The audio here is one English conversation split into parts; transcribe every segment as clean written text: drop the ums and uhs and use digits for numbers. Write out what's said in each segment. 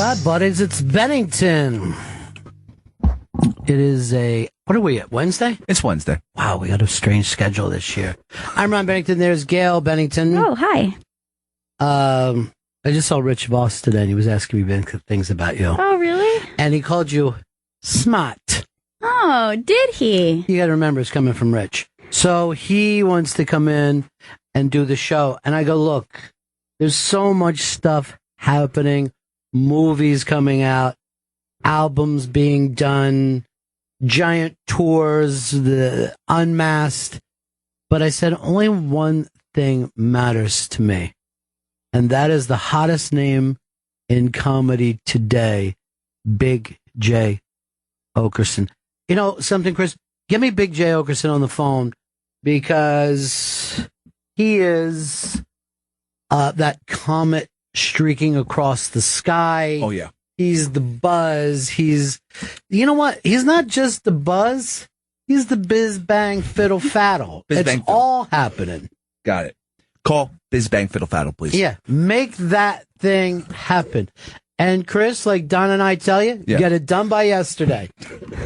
God, buddies, it's Bennington. It is what are we at, Wednesday? It's Wednesday. Wow, we got a strange schedule this year. I'm Ron Bennington. There's Gail Bennington. Oh, hi. I just saw Rich Voss today, and he was asking me things about you. Oh, really? And he called you smart. Oh, did he? You got to remember, it's coming from Rich. So he wants to come in and do the show. And I go, look, there's so much stuff happening, movies coming out, albums being done, giant tours, the Unmasked. But I said, only one thing matters to me. And that is the hottest name in comedy today, Big J. Okerson. You know something, Chris? Get me Big J. Okerson on the phone, because he is that comet streaking across the sky. Oh, yeah. He's the buzz. You know what? He's not just the buzz. He's the biz bang fiddle faddle. It's all happening. Got it. Call Biz Bang Fiddle Faddle, please. Yeah, make that thing happen. And Chris, like Don and I tell you, get it done by yesterday.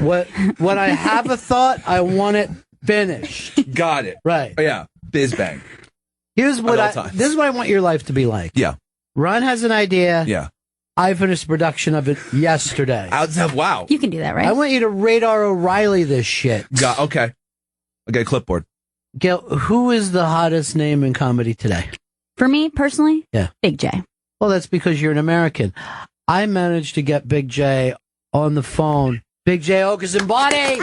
When I have a thought, I want it finished. Got it. Right. Oh, yeah. Biz Bang. This is what I want your life to be like. Yeah. Ron has an idea. Yeah. I finished production of it yesterday. Wow. You can do that, right? I want you to Radar O'Reilly this shit. Okay. I'll get a clipboard. Gail, who is the hottest name in comedy today? For me, personally? Yeah. Big J. Well, that's because you're an American. I managed to get Big J on the phone. Big J Okerson, buddy!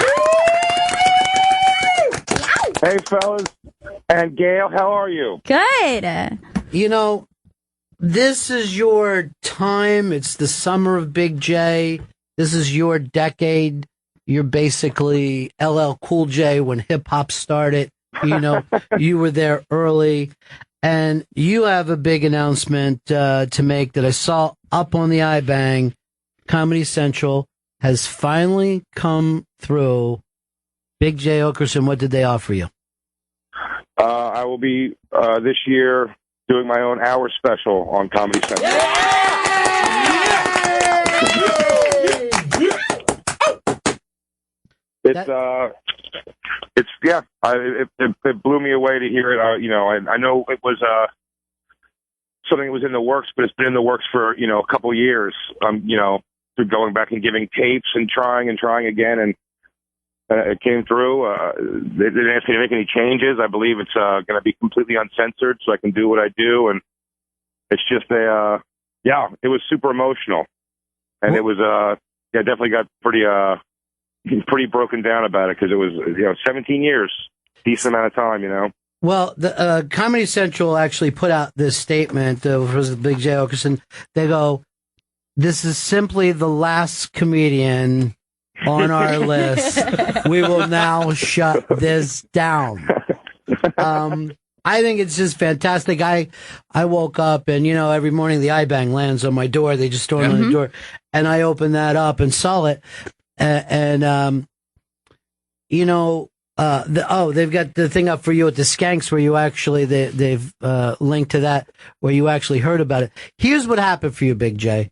Hey, fellas. And Gail, how are you? Good. You know, this is your time. It's the summer of Big J. This is your decade. You're basically LL Cool J when hip-hop started. You know, you were there early. And you have a big announcement to make that I saw up on the iBang. Comedy Central has finally come through. Big J Okerson, what did they offer you? I will be, this year, doing my own hour special on Comedy Central. It blew me away to hear it. I know it was something that was in the works, but it's been in the works for a couple of years. Through going back and giving tapes and trying again, and it came through. They didn't ask me to make any changes. I believe it's going to be completely uncensored, so I can do what I do. And it's just it was super emotional, and it was definitely got pretty broken down about it, because it was 17 years, decent amount of time. Well, the Comedy Central actually put out this statement for Big J Okerson. They go, "This is simply the last comedian on our list. We will now shut this down." I think it's just fantastic. I woke up and, every morning the iBang lands on my door. They just storm on the door. And I opened that up and saw it. They've got the thing up for you at the Skanks where you actually, they've linked to that, where you actually heard about it. Here's what happened for you, Big J.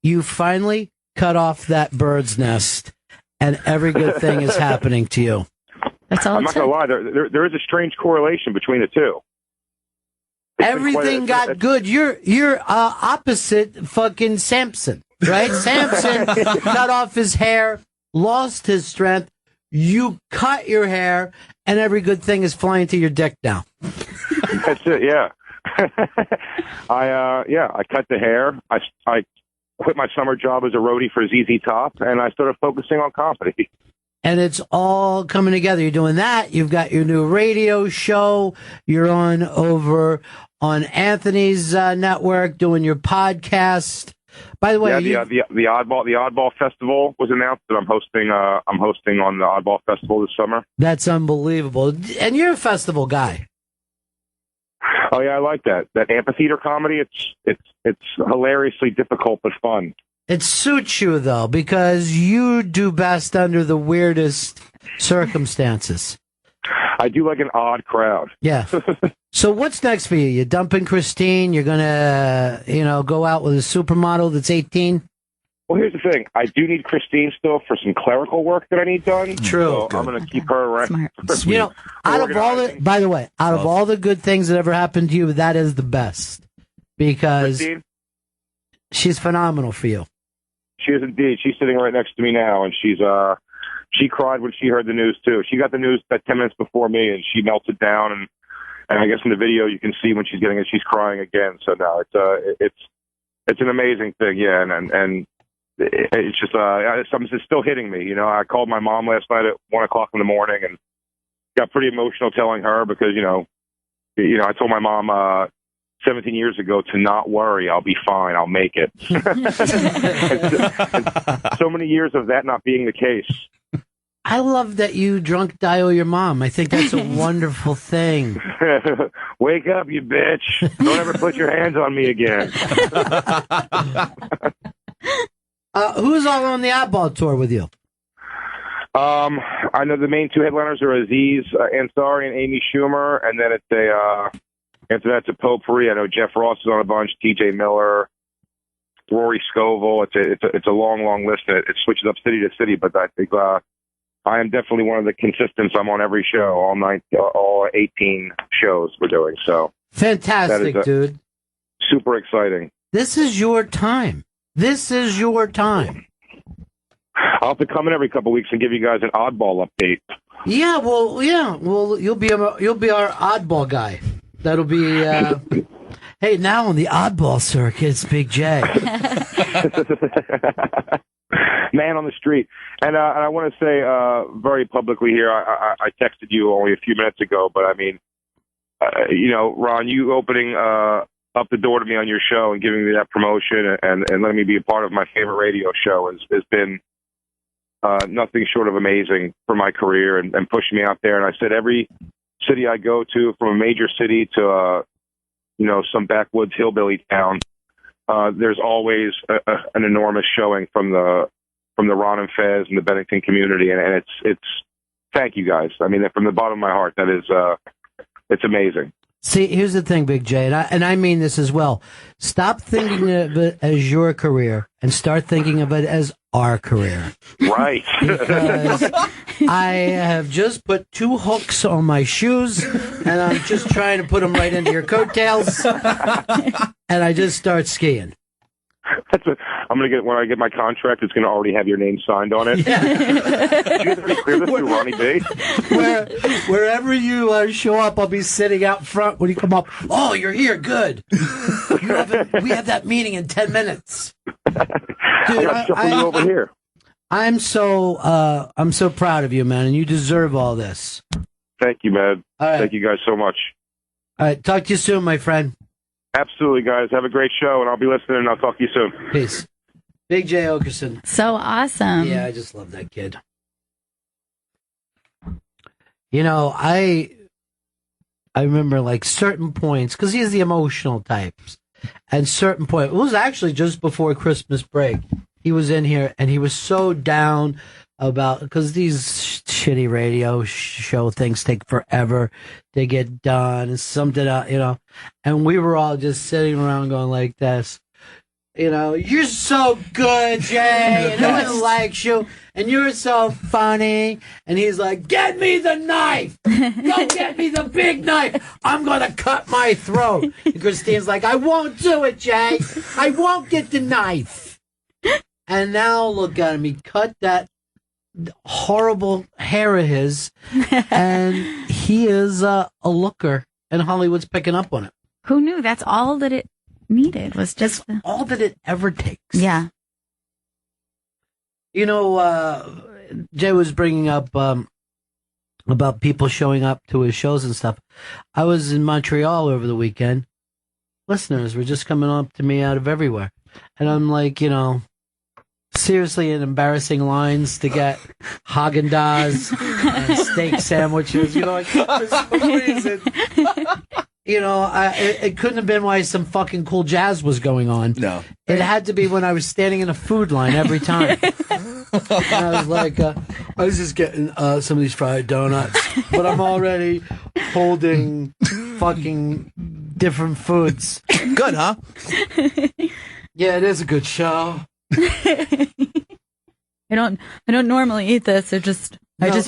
You finally cut off that bird's nest, and every good thing is happening to you. That's all. I'm not going to lie. There is a strange correlation between the two. Everything got good. You're opposite fucking Samson, right? Samson cut off his hair, lost his strength. You cut your hair, and every good thing is flying to your dick now. That's it. Yeah. I cut the hair. I quit my summer job as a roadie for ZZ Top, and I started focusing on comedy. And it's all coming together. You're doing that. You've got your new radio show. You're over on Anthony's network doing your podcast. By the way, the Oddball Festival was announced that I'm hosting on the Oddball Festival this summer. That's unbelievable. And you're a festival guy. Oh yeah, I like that amphitheater comedy. It's hilariously difficult but fun. It suits you though, because you do best under the weirdest circumstances. I do like an odd crowd. Yeah. So what's next for you? You're dumping Christine. You're gonna, go out with a supermodel that's 18. Well, here's the thing. I do need Christine still for some clerical work that I need done. True. So I'm going to keep her around. Smart. You know, out of all the, by the way, out of all the good things that ever happened to you, that is the best because Christine? she's phenomenal for you. She is indeed. She's sitting right next to me now, and she cried when she heard the news too. She got the news about 10 minutes before me, and she melted down. And I guess in the video you can see when she's getting it, she's crying again. So no, it's an amazing thing, yeah. And it's just something's still hitting me. You know, I called my mom last night at 1:00 in the morning and got pretty emotional telling her because you know I told my mom 17 years ago to not worry, I'll be fine, I'll make it. and so many years of that not being the case. I love that you drunk dial your mom. I think that's a wonderful thing. Wake up, you bitch. Don't ever put your hands on me again. Who's all on the Oddball tour with you? I know the main two headliners are Aziz Ansari and Amy Schumer, and then after that's a potpourri. I know Jeff Ross is on a bunch, TJ Miller, Rory Scovel. It's a long list. It switches up city to city, but I think I am definitely one of the consistents. I'm on every show, all 18 shows we're doing. So fantastic, dude. Super exciting. This is your time. This is your time. I'll have to come in every couple of weeks and give you guys an oddball update. Yeah, well, you'll be our oddball guy. That'll be. Hey, now on the oddball circuit, it's Big J. Man on the street. And I want to say very publicly here, I texted you only a few minutes ago, but I mean, Ron, you opening up the door to me on your show and giving me that promotion and letting me be a part of my favorite radio show has been nothing short of amazing for my career and pushing me out there. And I said every city I go to, from a major city to some backwoods hillbilly town, there's always an enormous showing from the Ron and Fez and the Bennington community, and it's thank you guys. I mean, from the bottom of my heart, that is it's amazing. See, here's the thing, Big J, and I mean this as well. Stop thinking of it as your career and start thinking of it as our career. Right. Because I have just put 2 hooks on my shoes, and I'm just trying to put them right into your coattails, and I just start skiing. I'm gonna get when I get my contract. It's gonna already have your name signed on it. Yeah. Did you already clear this through Ronnie B? Wherever you show up, I'll be sitting out front when you come up. Oh, you're here. Good. We have that meeting in 10 minutes. Dude, I'm over here. I'm so proud of you, man, and you deserve all this. Thank you, man. All right. Thank you guys so much. All right, talk to you soon, my friend. Absolutely, guys. Have a great show, and I'll be listening, and I'll talk to you soon. Peace. Big J. Okerson. So awesome. Yeah, I just love that kid. You know, I remember like certain points, because he's the emotional types, and certain point. It was actually just before Christmas break. He was in here, and he was so down about, because these shitty radio show things take forever to get done, and something out, and we were all just sitting around going like this, you're so good, Jay, and no one likes you, and you're so funny, and he's like, get me the knife, go get me the big knife, I'm gonna cut my throat, and Christine's like, I won't do it, Jay, I won't get the knife, and now look at him, he cut that horrible hair of his, and he is a looker, and Hollywood's picking up on it. Who knew? That's all that it needed, was just all that it ever takes. Yeah. Jay was bringing up about people showing up to his shows and stuff. I was in Montreal over the weekend. Listeners were just coming up to me out of everywhere, and I'm like, seriously, in embarrassing lines to get Haagen-Dazs and steak sandwiches. For some reason, it couldn't have been why some fucking cool jazz was going on. No. It had to be when I was standing in a food line every time. And I was like, I was just getting some of these fried donuts, but I'm already holding fucking different foods. Good, huh? Yeah, it is a good show. I don't normally eat this. I just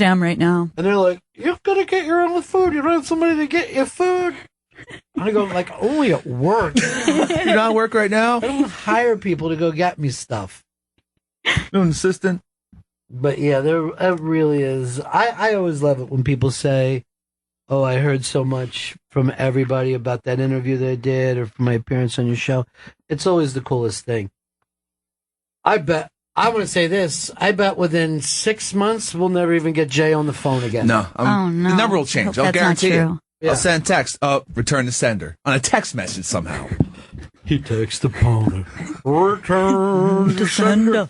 am right now. And they're like, "You've got to get your own food. You don't have somebody to get your food." I go, like, only at work. You're not at work right now? I don't hire people to go get me stuff. No assistant? But yeah, it really is. I always love it when people say, "Oh, I heard so much from everybody about that interview they did or from my appearance on your show." It's always the coolest thing. I want to say this. I bet within 6 months, we'll never even get Jay on the phone again. No. No. The number will change. I'll That's not guarantee true. you. Yeah. I'll send text. Return to sender. On a text message somehow. He takes the phone. Return to sender.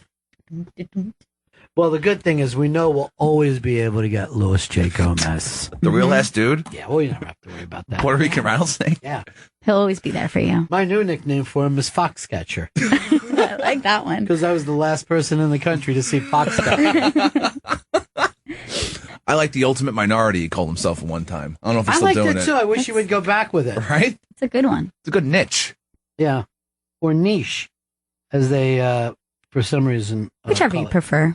Well, the good thing is we know we'll always be able to get Louis J. Gomez. The real ass dude? Yeah, well, you never have to worry about that. Puerto Rican rattlesnake? Yeah. He'll always be there for you. My new nickname for him is Foxcatcher I like that one. because I was the last person in the country to see Foxcatcher. I like the ultimate minority, he called himself at one time. I don't know if he's I still liked doing it it. too. I wish you would go back with it. Right? It's a good one. It's a good niche. Yeah. Or niche, as they, for some reason, Whichever call you it. prefer.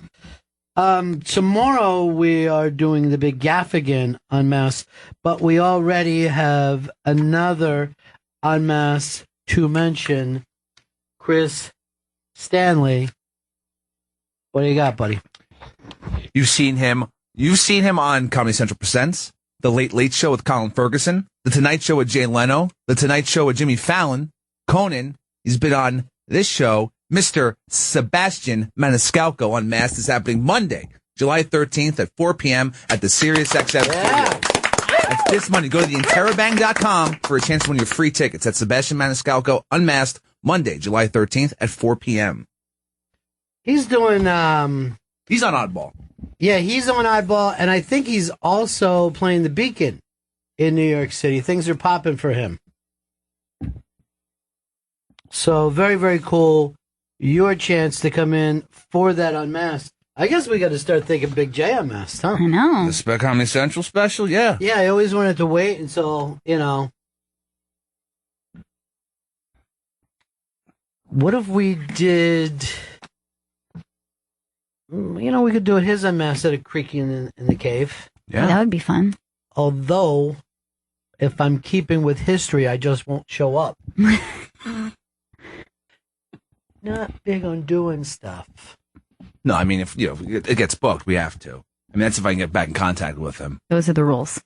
Tomorrow we are doing the big Gaffigan Unmasked, but we already have another Unmasked to mention, Chris Stanley. What do you got, buddy? You've seen him on Comedy Central Presents, The Late Late Show with Colin Ferguson, The Tonight Show with Jay Leno, The Tonight Show with Jimmy Fallon, Conan. He's been on this show. Mr. Sebastian Maniscalco Unmasked is happening Monday, July 13th at 4 p.m. at the SiriusXM Studios. That's this Monday. Go to theinterrobang.com for a chance to win your free tickets. That's Sebastian Maniscalco Unmasked, Monday, July 13th at 4 p.m. He's doing, He's on Oddball. yeah, he's on Oddball, and I think he's also playing the Beacon in New York City. Things are popping for him. So very, very cool. Your chance to come in for that Unmasked. I guess we got to start thinking Big J Unmasked, huh? I know. The Comedy Central special? Yeah. Yeah, I always wanted to wait until, what if we did, we could do his Unmasked at a creaky in the cave. Yeah, that would be fun. Although, if I'm keeping with history, I just won't show up. Not big on doing stuff. No, I mean, if it gets booked, we have to. I mean, that's if I can get back in contact with him. Those are the rules.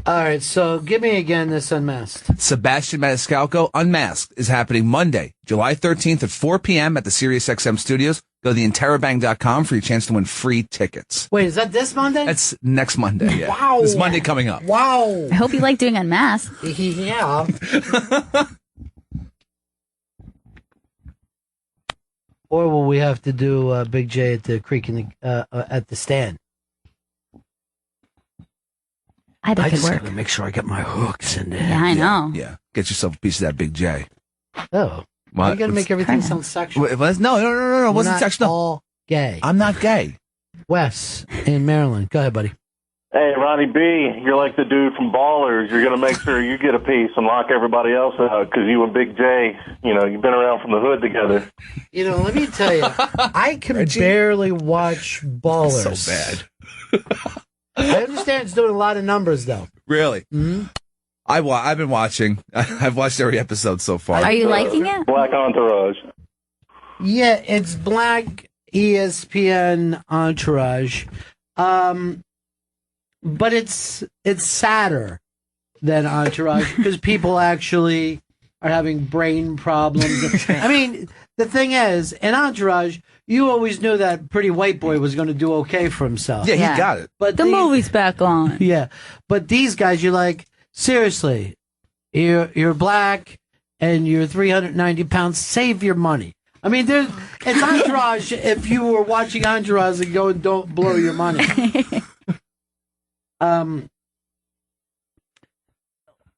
All right, so give me again this Unmasked. Sebastian Maniscalco Unmasked is happening Monday, July 13th at 4 p.m. at the SiriusXM Studios. Go to theinterrobang.com for your chance to win free tickets. Wait, is that this Monday? That's next Monday. Yeah. Wow. This Monday coming up. Wow. I hope you like doing Unmasked. Yeah. Or will we have to do Big J at the creek at the stand? Either I could just work. gotta make sure I get my hooks in there. Yeah, I know. Yeah. Get yourself a piece of that Big J. Oh, What? you gotta make everything kinda- sound sexual. No. It We're wasn't not sexual. No. all gay. I'm not gay. Wes in Maryland. Go ahead, buddy. Hey, Ronnie B, you're like the dude from Ballers. You're going to make sure you get a piece and lock everybody else out because you and Big J, you've been around from the hood together. Let me tell you, I can barely watch Ballers. So bad. I understand it's doing a lot of numbers, though. Really? Mm-hmm. I've been watching. I've watched every episode so far. Are you liking it? Black Entourage. Yeah, it's Black ESPN Entourage. But it's sadder than Entourage because people actually are having brain problems. I mean, the thing is, in Entourage, you always knew that pretty white boy was going to do okay for himself. Yeah, Yeah. he got it. But The movie's back on. Yeah, but these guys, you're like, seriously, you're black and you're 390 pounds. Save your money. I mean, it's Entourage. If you were watching Entourage and go, don't blow your money.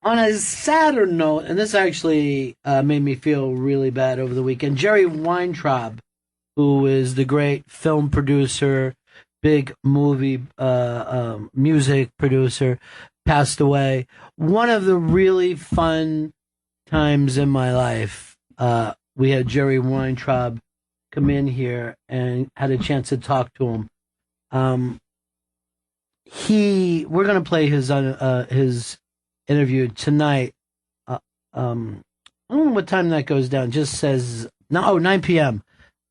On a sadder note, and this actually made me feel really bad over the weekend, Jerry Weintraub, who is the great film producer, big movie music producer, passed away. One of the really fun times in my life, we had Jerry Weintraub come in here and had a chance to talk to him. We're going to play his interview tonight. I don't know what time that goes down. It just says 9 p.m.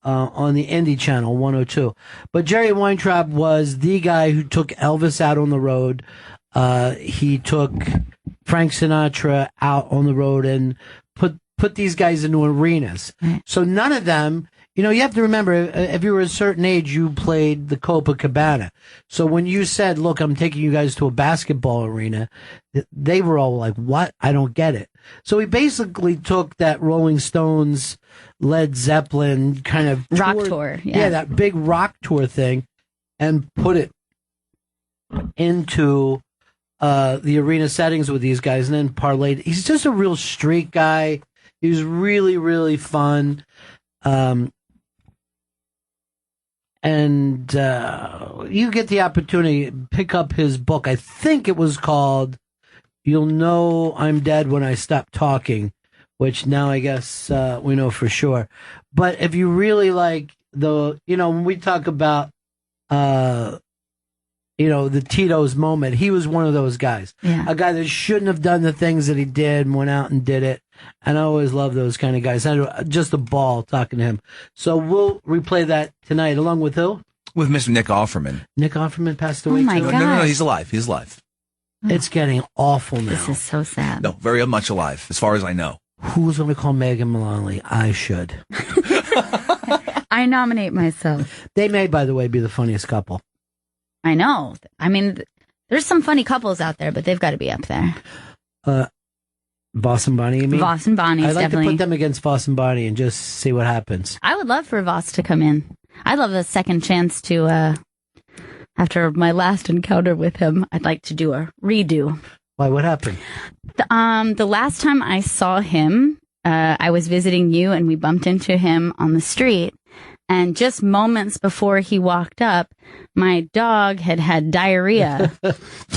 On the Indie Channel 102. But Jerry Weintraub was the guy who took Elvis out on the road. He took Frank Sinatra out on the road and put these guys into arenas. So none of them, you have to remember, if you were a certain age, you played the Copacabana. So when you said, look, I'm taking you guys to a basketball arena, they were all like, what? I don't get it. So he basically took that Rolling Stones, Led Zeppelin kind of rock tour. Yeah, that big rock tour thing, and put it into the arena settings with these guys, and then parlayed. He's just a real street guy. He was really, really fun. And you get the opportunity to pick up his book. I think it was called You'll Know I'm Dead When I Stop Talking, which now I guess we know for sure. But if you really like when we talk about, the Tito's moment, he was one of those guys. Yeah. A guy that shouldn't have done the things that he did and went out and did it. And I always love those kind of guys. I had just a ball talking to him. So we'll replay that tonight, along with who? With Mr. Nick Offerman. Nick Offerman passed away. Oh my too? God. No, he's alive. He's alive. It's getting awful now. This is so sad. No, very much alive, as far as I know. Who's going to call Megan Mullally? I should. I nominate myself. They may, by the way, be the funniest couple. I know. I mean, there's some funny couples out there, but they've got to be up there. Voss and Bonnie, you mean? Voss and Bonnie, I'd like definitely. to put them against Voss and Bonnie and just see what happens. I would love for Voss to come in. I'd love a second chance to, after my last encounter with him, I'd like to do a redo. Why? What happened? The last time I saw him, I was visiting you and we bumped into him on the street. And just moments before he walked up, my dog had diarrhea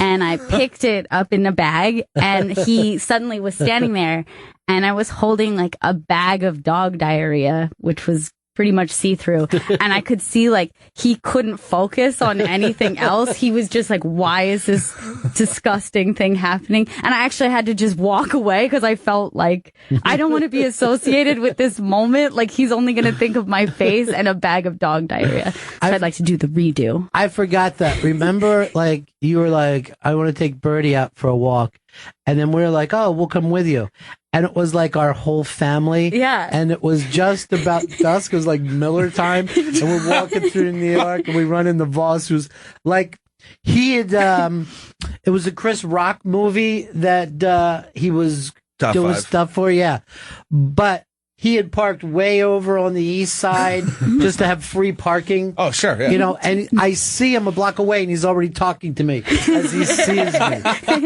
and I picked it up in a bag and he suddenly was standing there and I was holding like a bag of dog diarrhea, which was pretty much see-through. And I could see like he couldn't focus on anything else. He was just like, why is this disgusting thing happening? And I actually had to just walk away because I felt like I don't want to be associated with this moment. Like he's only going to think of my face and a bag of dog diarrhea. So I'd like to do the redo. I forgot that. Remember, like, you were like, I want to take Birdie out for a walk. And then we were like, oh, we'll come with you. And it was like our whole family. Yeah. And it was just about dusk. It was like Miller time. And we're walking through New York and we run into Voss, who's like, he had, it was a Chris Rock movie that he was Top doing 5. stuff for. Yeah. But he had parked way over on the east side just to have free parking. Oh, sure. Yeah. And I see him a block away and he's already talking to me as he sees me.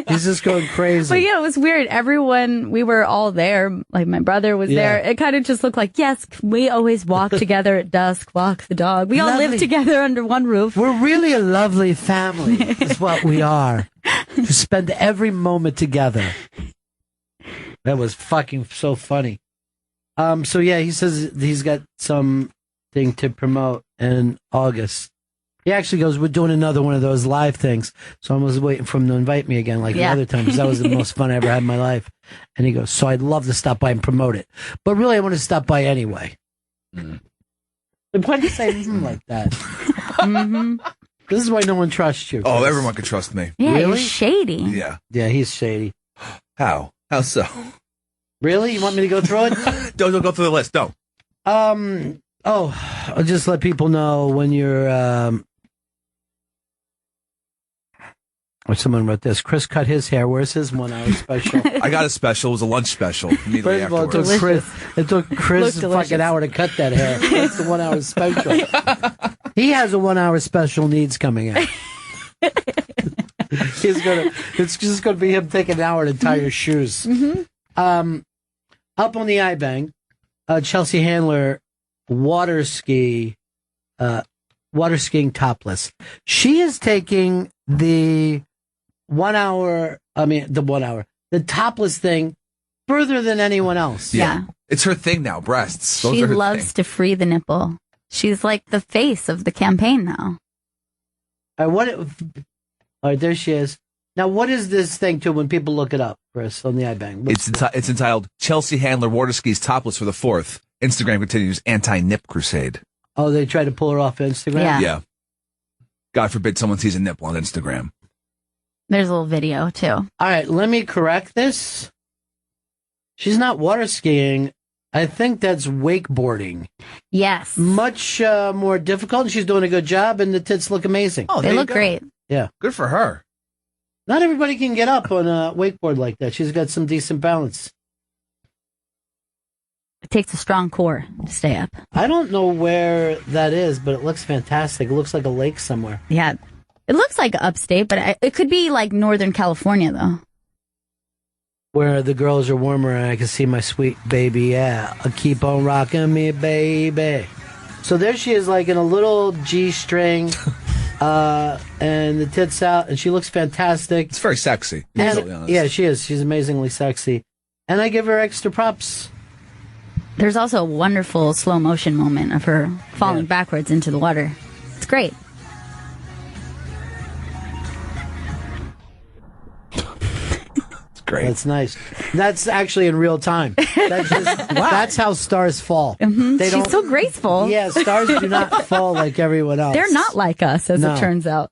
He's just going crazy. But yeah, it was weird. Everyone, we were all there. Like my brother was there. It kind of just looked like, yes, we always walk together at dusk, walk the dog. We all Lovely. live together under one roof. We're really a lovely family, is what we are. To spend every moment together. That was fucking so funny. So yeah, he says he's got something to promote in August. He actually goes, we're doing another one of those live things. So I was waiting for him to invite me again like the other time because that was the most fun I ever had in my life. And he goes, so I'd love to stop by and promote it. But really, I want to stop by anyway. And why do you say like that? This is why no one trusts you. Oh, everyone can trust me. Yeah, Really? you're shady. Yeah. Yeah, he's shady. How? How so? Really? You want me to go through it? Don't go through the list. Don't. I'll just let people know when you're, or someone wrote this. Chris cut his hair. Where's his 1 hour special? I got a special. It was a lunch special. Immediately First of all, afterwards. it took Chris a delicious. fucking hour to cut that hair. That's the 1 hour special. He has a 1 hour special needs coming out. It's just gonna be him taking an hour to tie your shoes. Up on the iBang, Chelsea Handler water skiing topless. She is taking the the topless thing further than anyone else. Yeah. It's her thing now, breasts. Those She are her loves thing. to free the nipple. She's like the face of the campaign now. All right, there she is. Now, what is this thing, too, when people look it up, Chris, on the iBang? It's entitled Chelsea Handler Water Skis Topless for the 4th. Instagram continues anti-nip crusade. Oh, they tried to pull her off Instagram? Yeah. God forbid someone sees a nipple on Instagram. There's a little video, too. All right, let me correct this. She's not water skiing. I think that's wakeboarding. Yes. Much more difficult, and she's doing a good job, and the tits look amazing. Oh, they look great. Yeah. Good for her. Not everybody can get up on a wakeboard like that. She's got some decent balance. It takes a strong core to stay up. I don't know where that is, but it looks fantastic. It looks like a lake somewhere. Yeah. It looks like upstate, but it could be like Northern California, though. Where the girls are warmer and I can see my sweet baby. Yeah, I'll keep on rocking me, baby. So there she is, like in a little G-string, and the tits out, and she looks fantastic. It's very sexy. Yeah, she is. She's amazingly sexy. And I give her extra props. There's also a wonderful slow motion moment of her falling backwards into the water. It's great. Great. That's nice. That's actually in real time. That's how stars fall. Mm-hmm. She's so graceful. Yeah, stars do not fall like everyone else. They're not like us, as it turns out.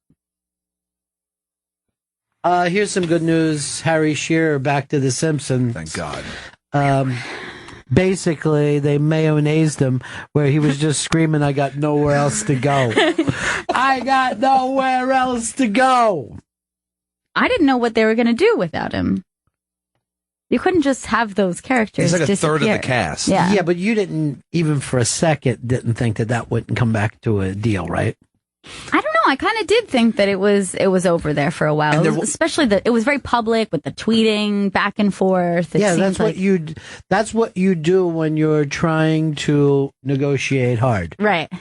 Here's some good news. Harry Shearer back to The Simpsons. Thank God. Basically, they mayonnaised him where he was just screaming, I got nowhere else to go. I got nowhere else to go. I didn't know what they were going to do without him. You couldn't just have those characters. He's like disappear. a third of the cast. Yeah, but you didn't, even for a second, didn't think that wouldn't come back to a deal, right? I don't know. I kind of did think that it was over there for a while, especially that it was very public with the tweeting back and forth. That's what you do when you're trying to negotiate hard. Right.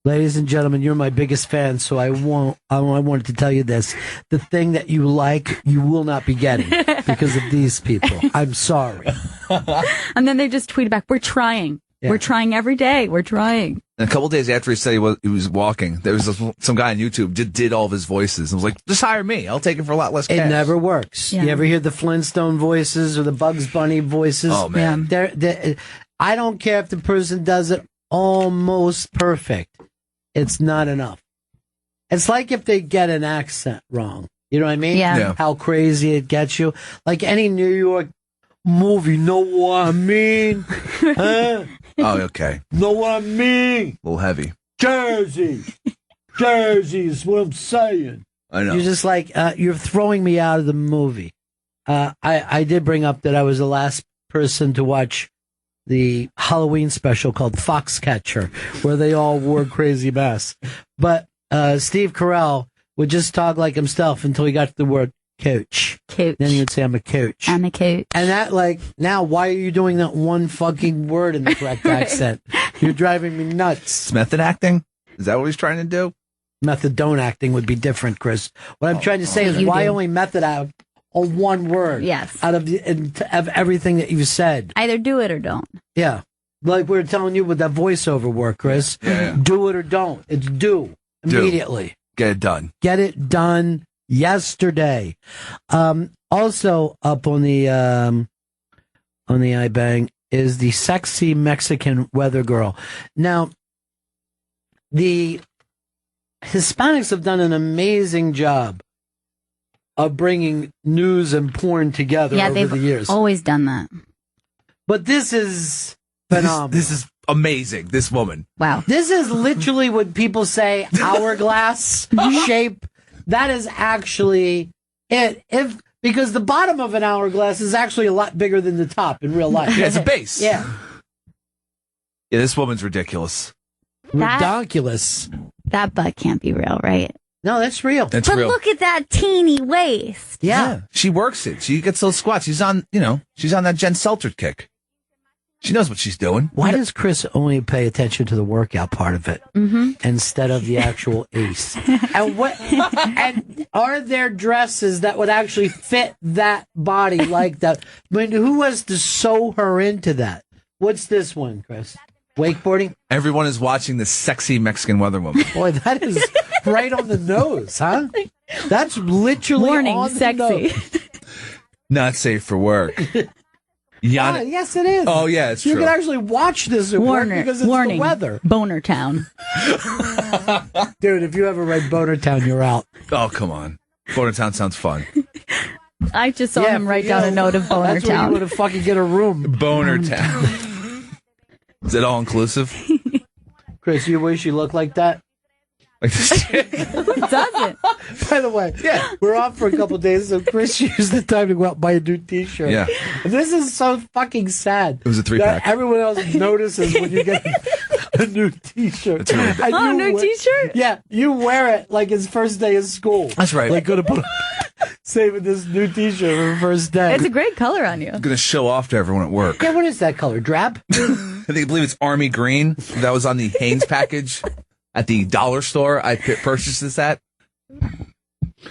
Ladies and gentlemen, you're my biggest fan, so I wanted to tell you this. The thing that you like, you will not be getting because of these people. I'm sorry. And then they just tweet back, we're trying. Yeah. We're trying every day. We're trying. And a couple of days after he said he was walking, there was some guy on YouTube did all of his voices. And was like, just hire me. I'll take it for a lot less cash. It never works. Yeah. You ever hear the Flintstone voices or the Bugs Bunny voices? Oh, man. I don't care if the person does it almost perfect. It's not enough. It's like if they get an accent wrong. You know what I mean? Yeah. How crazy it gets you. Like any New York movie, know what I mean? Huh? Oh, okay. Know what I mean? A little heavy. Jersey is what I'm saying. I know. You're just like, you're throwing me out of the movie. I did bring up that I was the last person to watch the Halloween special called Foxcatcher, where they all wore crazy masks. But Steve Carell would just talk like himself until he got to the word coach. Coach. Then he would say, I'm a coach. I'm a coach. And that, now, why are you doing that one fucking word in the correct accent? You're driving me nuts. It's method acting? Is that what he's trying to do? Methadone acting would be different, Chris. What I'm trying to say is, why only method act on one word? Yes. Out of everything that you said. Either do it or don't. Yeah. Like we were telling you with that voiceover work, Chris. Yeah. Do it or don't. It's do. Immediately. Get it done. Get it done yesterday. Also up on the iBang is the sexy Mexican weather girl. Now, the Hispanics have done an amazing job of bringing news and porn together over the years. Always done that. But this is phenomenal. This is amazing, this woman. Wow. This is literally what people say, hourglass shape. That is actually it. Because the bottom of an hourglass is actually a lot bigger than the top in real life. Yeah, it's a base. Yeah. Yeah, this woman's ridiculous. Ridiculous. That butt can't be real, right? No, that's real. That's but real. Look at that teeny waist. Yeah. She works it. She gets those squats. She's on that Jen Selter kick. She knows what she's doing. Why does Chris only pay attention to the workout part of it instead of the actual ace? And are there dresses that would actually fit that body like that? I mean, who has to sew her into that? What's this one, Chris? Wakeboarding? Everyone is watching this sexy Mexican weather woman. Boy, that is right on the nose, huh? That's literally Warning, on the sexy. nose. Not safe for work. Ah, yes, it is. Oh, yeah, it's you true. can actually watch this at work because it's warning, the weather. Boner Town. Dude, if you ever read Boner Town, you're out. Oh, come on. Boner Town sounds fun. I just saw him write down a note of Boner That's where Town. you would have fucking get a room. Boner Town. Is it all inclusive? Chris, you wish you looked like that? Like this? Who doesn't? By the way, we're off for a couple days, so Chris used the time to go out and buy a new T-shirt. Yeah. And this is so fucking sad. It was a 3-pack. Everyone else notices when you get a new T-shirt. It's really bad. Oh, new T-shirt? Yeah, you wear it like his first day of school. That's right. Like, gonna put saving this new T-shirt for the first day. It's a great color on you. I'm going to show off to everyone at work. Yeah, what is that color? Drab? I believe it's army green. That was on the Hanes package at the dollar store I purchased this at.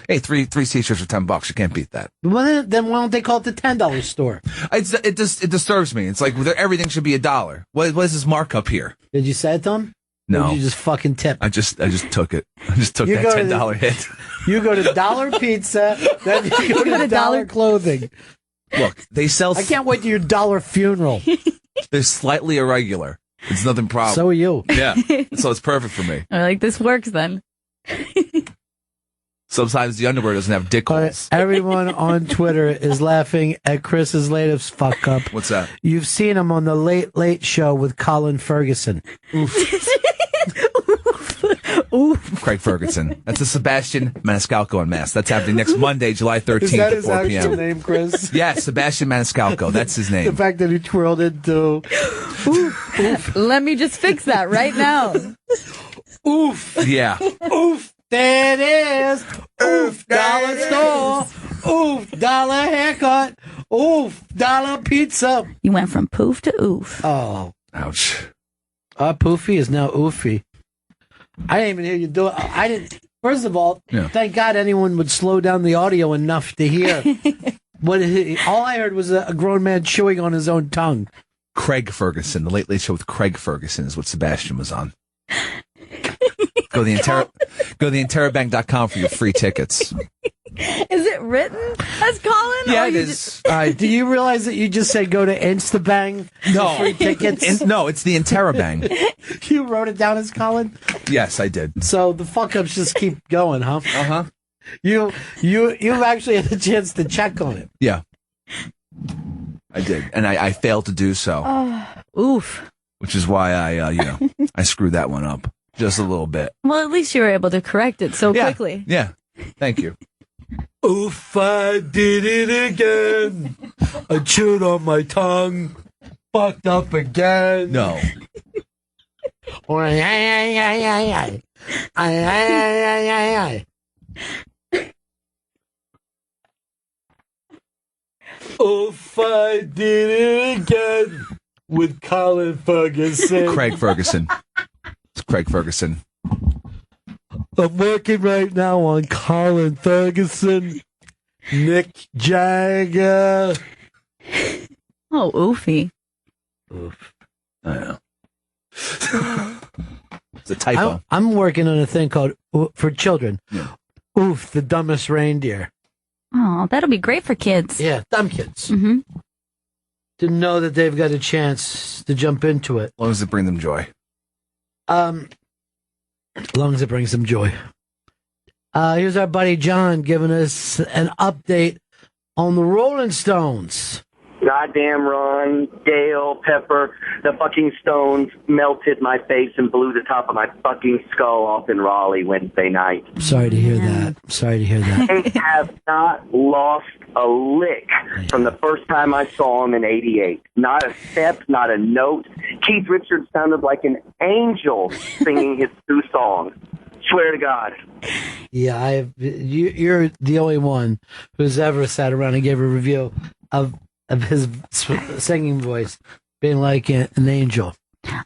Hey, three T-shirts for $10. You can't beat that. Well, then why don't they call it the $10 store? It disturbs me. It's like everything should be $1. What is this markup here? Did you say it to them? Or No. did you just fucking tip? I just took it. I just took You that go to $10 hit. You go to Dollar Pizza, then you go to Dollar Clothing. Look, they sell. I can't wait to your Dollar Funeral. They're slightly irregular. It's nothing problem. So are you. Yeah, so it's perfect for me. I'm like, this works then. Sometimes the underwear doesn't have dick holes. Everyone on Twitter is laughing at Chris's latest fuck up. What's that? You've seen him on the Late Late Show with Colin Ferguson. Oof. Craig Ferguson. That's a Sebastian Maniscalco unmasked. That's happening next Monday, July 13th Is that at his 4 actual p.m. name, Chris? Yeah, Sebastian Maniscalco. That's his The name. fact that he twirled into Let me just fix that right now. oof, Yeah. oof, there it is. Oof, dollar store. Oof, dollar haircut. Oof, dollar pizza. You went from poof to oof. Oh, Ouch. Poofy is now oofy. I didn't even hear you do it. I didn't. First of all, Yeah. thank God anyone would slow down the audio enough to hear. All I heard was a grown man chewing on his own tongue. Craig Ferguson. The Late Late Show with Craig Ferguson is what Sebastian was on. Go to the interrobang.com for your free tickets. Is it written as Colin? Yeah, or it you is. Do you realize that you just said go to Instabang No. for free tickets? No, it's the Interrobang. You wrote it down as Colin? Yes, I did. So the fuck ups just keep going, huh? Uh-huh. You've actually had a chance to check on it. Yeah. I did. And I failed to do so, Oof. which is why I screwed that one up just a little bit. Well, at least you were able to correct it so Yeah. quickly. Yeah. Thank you. Oof, I did it again. I chewed on my tongue. Fucked up again. No. Oof, I did it again with Colin Ferguson. Craig Ferguson. It's Craig Ferguson. I'm working right now on Colin Ferguson, Nick Jagger. Oh, oofy. Oof. I know. It's a typo. I'm working on a thing called for children. Yeah. Oof, the dumbest reindeer. Oh, that'll be great for kids. Yeah, dumb kids. Mm-hmm. To know that they've got a chance to jump into it. As long as it brings them joy. As long as it brings them joy. Here's our buddy John giving us an update on the Rolling Stones. Goddamn Ron, Gail, Pepper, the fucking Stones melted my face and blew the top of my fucking skull off in Raleigh Wednesday night. Sorry to hear that. Sorry to hear that. They have not lost a lick from the first time I saw them in '88. Not a step, not a note. Keith Richards sounded like an angel singing his two songs. Swear to God. Yeah, you're the only one who's ever sat around and gave a review of his singing voice being like an angel.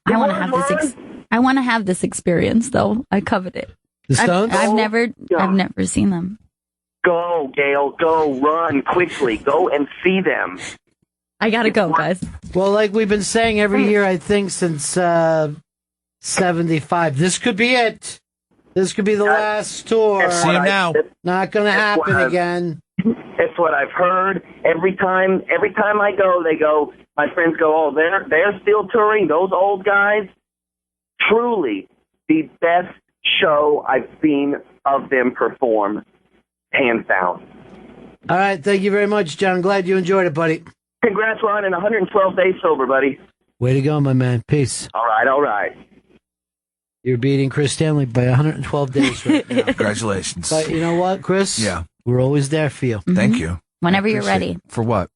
I want to have this. I want to have this experience, though. I covet it. The Stones? I've never seen them. Go, Gail. Go. Run quickly. Go and see them. I gotta go, guys. Well, like we've been saying every year, I think since 75, this could be it. This could be the last tour. See him now. Not going to happen again. It's what I've heard. Every time I go, they go. My friends go, "Oh, they're still touring. Those old guys." Truly, the best show I've seen of them perform, hands down. All right, thank you very much, John. Glad you enjoyed it, buddy. Congrats, Ron, and 112 days sober, buddy. Way to go, my man. Peace. All right. You're beating Chris Stanley by 112 days right now. Congratulations. But you know what, Chris? Yeah. We're always there for you. Thank you. Whenever you're ready. For what?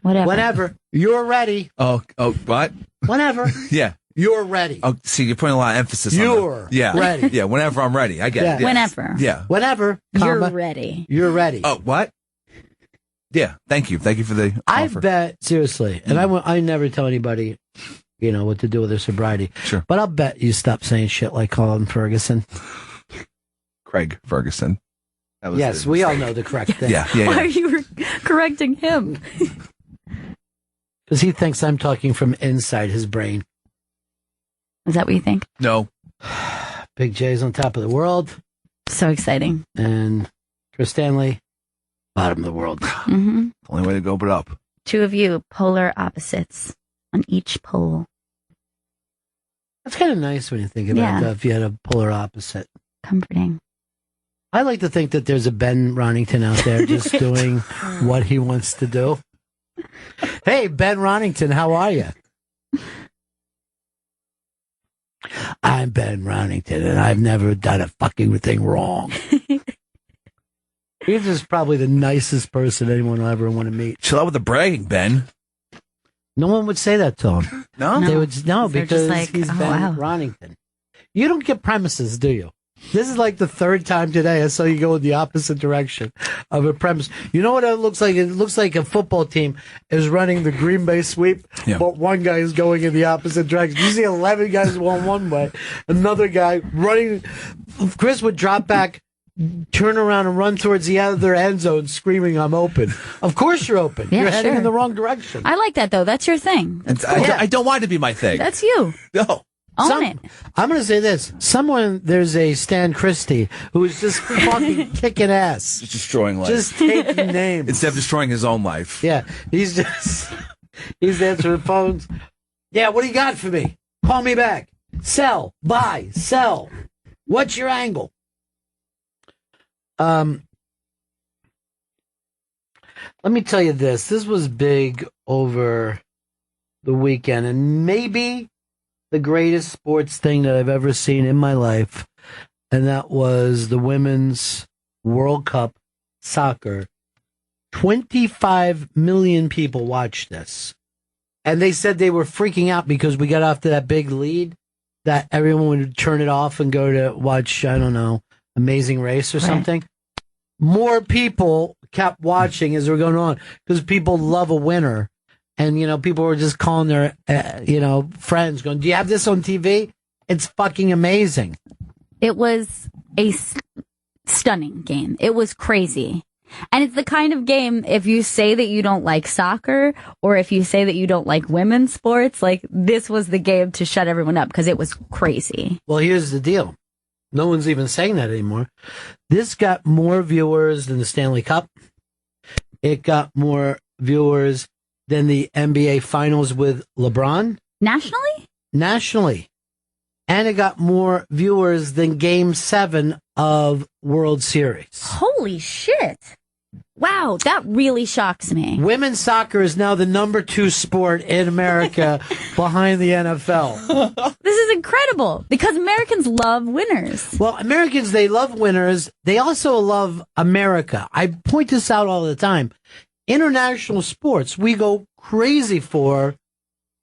Whatever. Whenever you're ready. Oh, what? Whenever Yeah. you're ready. Oh, see, you're putting a lot of emphasis on You're that. ready. Yeah, whenever I'm ready. I get Yeah. it. Yes. Whenever. Yeah. Whenever, You're comma, ready. you're ready. Oh, what? Yeah, thank you. Thank you for the I offer. bet, seriously, and I never tell anybody, what to do with their sobriety. Sure. But I'll bet you stop saying shit like Colin Ferguson. Craig Ferguson. That was Yes, his we all mistake. know the correct thing. Yeah. Why are you correcting him? Because he thinks I'm talking from inside his brain. Is that what you think? No. Big J's on top of the world, So exciting. and Chris Stanley, bottom of the world. Hmm. Only way to go but up. Two of you, polar opposites on each pole. That's kind of nice when you think about Yeah. that, if you had a polar opposite. Comforting. I like to think that there's a Ben Ronington out there just doing what he wants to do. Hey, Ben Ronington, how are you? I'm Ben Ronington, and I've never done a fucking thing wrong. He's just probably the nicest person anyone will ever want to meet. Chill out with the bragging, Ben. No one would say that to him. No? They would They're because just like, he's oh, Ben wow. Ronington. You don't get premises, do you? This is like the third time today I saw you go in the opposite direction of a premise. You know what it looks like? It looks like a football team is running the Green Bay sweep, Yeah. but one guy is going in the opposite direction. You see 11 guys going one way, another guy running. Chris would drop back, turn around and run towards the other end zone screaming, "I'm open." Of course you're open. Yeah, you're heading sure. in the wrong direction. I like that, though. That's your thing. I don't want it to be my thing. That's you. No. Own it. I'm going to say this. There's a Stan Christie who's just fucking kicking ass. Just destroying life. Just taking names. Instead of destroying his own life. Yeah, he's answering phones. Yeah, what do you got for me? Call me back. Sell, buy, sell. What's your angle? Let me tell you this. This was big over the weekend, and maybe the greatest sports thing that I've ever seen in my life, and that was the Women's World Cup soccer. 25 million people watched this. And they said they were freaking out because we got off to that big lead that everyone would turn it off and go to watch, I don't know, Amazing Race or Right. something. More people kept watching as we're going on because people love a winner. And, people were just calling their, friends going, "Do you have this on TV?" It's fucking amazing. It was a stunning game. It was crazy. And it's the kind of game, if you say that you don't like soccer or if you say that you don't like women's sports, like this was the game to shut everyone up because it was crazy. Well, here's the deal. No one's even saying that anymore. This got more viewers than the Stanley Cup. It got more viewers than the NBA Finals with LeBron. Nationally. And it got more viewers than Game 7 of World Series. Holy shit. Wow, that really shocks me. Women's soccer is now the number 2 sport in America behind the NFL. This is incredible because Americans love winners. Well, Americans, they love winners. They also love America. I point this out all the time. International sports, we go crazy for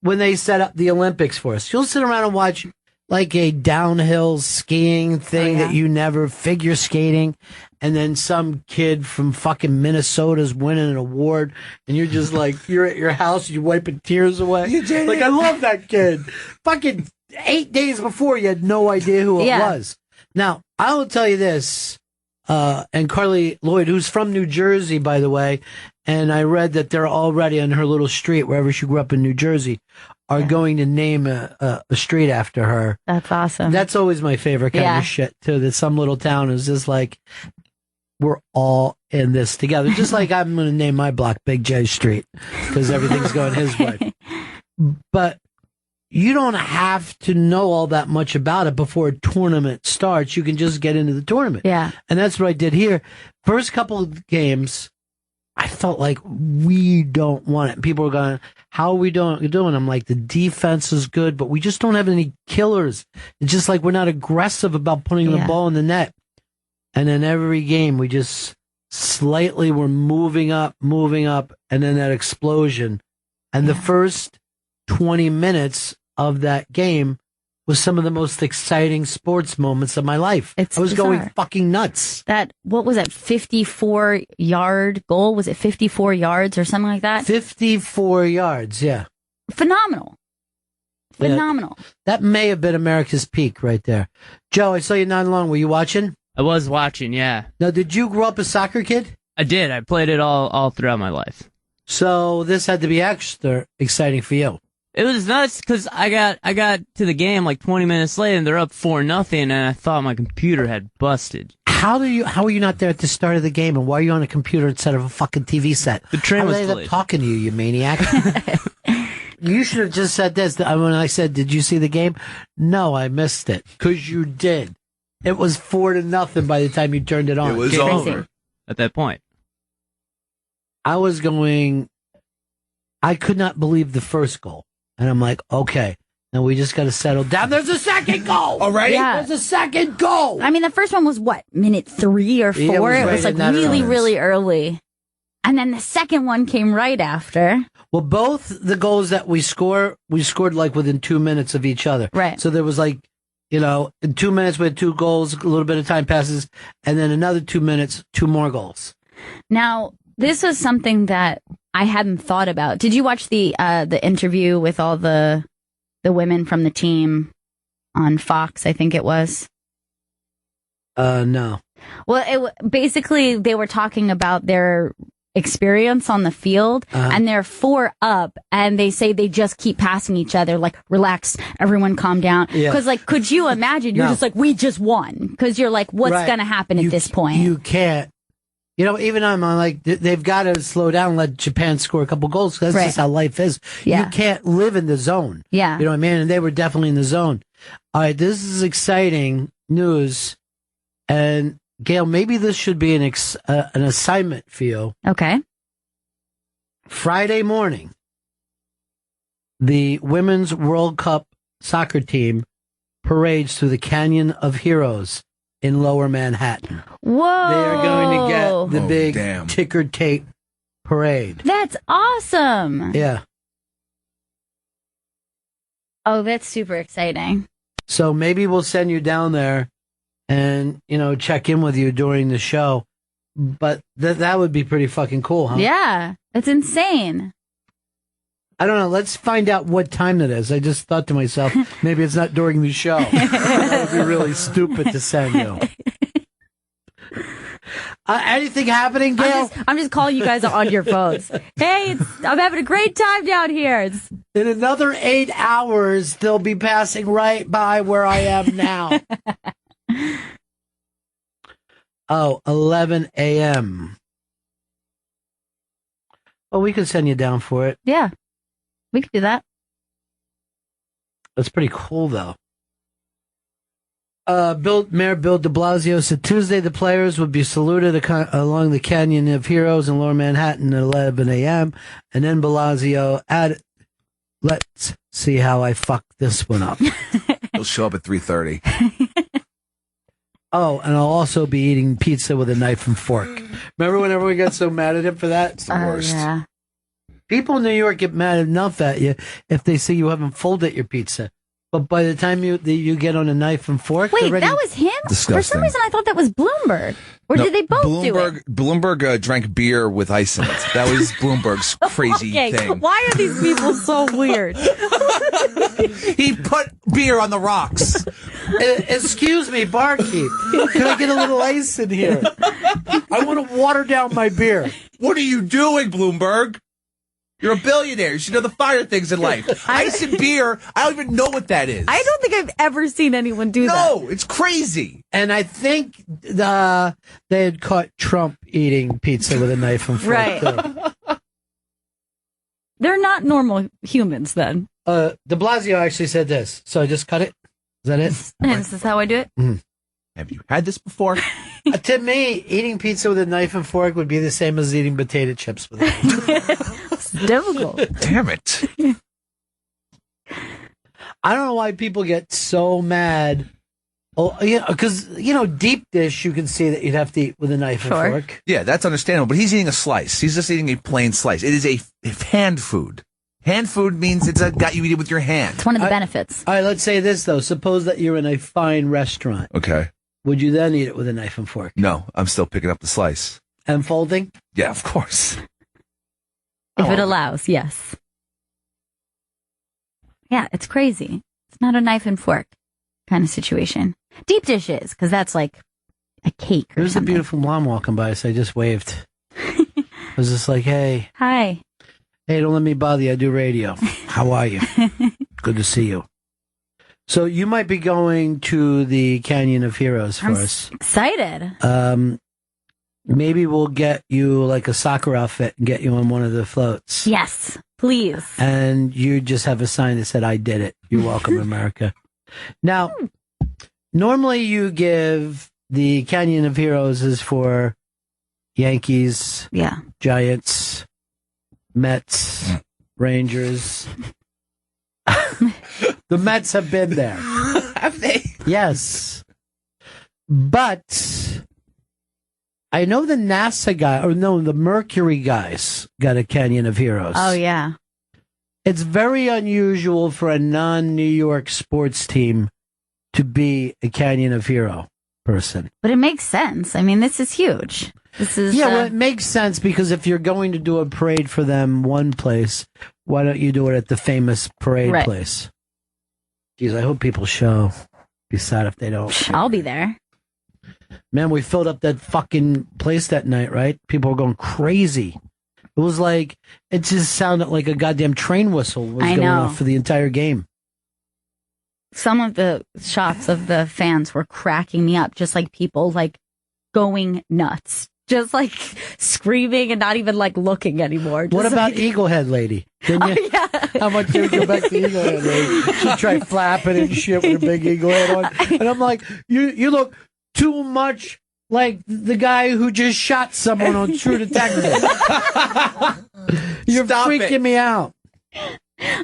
when they set up the Olympics for us. You'll sit around and watch like a downhill skiing thing that you never figure skating. And then some kid from fucking Minnesota's winning an award. And you're just like, you're at your house, you're wiping tears away. Like, I love that kid. Fucking 8 days before, you had no idea who it was. Now, I will tell you this. And Carly Lloyd, who's from New Jersey, by the way, And I read that they're already on her little street, wherever she grew up in New Jersey, are going to name a street after her. That's awesome. That's always my favorite kind of shit, too, that some little town is just like, we're all in this together. Just like I'm going to name my block Big J Street because everything's going his way. But you don't have to know all that much about it before a tournament starts. You can just get into the tournament. Yeah. And that's what I did here. First couple of games, I felt like we don't want it. People were going, how are we doing? I'm like, the defense is good, but we just don't have any killers. It's just like we're not aggressive about putting the ball in the net. And then every game, we just slightly were moving up, and then that explosion. And the first 20 minutes of that game was some of the most exciting sports moments of my life. I was going fucking nuts. What was that, 54-yard goal? Was it 54 yards or something like that? 54 yards, yeah. Phenomenal. Yeah, that may have been America's peak right there. Joe, I saw you not long. Were you watching? I was watching, yeah. Now, did you grow up a soccer kid? I did. I played it all throughout my life. So this had to be extra exciting for you. It was nuts because I got to the game like 20 minutes later and they're up 4-0 and I thought my computer had busted. How are you not there at the start of the game and why are you on a computer instead of a fucking TV set? The train was delayed. How are they talking to you, you maniac? You should have just said this. When I said, did you see the game? No, I missed it. Because you did. It was 4-0 by the time you turned it on. It was over at that point. I could not believe the first goal. And I'm like, okay, now we just got to settle down. There's a second goal. All right. Yeah. There's a second goal. I mean, the first one was what, minute 3 or 4? Yeah, it was like really, really early. And then the second one came right after. Well, both the goals that we scored like within 2 minutes of each other. Right. So there was like, in 2 minutes we had 2 goals, a little bit of time passes, and then another 2 minutes, 2 more goals. Now, this was something that I hadn't thought about. Did you watch the interview with all the women from the team on Fox? I think it was. No. Well, basically they were talking about their experience on the field, and they're 4 up, and they say they just keep passing each other, like, relax, everyone calm down. Because, like, could you imagine? You're just like, we just won. Because you're like, what's going to happen at this point? You can't. Even I'm like, they've got to slow down and let Japan score a couple goals. That's just how life is. Yeah. You can't live in the zone. Yeah. You know what I mean? And they were definitely in the zone. All right, this is exciting news. And, Gail, maybe this should be an assignment for you. Okay. Friday morning, the Women's World Cup soccer team parades through the Canyon of Heroes in Lower Manhattan. Whoa! They are going to get the big ticker tape parade. That's awesome. Yeah. Oh, that's super exciting. So maybe we'll send you down there and, check in with you during the show. But that would be pretty fucking cool, huh? Yeah. That's insane. I don't know. Let's find out what time that is. I just thought to myself, maybe it's not during the show. That would be really stupid to send you. Anything happening, Gail? I'm just calling you guys on your phones. Hey, I'm having a great time down here. In another 8 hours, they'll be passing right by where I am now. 11 a.m. Oh, we could send you down for it. Yeah. We could do that. That's pretty cool, though. Mayor Bill de Blasio said Tuesday the players would be saluted along the Canyon of Heroes in Lower Manhattan at 11 a.m. And then Blasio added, let's see how I fuck this one up. He'll show up at 3:30. Oh, and I'll also be eating pizza with a knife and fork. Remember when everyone got so mad at him for that? It's the worst. Yeah. People in New York get mad enough at you if they see you haven't folded your pizza. But by the time you get on a knife and fork... Wait, that was him? Disgusting. For some reason, I thought that was Bloomberg. Or did they both do it? Bloomberg drank beer with ice in it. That was Bloomberg's crazy thing. Why are these people so weird? He put beer on the rocks. Excuse me, barkeep. Can I get a little ice in here? I want to water down my beer. What are you doing, Bloomberg? You're a billionaire. You should know the fire things in life. Ice and beer, I don't even know what that is. I don't think I've ever seen anyone do that. No, it's crazy. And I think they had caught Trump eating pizza with a knife and fork. Right. Too. They're not normal humans then. De Blasio actually said this. So I just cut it. Is that it? And this is how I do it? Have you had this before? To me, eating pizza with a knife and fork would be the same as eating potato chips with a knife. It's difficult. Damn it. I don't know why people get so mad. Oh, yeah, because, deep dish, you can see that you'd have to eat with a knife and fork. Yeah, that's understandable. But he's eating a slice. He's just eating a plain slice. It is a hand food. Hand food means it's got you eat it with your hand. It's one of the benefits. All right, let's say this, though. Suppose that you're in a fine restaurant. Okay. Would you then eat it with a knife and fork? No, I'm still picking up the slice. And folding? Yeah, of course. If it allows, yes. Yeah, it's crazy. It's not a knife and fork kind of situation. Deep dishes, because that's like a cake or There's something. a beautiful mom walking by, so I just waved. I was just like, hey. Hi. Hey, don't let me bother you. I do radio. How are you? Good to see you. So you might be going to the Canyon of Heroes for us. Excited. Maybe we'll get you like a soccer outfit and get you on one of the floats. Yes, please. And you just have a sign that said, I did it. You're welcome, America. Now, normally you give the Canyon of Heroes is for Yankees, Giants, Mets, Rangers. The Mets have been there. Have they? Yes. But I know the NASA guy, the Mercury guys got a Canyon of Heroes. Oh, yeah. It's very unusual for a non-New York sports team to be a Canyon of Hero person. But it makes sense. I mean, this is huge. This is well, it makes sense because if you're going to do a parade for them one place, why don't you do it at the famous parade place? Geez, I hope people show. Be sad if they don't. I'll be there. Man, we filled up that fucking place that night, right? People were going crazy. It was like, it just sounded like a goddamn train whistle was going off for the entire game. Some of the shots of the fans were cracking me up, just like people like going nuts. Just like screaming and not even like looking anymore. Just what about like... Eaglehead Lady? Didn't you? How much did you go back to Eaglehead Lady? She tried flapping and shit with her big eagle head on. And I'm like, you look too much like the guy who just shot someone on True Detective. You're freaking me out.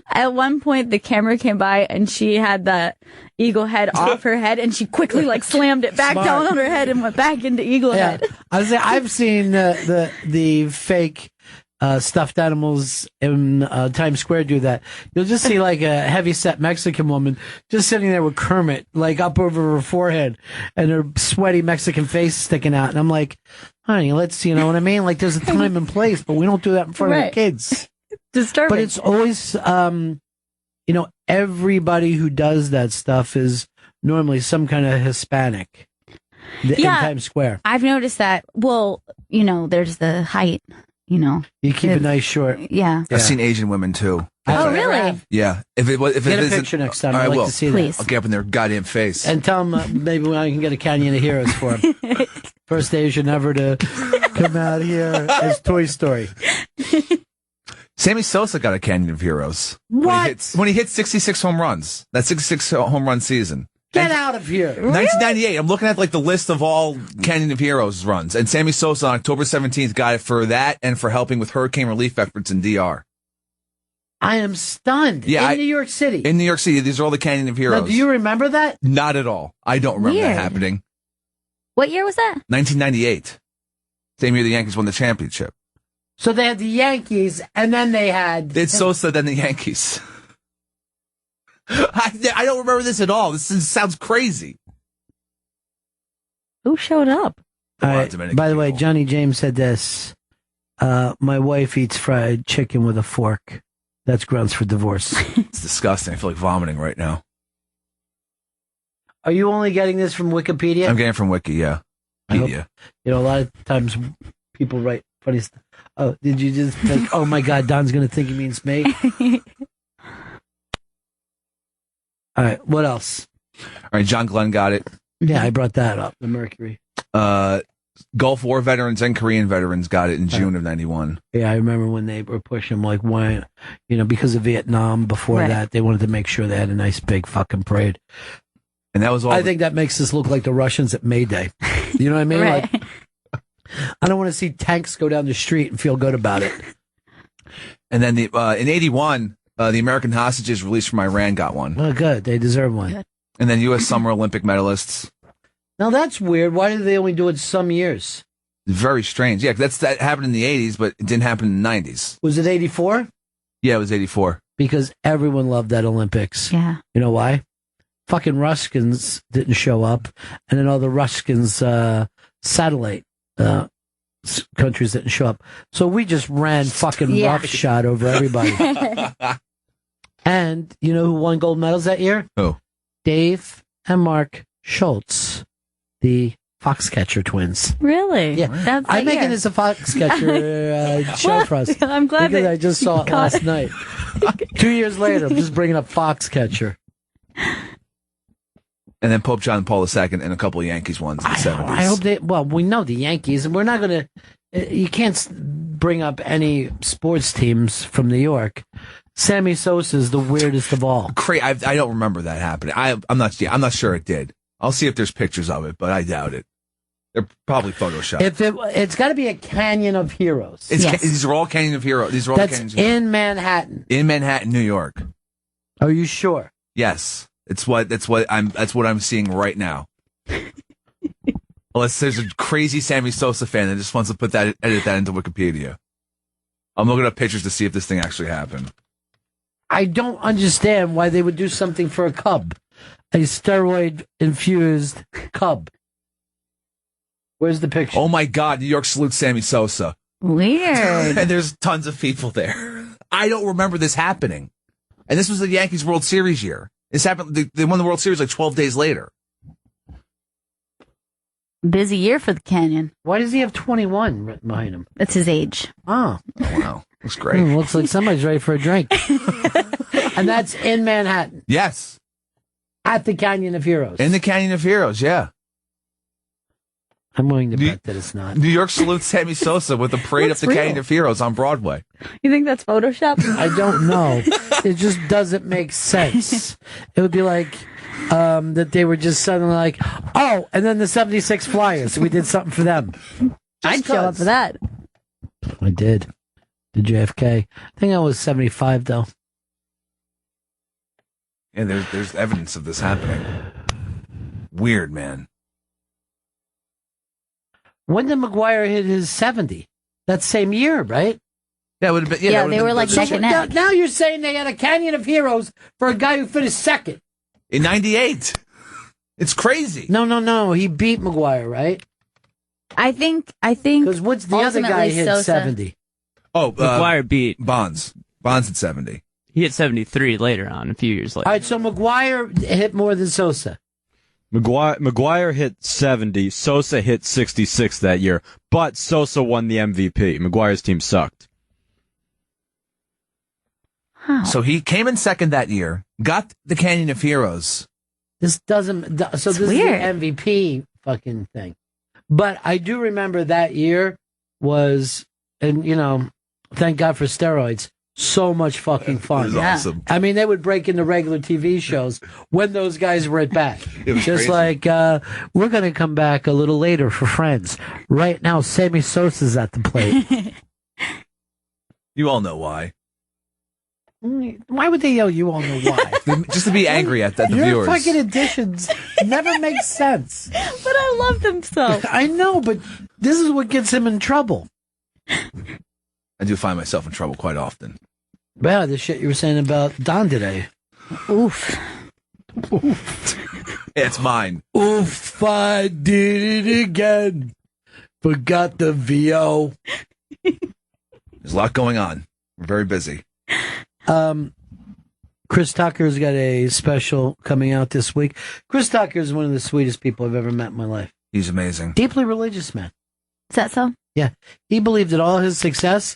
At one point, the camera came by and she had the eagle head off her head, and she quickly like slammed it back down on her head and went back into eagle head. I've seen the fake stuffed animals in Times Square do that. You'll just see like a heavy-set Mexican woman just sitting there with Kermit like up over her forehead and her sweaty Mexican face sticking out. And I'm like, honey, you know what I mean? Like there's a time and place, but we don't do that in front of the kids. Disturbing. But it's always, everybody who does that stuff is normally some kind of Hispanic in Times Square. I've noticed that. Well, there's the height, You keep it nice short. Yeah. I've seen Asian women too. Oh, really? Yeah. If get a picture next time. I'd like to see Please. that. I'll get up in their goddamn face. And tell them maybe I can get a Canyon of Heroes for them. First Asian ever to come out here as Toy Story. Sammy Sosa got a Canyon of Heroes. What? When he hit 66 home runs. That 66 home run season. Get out of here. 1998. I'm looking at like the list of all Canyon of Heroes runs. And Sammy Sosa on October 17th got it for that and for helping with hurricane relief efforts in DR. I am stunned. Yeah, in New York City. In New York City. These are all the Canyon of Heroes. Now, do you remember that? Not at all. I don't remember Weird. that happening. What year was that? 1998. Same year the Yankees won the championship. So they had the Yankees, and then they had... It's Sosa, then the Yankees. I don't remember this at all. This sounds crazy. Who showed up? By the way, Johnny James said this. My wife eats fried chicken with a fork. That's grounds for divorce. It's disgusting. I feel like vomiting right now. Are you only getting this from Wikipedia? I'm getting it from Wiki, yeah. A lot of times people write funny stuff. Oh, did you just think, oh my God, Don's going to think he means me? All right, what else? All right, John Glenn got it. Yeah, I brought that up, the Mercury. Gulf War veterans and Korean veterans got it in June of 91. Yeah, I remember when they were pushing, like, why, because of Vietnam before that, they wanted to make sure they had a nice big fucking parade. And that was all. I think that makes us look like the Russians at May Day. You know what I mean? Right. Like, I don't want to see tanks go down the street and feel good about it. And then in 81, the American hostages released from Iran got one. Oh, good. They deserve one. Good. And then U.S. Summer Olympic medalists. Now, that's weird. Why did they only do it some years? Very strange. Yeah, that happened in the 80s, but it didn't happen in the 90s. Was it 84? Yeah, it was 84. Because everyone loved that Olympics. Yeah. You know why? Fucking Ruskins didn't show up, and then all the Ruskins satellite countries didn't show up. So we just ran fucking roughshod over everybody. And you know who won gold medals that year? Who? Dave and Mark Schultz, the Foxcatcher twins. Really? Yeah. That's I'm making this a Foxcatcher show for us. I'm glad because that I just saw it caught last night. 2 years later, I'm just bringing up Foxcatcher. And then Pope John Paul II and a couple of Yankees ones in the 70s. I hope they. Well, we know the Yankees, and we're not going to. You can't bring up any sports teams from New York. Sammy Sosa is the weirdest of all. I don't remember that happening. I'm not sure it did. I'll see if there's pictures of it, but I doubt it. They're probably photoshopped. It's got to be a Canyon of Heroes. These are all Canyon of Heroes. These are all That's Canyons of Heroes. in Manhattan. In Manhattan, New York. Are you sure? Yes. That's what I'm seeing right now. Unless there's a crazy Sammy Sosa fan that just wants to edit that into Wikipedia. I'm looking up pictures to see if this thing actually happened. I don't understand why they would do something for a cub. A steroid-infused cub. Where's the picture? Oh my God, New York salutes Sammy Sosa. Weird. And there's tons of people there. I don't remember this happening. And this was the Yankees World Series year. This happened, they won the World Series like 12 days later. Busy year for the Canyon. Why does he have 21 written behind him? That's his age. Oh. Wow. Looks great. Looks like somebody's ready for a drink. And that's in Manhattan. Yes. At the Canyon of Heroes. In the Canyon of Heroes, yeah. I'm willing to bet that it's not. New York salutes Sammy Sosa with a parade up the Canyon of Heroes on Broadway. You think that's Photoshop? I don't know. It just doesn't make sense. It would be like that they were just suddenly like, oh, and then the 76 Flyers. We did something for them. I'd show up for that. I did. The JFK. I think I was 75, though. Yeah, there's evidence of this happening. Weird, man. When did McGuire hit his 70? That same year, right? Yeah, it would have been. Yeah, they were like neck and neck. Now you're saying they had a Canyon of Heroes for a guy who finished second. In 98. It's crazy. No. He beat McGuire, right? I think. Because what's the other guy hit Sosa. 70? Oh, McGuire beat Bonds. Bonds at 70. He hit 73 later on, a few years later. All right, so McGuire hit more than Sosa. McGuire hit 70. Sosa hit 66 that year, but Sosa won the MVP. McGuire's team sucked. So he came in second that year, got the Canyon of Heroes. This doesn't. So this weird. is the MVP fucking thing. But I do remember that year was, and thank God for steroids. So much fucking fun. It was awesome. I mean, they would break into regular TV shows when those guys were at bat. It was just crazy. like, we're going to come back a little later for Friends. Right now, Sammy Sosa's at the plate. You all know why. Why would they yell, you all know why? Just to be angry at the Your viewers. fucking additions never make sense. But I love them so. I know, but this is what gets him in trouble. I do find myself in trouble quite often. Well, the shit you were saying about Don today. Oof. It's mine. Oof, I did it again. Forgot the VO. There's a lot going on. We're very busy. Chris Tucker's got a special coming out this week. Chris Tucker is one of the sweetest people I've ever met in my life. He's amazing. Deeply religious man. Is that so? Yeah. He believed that all his success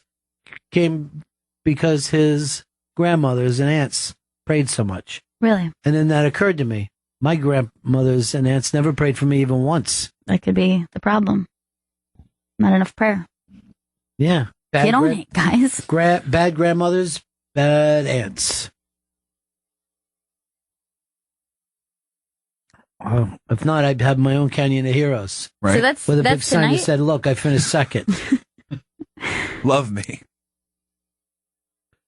came because his grandmothers and aunts prayed so much. Really? And then that occurred to me. My grandmothers and aunts never prayed for me even once. That could be the problem. Not enough prayer. Yeah. Get on it, guys. Bad grandmothers, bad aunts. If not, I'd have my own Canyon of Heroes. Right. So that's with a big sign tonight? that said, look, I finished second. Love me.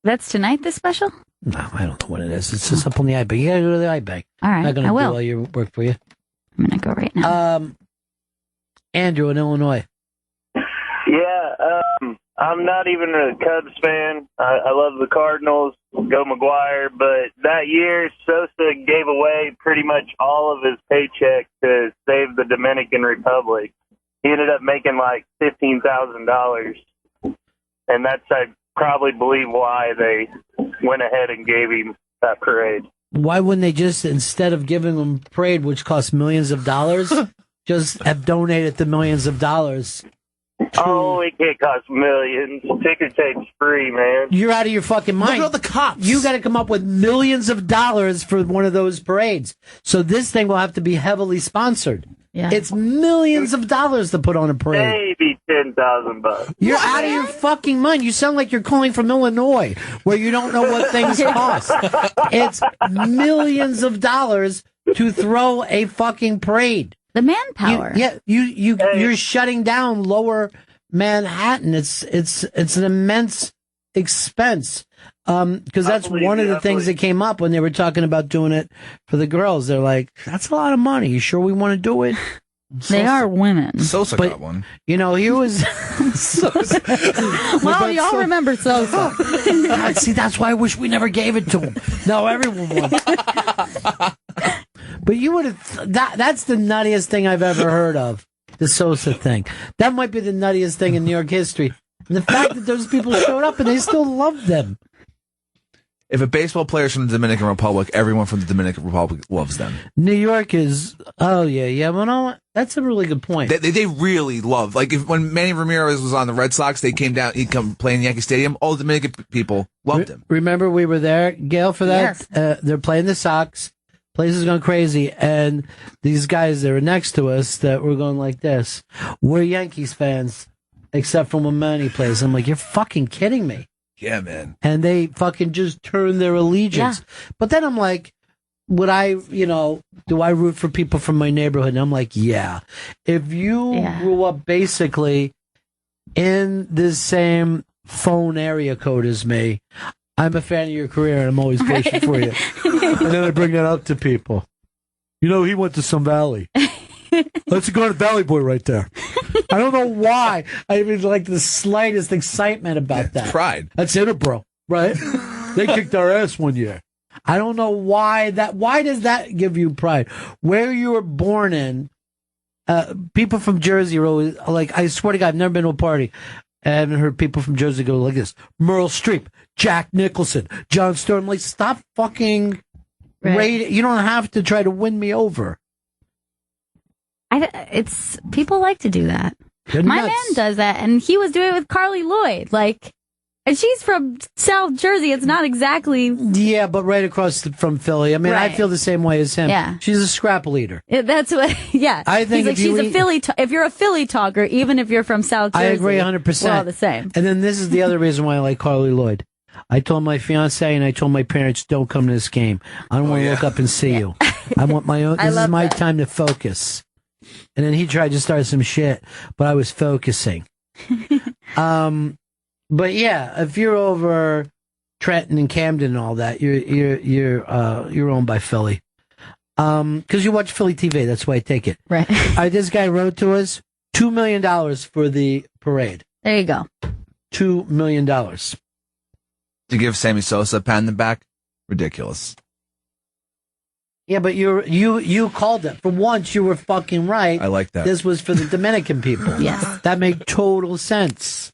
That's tonight, this special? No, I don't know what it is. It's just up on the iBank. You gotta go to the iBank. All right, I'm not gonna I do will. all your work for you. I'm going to go right now. Andrew in Illinois. Yeah, I'm not even a Cubs fan. I love the Cardinals, go McGuire, but that year Sosa gave away pretty much all of his paycheck to save the Dominican Republic. He ended up making like $15,000, and that's, I probably believe, why they went ahead and gave him that parade. Why wouldn't they just, instead of giving them parade, which costs millions of dollars, just have donated the millions of dollars? Oh, it can't cost millions. Ticker tape's free, man. You're out of your fucking mind. Look at all the cops. You got to come up with millions of dollars for one of those parades. So this thing will have to be heavily sponsored. Yeah. It's millions of dollars to put on a parade. Maybe $10,000. You're out of your fucking mind. You sound like you're calling from Illinois, where you don't know what things cost. It's millions of dollars to throw a fucking parade. The manpower. You're shutting down Lower Manhattan. It's an immense expense. Because that's one of the things that came up when they were talking about doing it for the girls. They're like, that's a lot of money. You sure we want to do it? They are women. Sosa But, got one. You know, he was. Well, y'all remember Sosa. God, see, that's why I wish we never gave it to him. No, everyone wants. But you would have. That's the nuttiest thing I've ever heard of. The Sosa thing. That might be the nuttiest thing in New York history. And the fact that those people showed up and they still loved them. If a baseball player's from the Dominican Republic, everyone from the Dominican Republic loves them. New York is. Oh yeah. Well, no, that's a really good point. They really love. Like when Manny Ramirez was on the Red Sox, they came down. He'd come play in Yankee Stadium. All the Dominican people loved him. Remember, we were there, Gail, for that. Yes. They're playing the Sox. Place is going crazy, and these guys that were next to us that were going like this. We're Yankees fans, except for when Manny plays. I'm like, you're fucking kidding me. Yeah, man. And they fucking just turn their allegiance. Yeah. But then I'm like, do I root for people from my neighborhood? And I'm like, yeah. If you grew up basically in the same phone area code as me, I'm a fan of your career and I'm always patient for you. And then I bring that up to people. You know, he went to Sun Valley. That's a Garnet Valley boy right there. I don't know why. I even like the slightest excitement about that. Pride. That's Interboro, right? They kicked our ass one year. I don't know why that. Why does that give you pride? Where you were born in, people from Jersey are always like. I swear to God, I've never been to a party. I haven't heard people from Jersey go like this. Meryl Streep, Jack Nicholson, Jon Stewart. I'm like, stop fucking rating. You don't have to try to win me over. It's people like to do that. They're My nuts. man does that, and he was doing it with Carly Lloyd. Like, and she's from South Jersey. It's not exactly. Yeah, but right across from Philly. I mean, I Right. feel the same way as him. Yeah. She's a scrapple eater. That's what. Yeah, I think he's like if you she's a eat- Philly. If you're a Philly talker, even if you're from South Jersey, I agree 100%. We're all the same. And then this is the other reason why I like Carly Lloyd. I told my fiance and I told my parents, don't come to this game. I don't want to look up and see you. I want my own. I This is love my that. time to focus. And then he tried to start some shit, but I was focusing. But yeah, if you're over Trenton and Camden and all that, you're owned by Philly. Because you watch Philly TV, that's why I take it. Right. This guy wrote to us $2 million for the parade. There you go. $2 million. To give Sammy Sosa a pat in the back, ridiculous. Yeah, but you called it. For once, you were fucking right. I like that. This was for the Dominican people. Yes. That made total sense.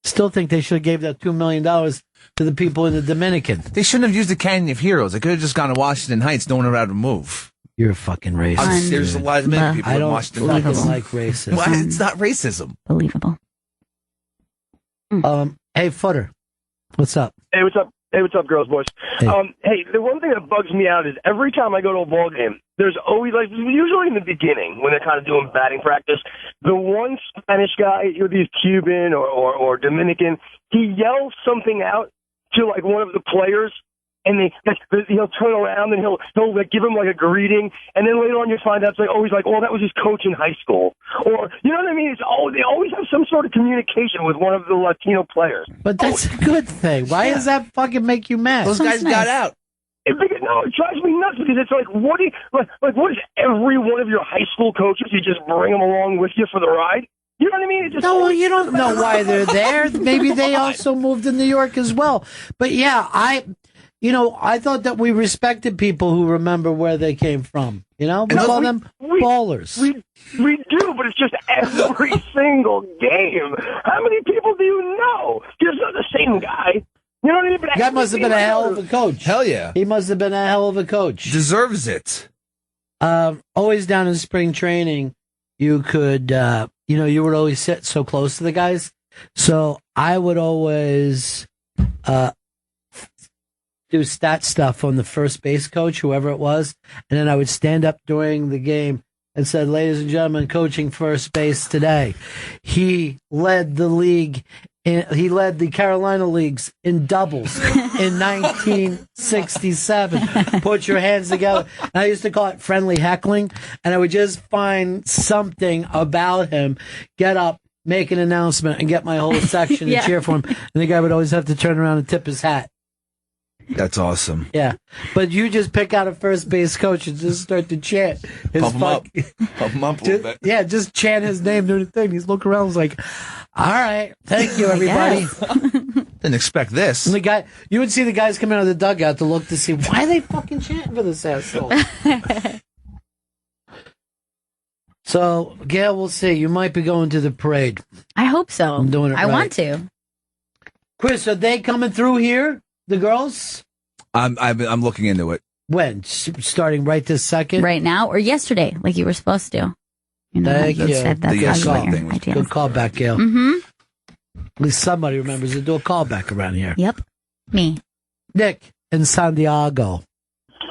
Still think they should have gave that $2 million to the people in the Dominican. They shouldn't have used the Canyon of Heroes. They could have just gone to Washington Heights. No one would have had to move. You're a fucking racist. There's a lot of men people I in don't Washington. fucking like racism. Why? It's not racism. Believable. Hey, Footer, what's up? Hey, what's up? Hey, what's up, girls, boys? Hey. Hey, the one thing that bugs me out is every time I go to a ball game, there's always, like, usually in the beginning when they're kind of doing batting practice, the one Spanish guy, either he's Cuban or Dominican, he yells something out to, like, one of the players, and he'll turn around and he'll like give him like a greeting, and then later on you find out it's like, oh, he's like, oh, that was his coach in high school, or you know what I mean? They always have some sort of communication with one of the Latino players. But that's a good thing. Why does that fucking make you mad? Those guys got out. It drives me nuts because it's like, what is every one of your high school coaches? You just bring them along with you for the ride? You know what I mean? No, you don't know why they're there. Maybe they also moved to New York as well. But yeah, I thought that we respected people who remember where they came from. We call them ballers. We do, but it's just every single game. How many people do you know? It's not the same guy. You know what I mean? That must have been a hell of a coach. Hell yeah. He must have been a hell of a coach. Deserves it. Always down in spring training, you could, you would always sit so close to the guys. So I would always do stat stuff on the first base coach, whoever it was, and then I would stand up during the game and said, ladies and gentlemen, coaching first base today. He led the league. He led the Carolina Leagues in doubles in 1967. Put your hands together. And I used to call it friendly heckling, and I would just find something about him, get up, make an announcement, and get my whole section to cheer for him. And the guy would always have to turn around and tip his hat. That's awesome. Yeah. But you just pick out a first base coach and just start to chant. Pump him up. Pump him up a little bit. Yeah, just chant his name during the thing. He's looking around, he's like, all right, thank you, everybody. Didn't expect this. And you would see the guys come out of the dugout to look to see, why are they fucking chanting for this asshole? So, Gail, we'll see. You might be going to the parade. I hope so. I'm doing it right. I want to. Chris, are they coming through here? The girls? I'm looking into it. When? Starting right this second? Right now or yesterday, like you were supposed to. Thank you. Said that's the how thing was good callback, Gail. Mm-hmm. At least somebody remembers to do a callback around here. Yep. Me. Nick in San Diego.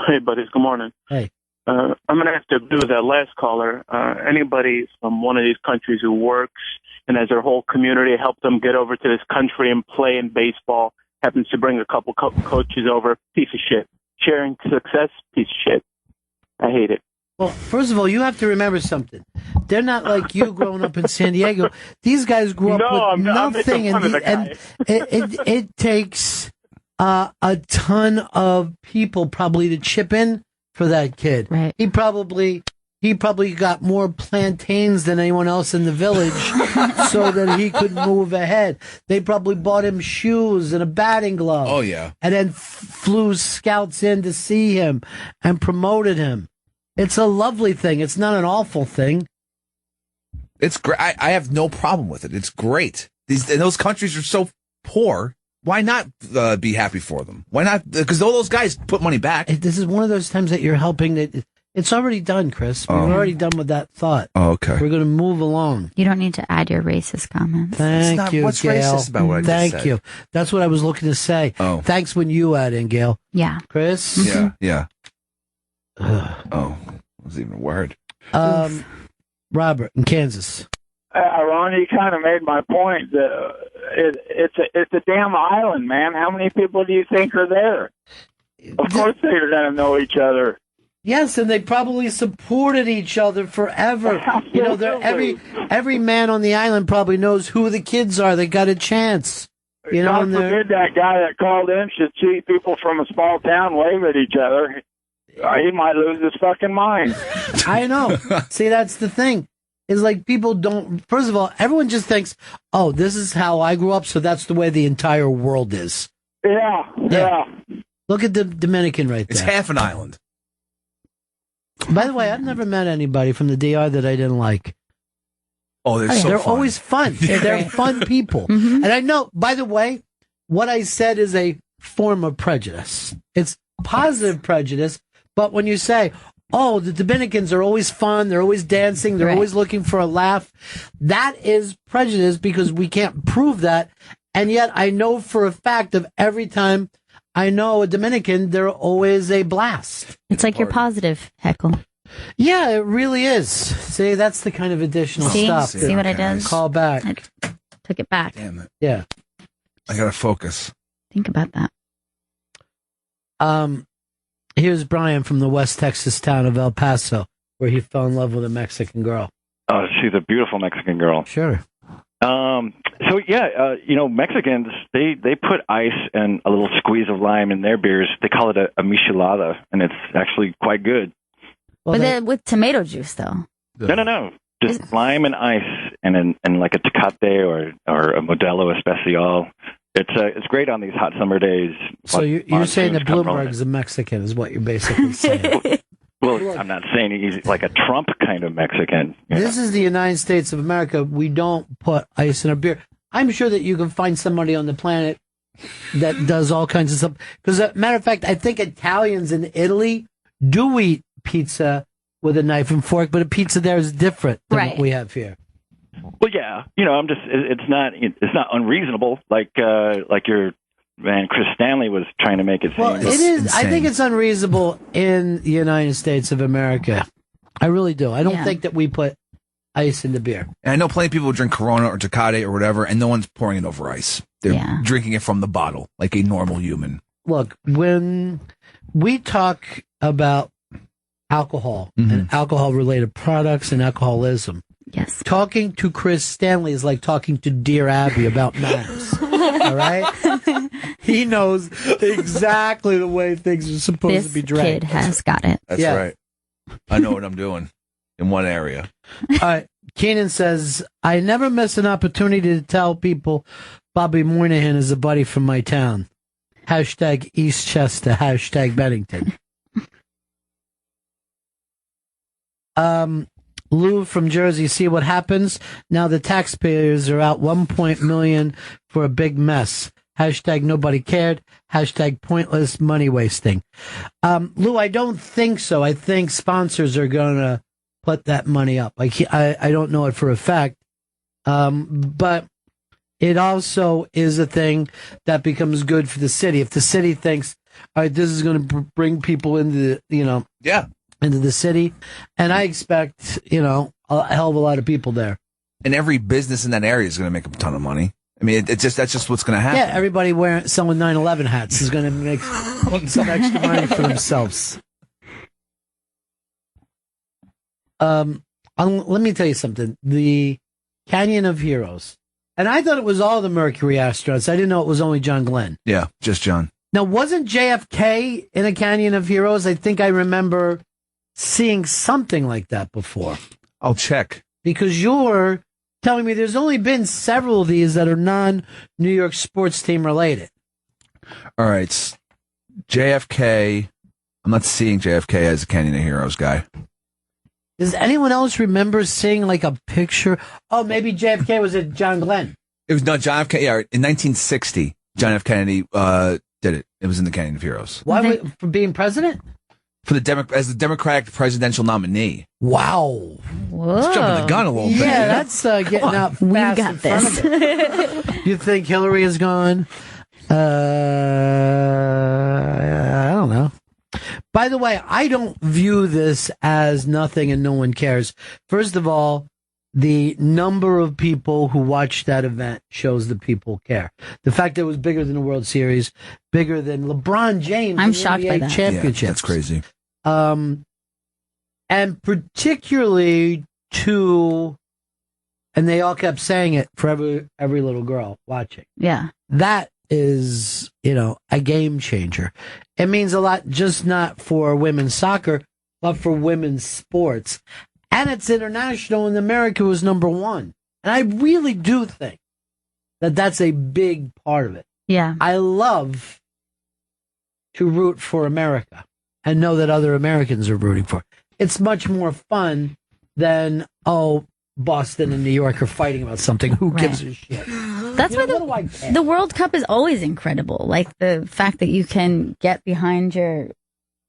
Hey, buddies. Good morning. Hey. I'm going to have to agree with that last caller. Anybody from one of these countries who works and has their whole community help them get over to this country and play in baseball, happens to bring a couple coaches over, piece of shit. Sharing success, piece of shit. I hate it. Well, first of all, you have to remember something. They're not like you growing up in San Diego. These guys grew up with nothing, and it takes a ton of people probably to chip in for that kid. Right. He probably got more plantains than anyone else in the village so that he could move ahead. They probably bought him shoes and a batting glove. Oh, yeah. And then flew scouts in to see him and promoted him. It's a lovely thing. It's not an awful thing. It's great. I have no problem with it. It's great. Those countries are so poor. Why not be happy for them? Why not? Because all those guys put money back. This is one of those times that you're helping. It's already done, Chris. We're already done with that thought. Oh, okay. We're going to move along. You don't need to add your racist comments. Thank you, what's Gail. racist about what I just Thank said? you. That's what I was looking to say. Oh. Thanks when you add in, Gail. Yeah. Chris? Yeah. Oh, that was even a word. Robert in Kansas. Ron, you kind of made my point that it's a damn island, man. How many people do you think are there? Of course they're going to know each other. Yes, and they probably supported each other forever. You know, every man on the island probably knows who the kids are that got a chance. You know, God forbid that guy that called in should see people from a small town wave at each other. He might lose his fucking mind. I know. See, that's the thing. Is like people don't. First of all, everyone just thinks, "Oh, this is how I grew up, so that's the way the entire world is." Yeah. Look at the Dominican right there. It's half an island. By the way, I've never met anybody from the DR that I didn't like. Oh, they're so they're fun. always fun. They're fun people. Mm-hmm. And I know, by the way, what I said is a form of prejudice. It's positive prejudice, but when you say, oh, the Dominicans are always fun. They're always dancing. They're Right. always looking for a laugh. That is prejudice because we can't prove that. And yet I know for a fact of every time I know a Dominican, they're always a blast. It's like you're positive, Heckle. Yeah, it really is. See, that's the kind of additional See? stuff. See what I did? Call back. I took it back. Damn it. Yeah. I gotta focus. Think about that. Here's Brian from the West Texas town of El Paso, where he fell in love with a Mexican girl. Oh, she's a beautiful Mexican girl. Sure. So yeah, Mexicans they put ice and a little squeeze of lime in their beers. They call it a michelada, and it's actually quite good. Well, But then with tomato juice, though. No, just lime and ice, and like a Tecate or a Modelo Especial. It's great on these hot summer days. So you're saying that Monsoons come rolling. Bloomberg's a Mexican is what you're basically saying. Well, I'm not saying he's like a Trump kind of Mexican. This is the United States of America. We don't put ice in our beer. I'm sure that you can find somebody on the planet that does all kinds of stuff. Because, matter of fact, I think Italians in Italy do eat pizza with a knife and fork, but a pizza there is different than what we have here. Well, yeah, I'm just it's not unreasonable like your man Chris Stanley was trying to make it seem. Well, it is. I think it's unreasonable in the United States of America. I really do. I don't think that we put ice in the beer. And I know plenty of people who drink Corona or Tecate or whatever, and no one's pouring it over ice. They're drinking it from the bottle like a normal human. Look, when we talk about alcohol and alcohol-related products and alcoholism, yes, talking to Chris Stanley is like talking to Dear Abby about manners. All right? He knows exactly the way things are supposed to be drank. Kid has got it. That's right. I know what I'm doing in one area. All right. Keenan says, I never miss an opportunity to tell people Bobby Moynihan is a buddy from my town. Hashtag Eastchester, hashtag Bennington. Lou from Jersey, see what happens? Now the taxpayers are out $1 million for a big mess. Hashtag nobody cared. Hashtag pointless money wasting. Lou, I don't think so. I think sponsors are going to put that money up. I don't know it for a fact. But it also is a thing that becomes good for the city. If the city thinks, all right, this is going to bring people into into the city, and I expect, a hell of a lot of people there. And every business in that area is going to make a ton of money. I mean, that's just what's going to happen. Yeah, everybody selling 9/11 hats is going to make some extra money for themselves. Let me tell you something. The Canyon of Heroes, and I thought it was all the Mercury astronauts. I didn't know it was only John Glenn. Yeah, just John. Now, wasn't JFK in a Canyon of Heroes? I think I remember seeing something like that before. I'll check. Because you're telling me there's only been several of these that are non-New York sports team related. All right. JFK. I'm not seeing JFK as a Canyon of Heroes guy. Does anyone else remember seeing like a picture? Oh, maybe JFK was at John Glenn. It was not John F. Kennedy. Yeah, in 1960, John F. Kennedy did it. It was in the Canyon of Heroes. Why? For being president? For as the Democratic presidential nominee. Wow. Whoa. It's jumping the gun a little bit. Yeah, that's getting out fast. We got in front this. of it. You think Hillary is gone? I don't know. By the way, I don't view this as nothing and no one cares. First of all, the number of people who watched that event shows that people care. The fact that it was bigger than the World Series, bigger than LeBron James. I'm in the shocked by NBA that. Championships. Yeah, that's crazy. And particularly and they all kept saying it for every little girl watching. Yeah. That is, a game changer. It means a lot, just not for women's soccer, but for women's sports. And it's international, and America was number one. And I really do think that that's a big part of it. Yeah. I love to root for America and know that other Americans are rooting for it. It's much more fun than, Boston and New York are fighting about something. Who gives a shit? That's why the World Cup is always incredible. Like the fact that you can get behind your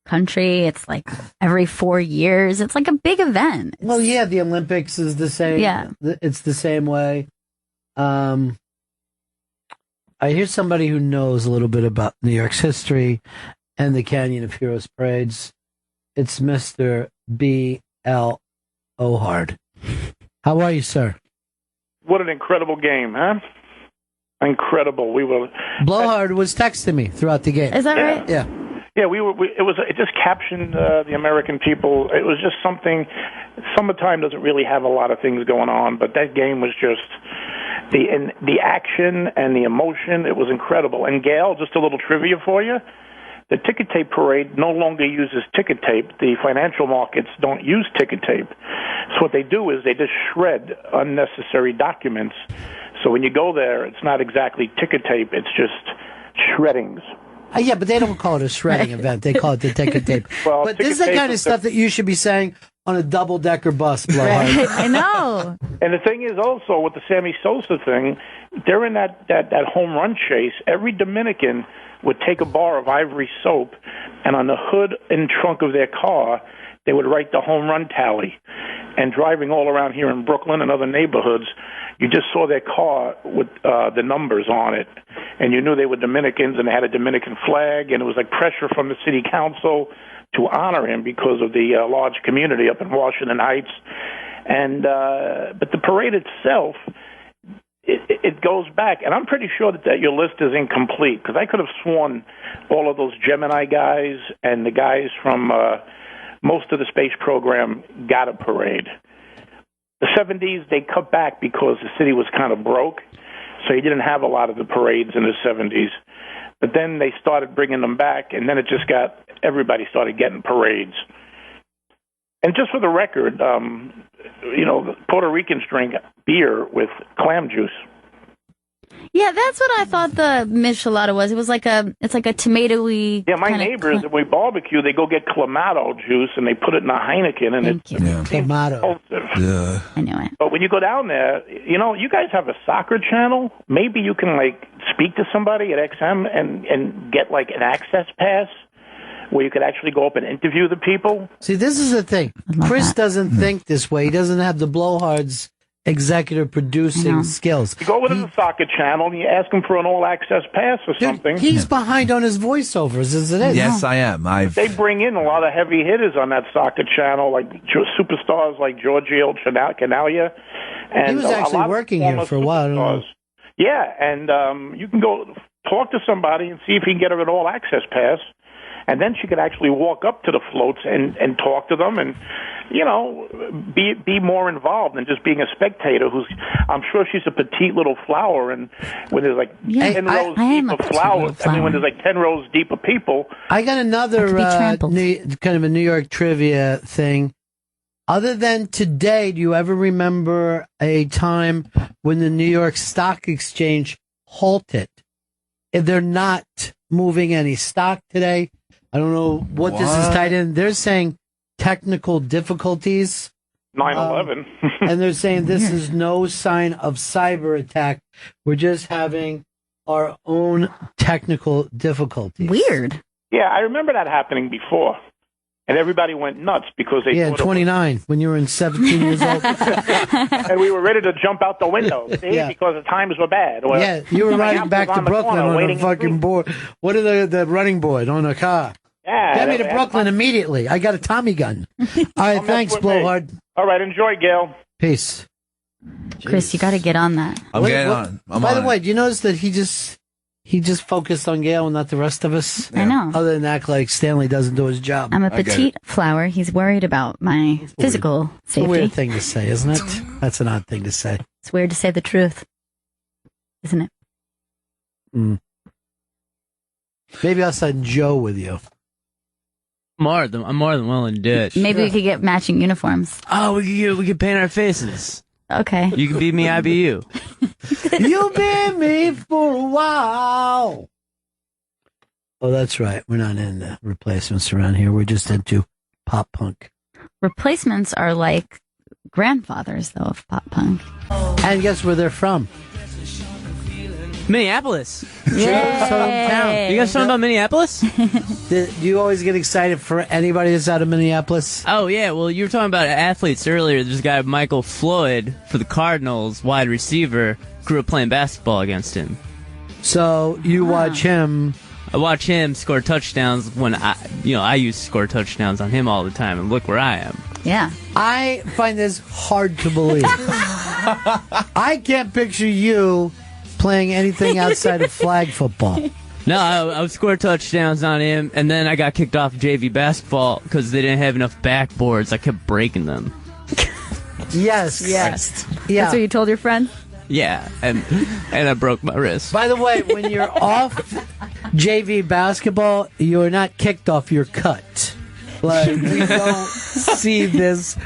country. It's like every 4 years. It's like a big event. Well, yeah, the Olympics is the same. Yeah. It's the same way. I hear somebody who knows a little bit about New York's history and the Canyon of Heroes parades. It's Mr. B.L. Ohard. How are you, sir? What an incredible game, huh? Incredible. We were. Blowhard was texting me throughout the game. Is that right? Yeah. Yeah, it just captioned the American people. It was just something. Summertime doesn't really have a lot of things going on, but that game was just the action and the emotion. It was incredible. And Gail, just a little trivia for you. The ticket tape parade no longer uses ticket tape. The financial markets don't use ticket tape. So what they do is they just shred unnecessary documents. So when you go there, it's not exactly ticket tape. It's just shreddings. Yeah, but they don't call it a shredding event. They call it the ticket tape. Well, but this is the kind of stuff that you should be saying on a double-decker bus, Blowhard. Right. I know. And the thing is also with the Sammy Sosa thing, during that home run chase, every Dominican would take a bar of Ivory soap, and on the hood and trunk of their car, they would write the home run tally. And driving all around here in Brooklyn and other neighborhoods, you just saw their car with the numbers on it, and you knew they were Dominicans, and they had a Dominican flag, and it was like pressure from the city council to honor him because of the large community up in Washington Heights. And but the parade itself, it goes back, and I'm pretty sure that your list is incomplete, because I could have sworn all of those Gemini guys and the guys from most of the space program got a parade. The 70s, they cut back because the city was kind of broke, so you didn't have a lot of the parades in the 70s. But then they started bringing them back, and then it just everybody started getting parades. And just for the record, Puerto Ricans drink beer with clam juice. Yeah, that's what I thought the michelada was. It was like it's like a tomatoey. Yeah, my neighbors, when we barbecue, they go get clamato juice and they put it in a Heineken, and it's clamato. Yeah. I knew it. But when you go down there, you guys have a soccer channel. Maybe you can speak to somebody at XM and get an access pass where you could actually go up and interview the people. See, this is the thing. Chris doesn't think this way. He doesn't have the Blowhard's executive producing skills. You go over to the soccer channel and you ask him for an all-access pass or something. He's behind on his voiceovers, as it is. Yes, I am. They bring in a lot of heavy hitters on that soccer channel, like superstars like Giorgio Canaglia. And he was actually working here for a while. I don't know. Yeah, and you can go talk to somebody and see if he can get her an all-access pass. And then she could actually walk up to the floats and talk to them and, be more involved than just being a spectator who's, I'm sure she's a petite little flower, and when there's 10 rows deep of flowers, when there's 10 rows deep of people. I got another kind of a New York trivia thing. Other than today, do you ever remember a time when the New York Stock Exchange halted? If they're not moving any stock today, I don't know what this is tied in. They're saying technical difficulties. 9/11. And they're saying this is no sign of cyber attack. We're just having our own technical difficulties. Weird. Yeah, I remember that happening before. And everybody went nuts because they thought 29, when you were 17 years old. And we were ready to jump out the window, because the times were bad. Or, you were riding back to Brooklyn on a fucking board. What are the running board on a car? Yeah. Get me to Brooklyn immediately. I got a Tommy gun. All right, thanks, Blowhard. All right, enjoy, Gail. Peace. Chris, you got to get on that. I'm getting on. By the way, do you notice that he just focused on Gail and not the rest of us? I know. Other than act like Stanley doesn't do his job. I'm a petite flower. He's worried about my physical It's safety. a weird thing to say, isn't it? That's an odd thing to say. It's weird to say the truth, isn't it? Mm. Maybe I'll send Joe with you. I'm more than willing to do it. Maybe we could get matching uniforms. Oh, we could paint our faces. Okay. You can be me, I be you. You've been me for a while. Oh, that's right. We're not into replacements around here. We're just into pop punk. Replacements are like grandfathers, though, of pop punk. And guess where they're from? Minneapolis. Joe's hometown. You guys talking about Minneapolis? Do you always get excited for anybody that's out of Minneapolis? Oh, yeah. Well, you were talking about athletes earlier. There's a guy, Michael Floyd, for the Cardinals, wide receiver, grew up playing basketball against him. So you watch him. I watch him score touchdowns when I used to score touchdowns on him all the time, and look where I am. Yeah. I find this hard to believe. I can't picture you playing anything outside of flag football. No, I would score touchdowns on him, and then I got kicked off JV basketball because they didn't have enough backboards. I kept breaking them. Yes. Yeah. That's what you told your friend? Yeah, and I broke my wrist. By the way, when you're off JV basketball, you're not kicked off, you're cut. Like, we don't see this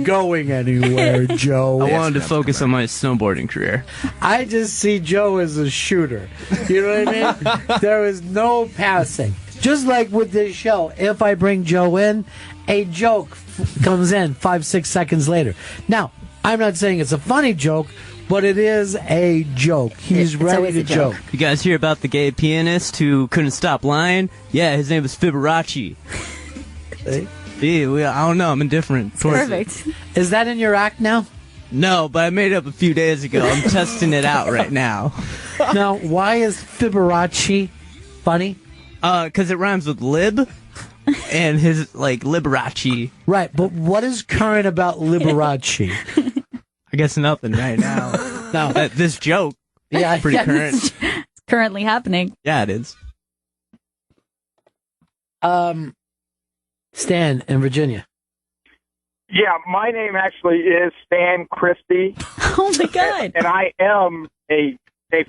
going anywhere, Joe. I wanted to focus on my snowboarding career. I just see Joe as a shooter. You know what I mean? There is no passing. Just like with this show, if I bring Joe in, a joke comes in 5-6 seconds later. Now, I'm not saying it's a funny joke, but it is a joke. He's ready to joke. You guys hear about the gay pianist who couldn't stop lying? Yeah, his name was Fibonacci. Yeah, I don't know. I'm indifferent towards Perfect. it. Is that in your act now? No, but I made it up a few days ago. I'm testing it out right now. Now, why is Fibonacci funny? Because it rhymes with lib and his, Liberace. Right, but what is current about Liberace? I guess nothing right now. No. This joke. Yeah, pretty current. It's currently happening. Yeah, it is. Stan in Virginia. Yeah, my name actually is Stan Christie. Oh my God! And I am a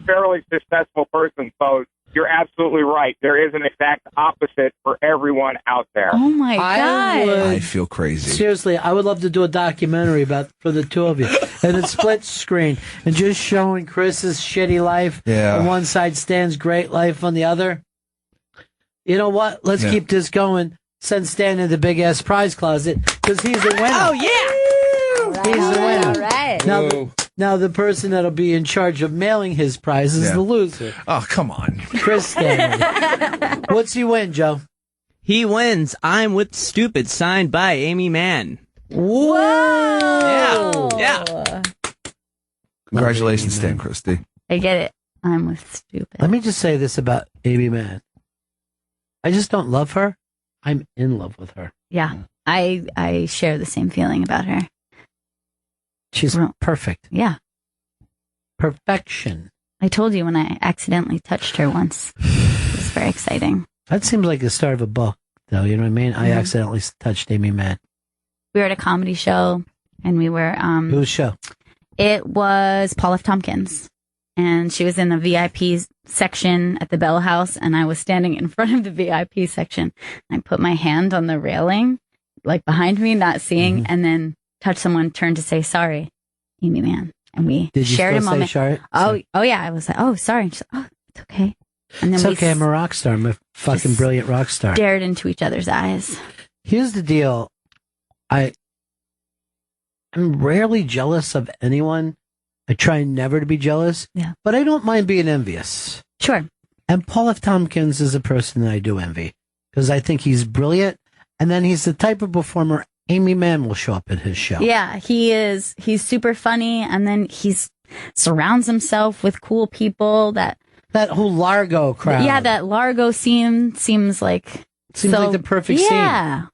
fairly successful person. So you're absolutely right. There is an exact opposite for everyone out there. Oh my God! I feel crazy. Seriously, I would love to do a documentary for the two of you, and it's split screen and just showing Chris's shitty life on one side, Stan's great life on the other. You know what? Let's keep this going. Send Stan in the big ass prize closet because he's the winner. Oh yeah, he's the winner. All right. Now the person that'll be in charge of mailing his prize is the loser. Oh, come on. Chris Stanley. What's he win, Joe? He wins I'm With Stupid, signed by Amy Mann. Whoa! Yeah. Congratulations, Stan Christie. I get it. I'm with stupid. Let me just say this about Amy Mann. I just don't love her. I'm in love with her. Yeah, I share the same feeling about her. She's perfect. Yeah. Perfection. I told you when I accidentally touched her once. It was very exciting. That seems like the start of a book, though. You know what I mean? I Mhm. accidentally touched Amy Mann. We were at a comedy show, and we were... Whose show? It was Paul F. Tompkins. And she was in the VIP section at the Bell House, and I was standing in front of the VIP section. I put my hand on the railing, like behind me, not seeing, and then touched someone, turned to say, sorry, Amy Mann. And we Did you shared a still say moment. sorry? Oh, yeah. I was like, oh, sorry. And she's like, oh, it's okay. And then It's we okay. I'm a rock star. I'm a fucking brilliant rock star. stared into each other's eyes. Here's the deal. I'm rarely jealous of anyone. I try never to be jealous, but I don't mind being envious. Sure. And Paul F. Tompkins is a person that I do envy because I think he's brilliant. And then he's the type of performer Amy Mann will show up at his show. Yeah, he is. He's super funny, and then he's surrounds himself with cool people. That whole Largo crowd. Yeah, that Largo scene seems like the perfect scene. Yeah.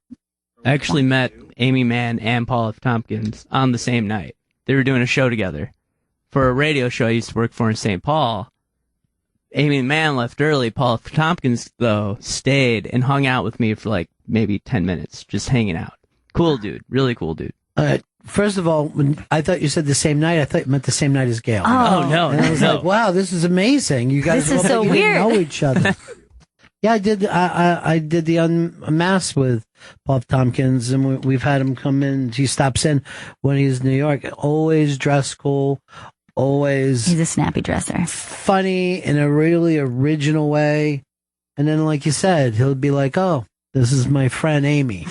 I actually met Amy Mann and Paul F. Tompkins on the same night. They were doing a show together. For a radio show I used to work for in St. Paul, Amy Mann left early. Paul F. Tompkins, though, stayed and hung out with me for maybe 10 minutes, just hanging out. Cool dude. Really cool dude. First of all, when I thought you said the same night, I thought you meant the same night as Gail. Oh, no. And I was like, wow, this is amazing. You guys This is look so like you weird. didn't know each other. Yeah, I did. I did the Unmasked with Paul F. Tompkins, and we've had him come in. He stops in when he's in New York. Always dressed cool. Always. He's a snappy dresser. Funny in a really original way. And then, like you said, he'll be like, "Oh, this is my friend Amy.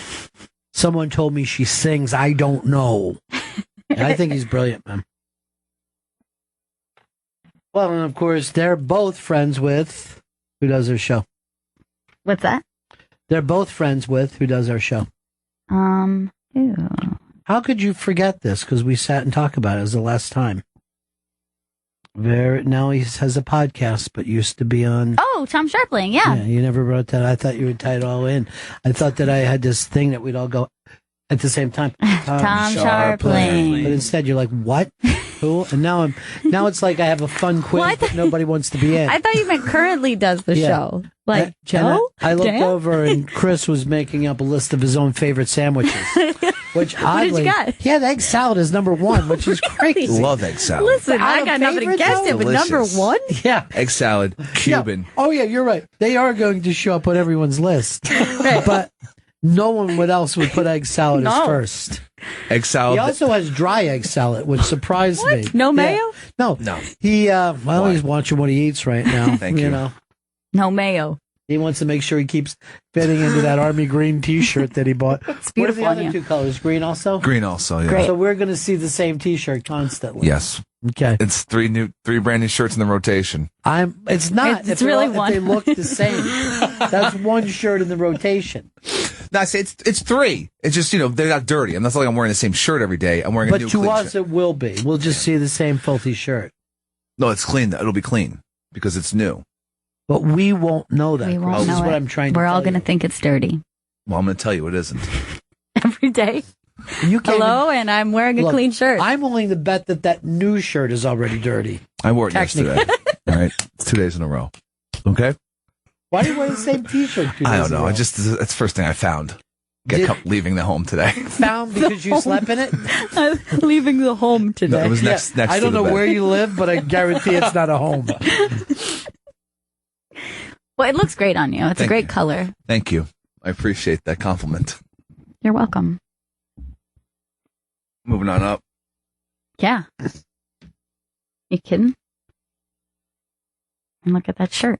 Someone told me she sings. I don't know." I think he's brilliant, man. Well, and of course, they're both friends with who does our show. What's that? They're both friends with who does our show. Ew. How could you forget this? Because we sat and talked about it. It was the last time. Now he has a podcast, but used to be on. Oh, Tom Sharpling, yeah. Yeah, you never wrote that. I thought you would tie it all in. I thought that I had this thing that we'd all go at the same time. Tom Sharpling. But instead, you're like, what? Who? And now it's like I have a fun quiz What? that nobody wants to be in. I thought you meant currently does the Yeah. show. Like, And Joe? I looked Dan? over and Chris was making up a list of his own favorite sandwiches. Which What did you oddly, get? he had egg salad as number one, which is crazy. Love egg salad. Listen, Out I of got nothing favorite, against though? it, but number Delicious. one? Yeah. Egg salad, Cuban. Yeah. Oh yeah, you're right. They are going to show up on everyone's list, but no one else would put egg salad as No. first. Egg salad. He also has dry egg salad, which surprised me. No Yeah. mayo? No, No. He he's watching what he eats right now. Thank you. know, No mayo. he wants to make sure he keeps fitting into that army green T-shirt that he bought. It's What are beautiful the on other you. two colors? Green also. Green also, yeah. Great. So we're going to see the same T-shirt constantly. Yes. Okay. It's three brand new shirts in the rotation. It's not. It's if they're really all- one. If they look the same, that's one shirt in the rotation. No, I say it's three. It's just, they're not dirty. And that's like I'm wearing the same shirt every day. I'm wearing a But new to clean us, shirt. it will be. We'll just see the same filthy shirt. No, it's clean. It'll be clean because it's new. But we won't know that. We Chris. won't This know is what it. I'm trying to We're all tell going to you. think it's dirty Well, I'm going to tell you it isn't. every day. You can't Hello, and I'm wearing a Look, clean shirt. I'm willing to bet that new shirt is already dirty. I wore it yesterday. All right. It's 2 days in a row. Okay. Why do you wear the same T-shirt? I don't know. That's the first thing I found. Leaving the home today. Found because you slept in it? I'm leaving the home today. No, it was next I to don't the know bed. where you live, but I guarantee it's not a home. Well, it looks great on you. It's a Thank great you. color. Thank you. I appreciate that compliment. You're welcome. Moving on up. Yeah. You kidding? And look at that shirt.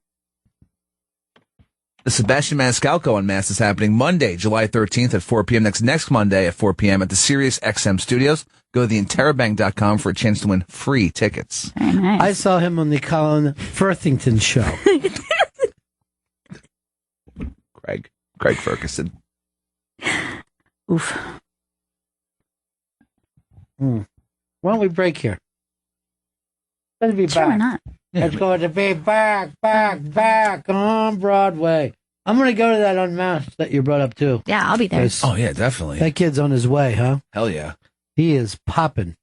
The Sebastian Maniscalco Unmasked is happening Monday, July 13th at 4 p.m. Next Monday at 4 p.m. at the Sirius XM Studios. Go to theinterrobang.com for a chance to win free tickets. Very nice. I saw him on the Colin Firthington show. Craig Ferguson. Oof. Why don't we break here? Let's be Sure, back. why not? Let's go to be back on Broadway. I'm going to go to that Unmasked that you brought up, too. Yeah, I'll be there. Yes. Oh, yeah, definitely. That kid's on his way, huh? Hell yeah. He is popping.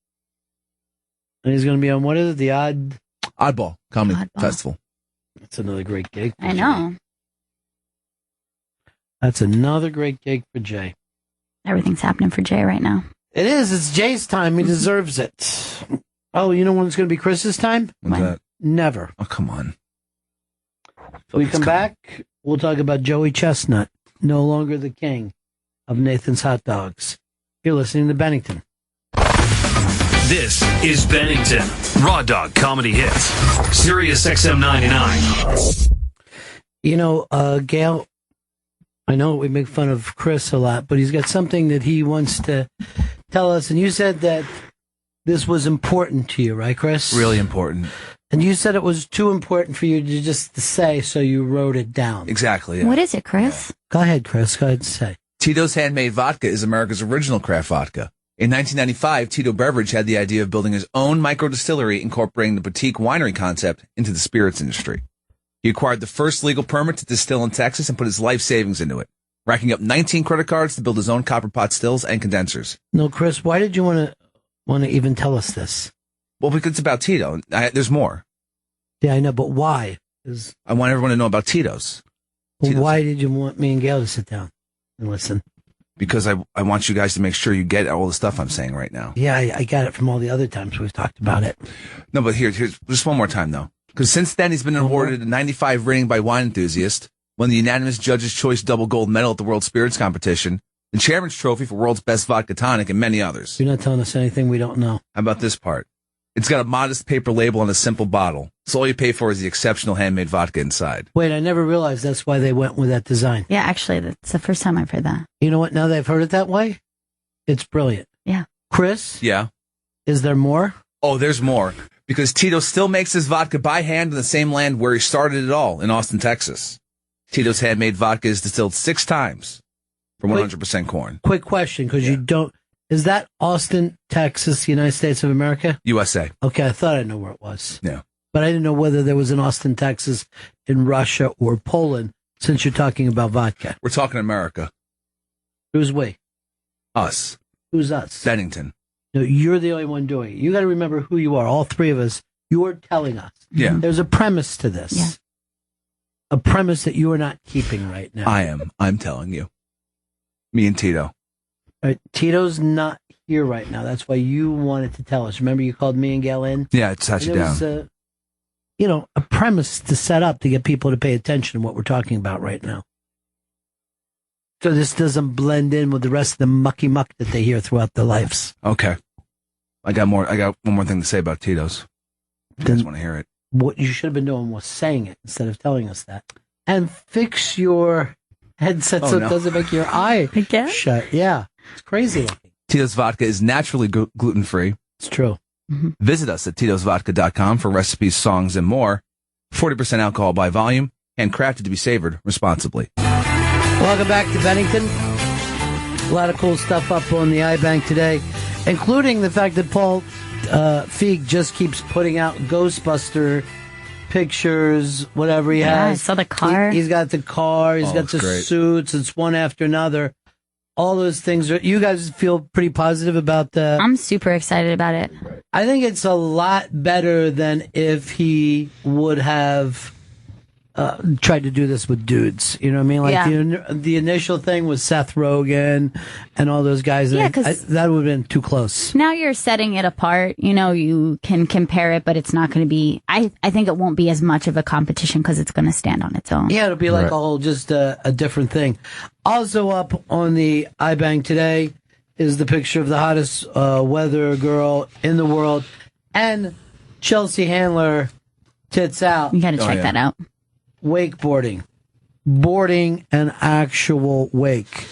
And he's going to be on, what is it, the Oddball Comedy Oddball. Festival. That's another great gig. for I Jay. know. That's another great gig for Jay. Everything's happening for Jay right now. It is. It's Jay's time. He deserves it. Oh, you know when it's going to be Chris's time? When's that? Never. Oh, come on. When we come back, we'll talk about Joey Chestnut, no longer the king of Nathan's Hot Dogs. You're listening to Bennington. This is Bennington. Raw Dog Comedy Hits. Sirius XM 99. You know, Gail, I know we make fun of Chris a lot, but he's got something that he wants to tell us. And you said that this was important to you, right, Chris? Really important. And you said it was too important for you to just to say, so you wrote it down. Exactly. Yeah. What is it, Chris? Go ahead, Chris. Go ahead and say. Tito's Handmade Vodka is America's original craft vodka. In 1995, Tito Beverage had the idea of building his own microdistillery, incorporating the boutique winery concept into the spirits industry. He acquired the first legal permit to distill in Texas and put his life savings into it, racking up 19 credit cards to build his own copper pot stills and condensers. No, Chris, why did you want to even tell us this? Well, because it's about Tito. There's more. Yeah, I know, but why? 'Cause- I want everyone to know about Tito's. Well, why did you want me and Gail to sit down and listen? Because I want you guys to make sure you get all the stuff I'm saying right now. Yeah, I got it from all the other times we've talked about it. No, but here's just one more time, though. Because since then, he's been awarded a 95 rating by Wine Enthusiast, won the unanimous Judge's Choice Double Gold Medal at the World Spirits Competition, the Chairman's Trophy for World's Best Vodka Tonic, and many others. You're not telling us anything we don't know. How about this part? It's got a modest paper label on a simple bottle, so all you pay for is the exceptional handmade vodka inside. Wait, I never realized that's why they went with that design. Yeah, actually, that's the first time I've heard that. You know what? Now that I've heard it that way, it's brilliant. Yeah. Chris, Yeah. is there more? Oh, there's more. Because Tito still makes his vodka by hand in the same land where he started it all, in Austin, Texas. Tito's handmade vodka is distilled 6 times from 100% corn. Quick question, because you don't... Is that Austin, Texas, United States of America? USA. Okay, I thought I knew where it was. Yeah. But I didn't know whether there was an Austin, Texas in Russia or Poland, since you're talking about vodka. We're talking America. Who's we? Us. Who's us? Bennington. No, you're the only one doing it. You got to remember who you are. All three of us. You're telling us. Yeah. There's a premise to this. Yeah. A premise that you are not keeping right now. I am. I'm telling you. Me and Tito. All right, Tito's not here right now. That's why you wanted to tell us. Remember you called me and Gail in? Yeah, it sat you There down. was a premise to set up to get people to pay attention to what we're talking about right now. So this doesn't blend in with the rest of the mucky muck that they hear throughout their lives. Okay. I got one more thing to say about Tito's. You guys want to hear it? What you should have been doing was saying it instead of telling us that. And fix your headset so it doesn't make your eye shut. Yeah. It's crazy looking. Tito's Vodka is naturally gluten-free. It's true. Mm-hmm. Visit us at titosvodka.com for recipes, songs, and more. 40% alcohol by volume, handcrafted to be savored responsibly. Welcome back to Bennington. A lot of cool stuff up on the iBank today, including the fact that Paul Feig just keeps putting out Ghostbuster pictures, whatever he has. I saw the car. He's got the car. He's got the great. suits. It's one after another. All those things. You guys feel pretty positive about the... I'm super excited about it. I think it's a lot better than if he would have tried to do this with dudes. You know what I mean? Like the initial thing was Seth Rogen and all those guys. Yeah, that would have been too close. Now you're setting it apart. You know, you can compare it, but it's not going to be... I think it won't be as much of a competition because it's going to see on its own. Yeah, it'll be like a whole, just a different thing. Also up on the iBank today is the picture of the hottest weather girl in the world. And Chelsea Handler, tits out. You got to check that out. Wakeboarding. Boarding an actual wake.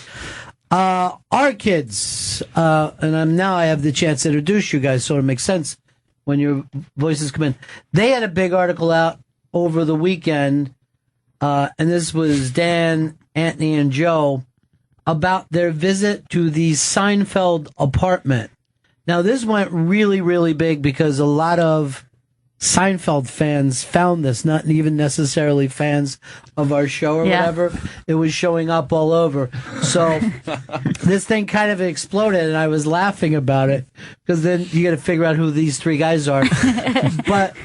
Our kids, and I have the chance to introduce you guys so it makes sense when your voices come in. They had a big article out over the weekend, and this was Dan, Anthony, and Joe, about their visit to the Seinfeld apartment. Now, this went really, really big because a lot of Seinfeld fans found this, not even necessarily fans of our show or whatever. It was showing up all over. So this thing kind of exploded, and I was laughing about it because then you got to figure out who these three guys are. But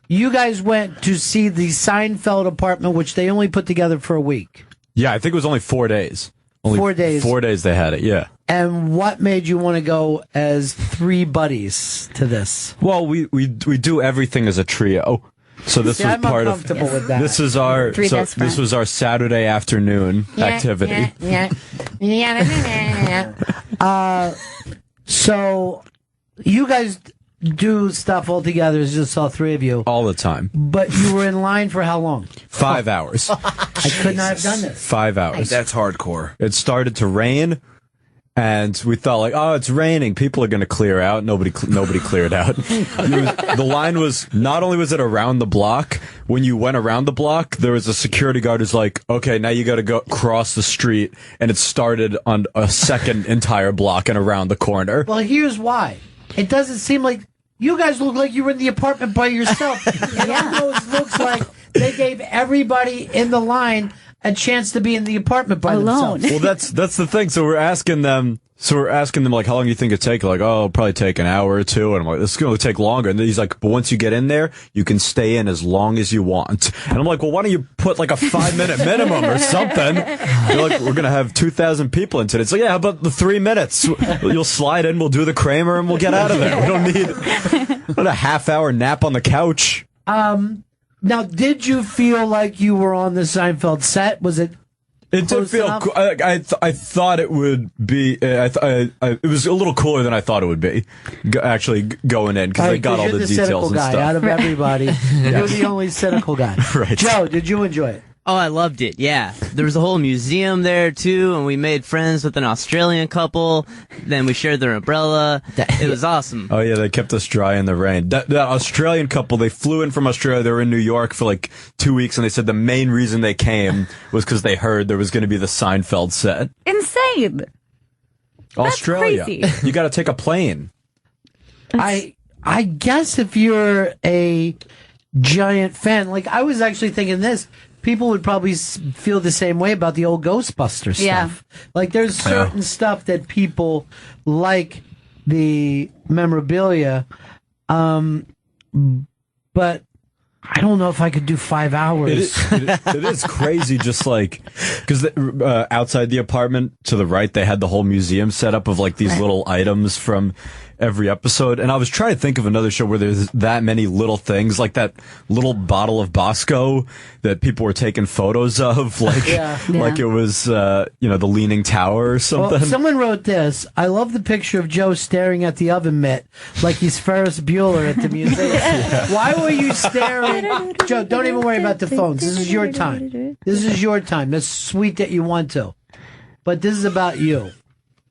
you guys went to see the Seinfeld apartment, which they only put together for a week. Yeah, I think it was only 4 days. Only 4 days. 4 days they had it, yeah. And what made you want to go as three buddies to this? Well, we do everything as a trio. So this was I'm part of uncomfortable with that. This is our this was our Saturday afternoon activity. So you guys do stuff all together. It's just all three of you. All the time. But you were in line for how long? 5 hours. I could not have done this. 5 hours. That's hardcore. It started to rain, and we thought, like, oh, it's raining. People are going to clear out. Nobody cleared out. The line was, not only was it around the block, when you went around the block, there was a security guard who's like, okay, now you got to go cross the street, and it started on a second entire block and around the corner. Well, here's why. It doesn't seem like you guys look like you were in the apartment by yourself. It almost looks like they gave everybody in the line a chance to be in the apartment by themselves. Well, that's the thing. So we're asking them, like, how long do you think it take? Like, oh, it'll probably take an hour or two. And I'm like, this is going to take longer. And then he's like, but once you get in there, you can stay in as long as you want. And I'm like, well, why don't you put like a 5-minute minimum or something? They're like, we're going to have 2,000 people in today. It's like, yeah, how about the 3 minutes? You'll slide in, we'll do the Kramer, and we'll get out of there. We don't need a half-hour nap on the couch. Now, did you feel like you were on the Seinfeld set? Was it? It did feel. I thought it would be. It was a little cooler than I thought it would be. Actually, going in because I got all the details and guy stuff. Out of everybody, you're the only cynical guy. Right. Joe, did you enjoy it? Oh, I loved it. Yeah. There was a whole museum there too, and we made friends with an Australian couple. Then we shared their umbrella. It was awesome. Oh yeah, they kept us dry in the rain. That Australian couple, they flew in from Australia. They were in New York for like 2 weeks, and they said the main reason they came was because they heard there was going to be the Seinfeld set. Insane. Australia. Crazy. You got to take a plane. I guess if you're a giant fan, like I was actually thinking this, people would probably feel the same way about the old Ghostbusters stuff. Yeah. Like there's certain stuff that people like the memorabilia, but I don't know if I could do 5 hours. It is crazy, just like, because outside the apartment to the right, they had the whole museum set up of like these little items from every episode. And I was trying to think of another show where there's that many little things, like that little bottle of Bosco that people were taking photos of, like like it was, the Leaning Tower or something. Well, someone wrote this. I love the picture of Joe staring at the oven mitt like he's Ferris Bueller at the museum. Why were you staring? Joe, don't even worry about the phones. This is your time. This is your time. That's sweet that you want to. But this is about you.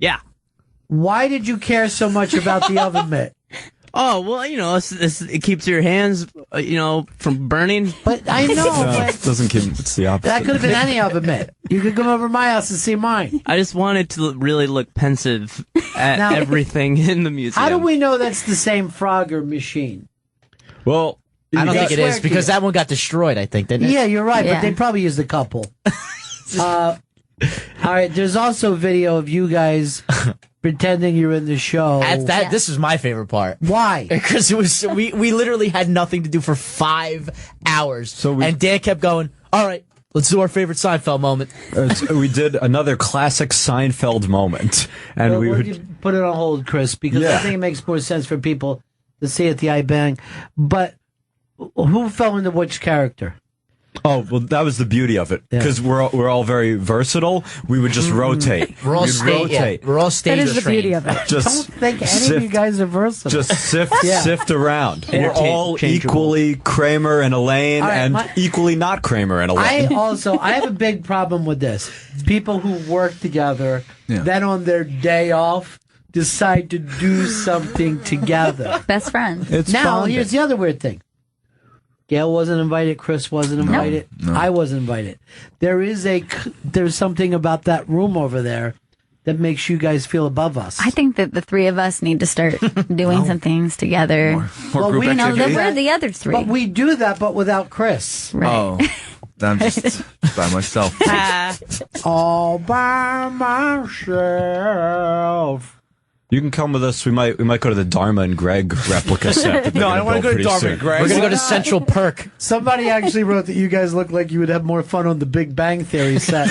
Yeah. Why did you care so much about the oven mitt? Oh, well, it keeps your hands, from burning. But I know. No, but it doesn't keep, it's the opposite. that could have been any oven mitt. You could come over to my house and see mine. I just wanted to really look pensive at Now, everything in the museum. How do we know that's the same Frogger machine? Well, I don't think it is because that one got destroyed, I think, didn't it? Yeah, you're right, Yeah. but they probably used a couple. All right, there's also video of you guys pretending you're in the show. This is my favorite part. Why? Because it was we literally had nothing to do for 5 hours, and Dan kept going, all right, let's do our favorite Seinfeld moment. We did another classic Seinfeld moment, and Well, we we'll would. just put it on hold, Chris, because I Yeah. think it makes more sense for people to see at the iBang. But who fell into which character? Oh well, that was the beauty of it because we're all very versatile. We would just rotate. We're all We'd stage, rotate. we're all stage That is the trained. beauty of it. Just Don't think any of you guys are versatile. Just sift around. We're all Interchangeable. equally Kramer and Elaine, All right, and equally not Kramer and Elaine. I have a big problem with this. People who work together, then on their day off, decide to do something together. Best friends. Now, here's the other weird thing. Gail wasn't invited. Chris wasn't invited. No. I wasn't invited. There's something about that room over there that makes you guys feel above us. I think that the three of us need to start doing some things together. More group we know activity. We're the other three. But we do that, but without Chris. Right. Oh, I'm just by myself. All by myself. You can come with us. We might go to the Dharma and Greg replica set. that they're No, I don't gonna want to go build to pretty Dharma soon. and Greg. We're going to go to Central Perk. Somebody actually wrote that you guys look like you would have more fun on the Big Bang Theory set.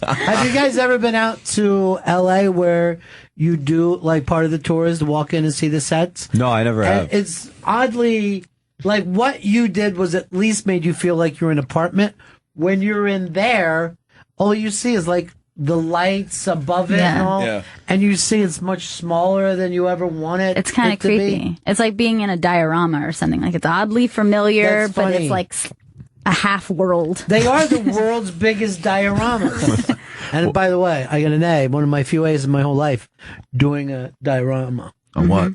Have you guys ever been out to LA where you do like part of the tour is to walk in and see the sets? No, I never have. And it's oddly like what you did was at least made you feel like you're in an apartment. When you're in there, all you see is like the lights above it and all. Yeah. And you see it's much smaller than you ever wanted. It's kind of it to be. creepy. It's like being in a diorama or something. Like it's oddly familiar, That's but funny. it's like a half world. They are the world's biggest dioramas. And by the way, I got an A, one of my few A's in my whole life, doing a diorama. On what?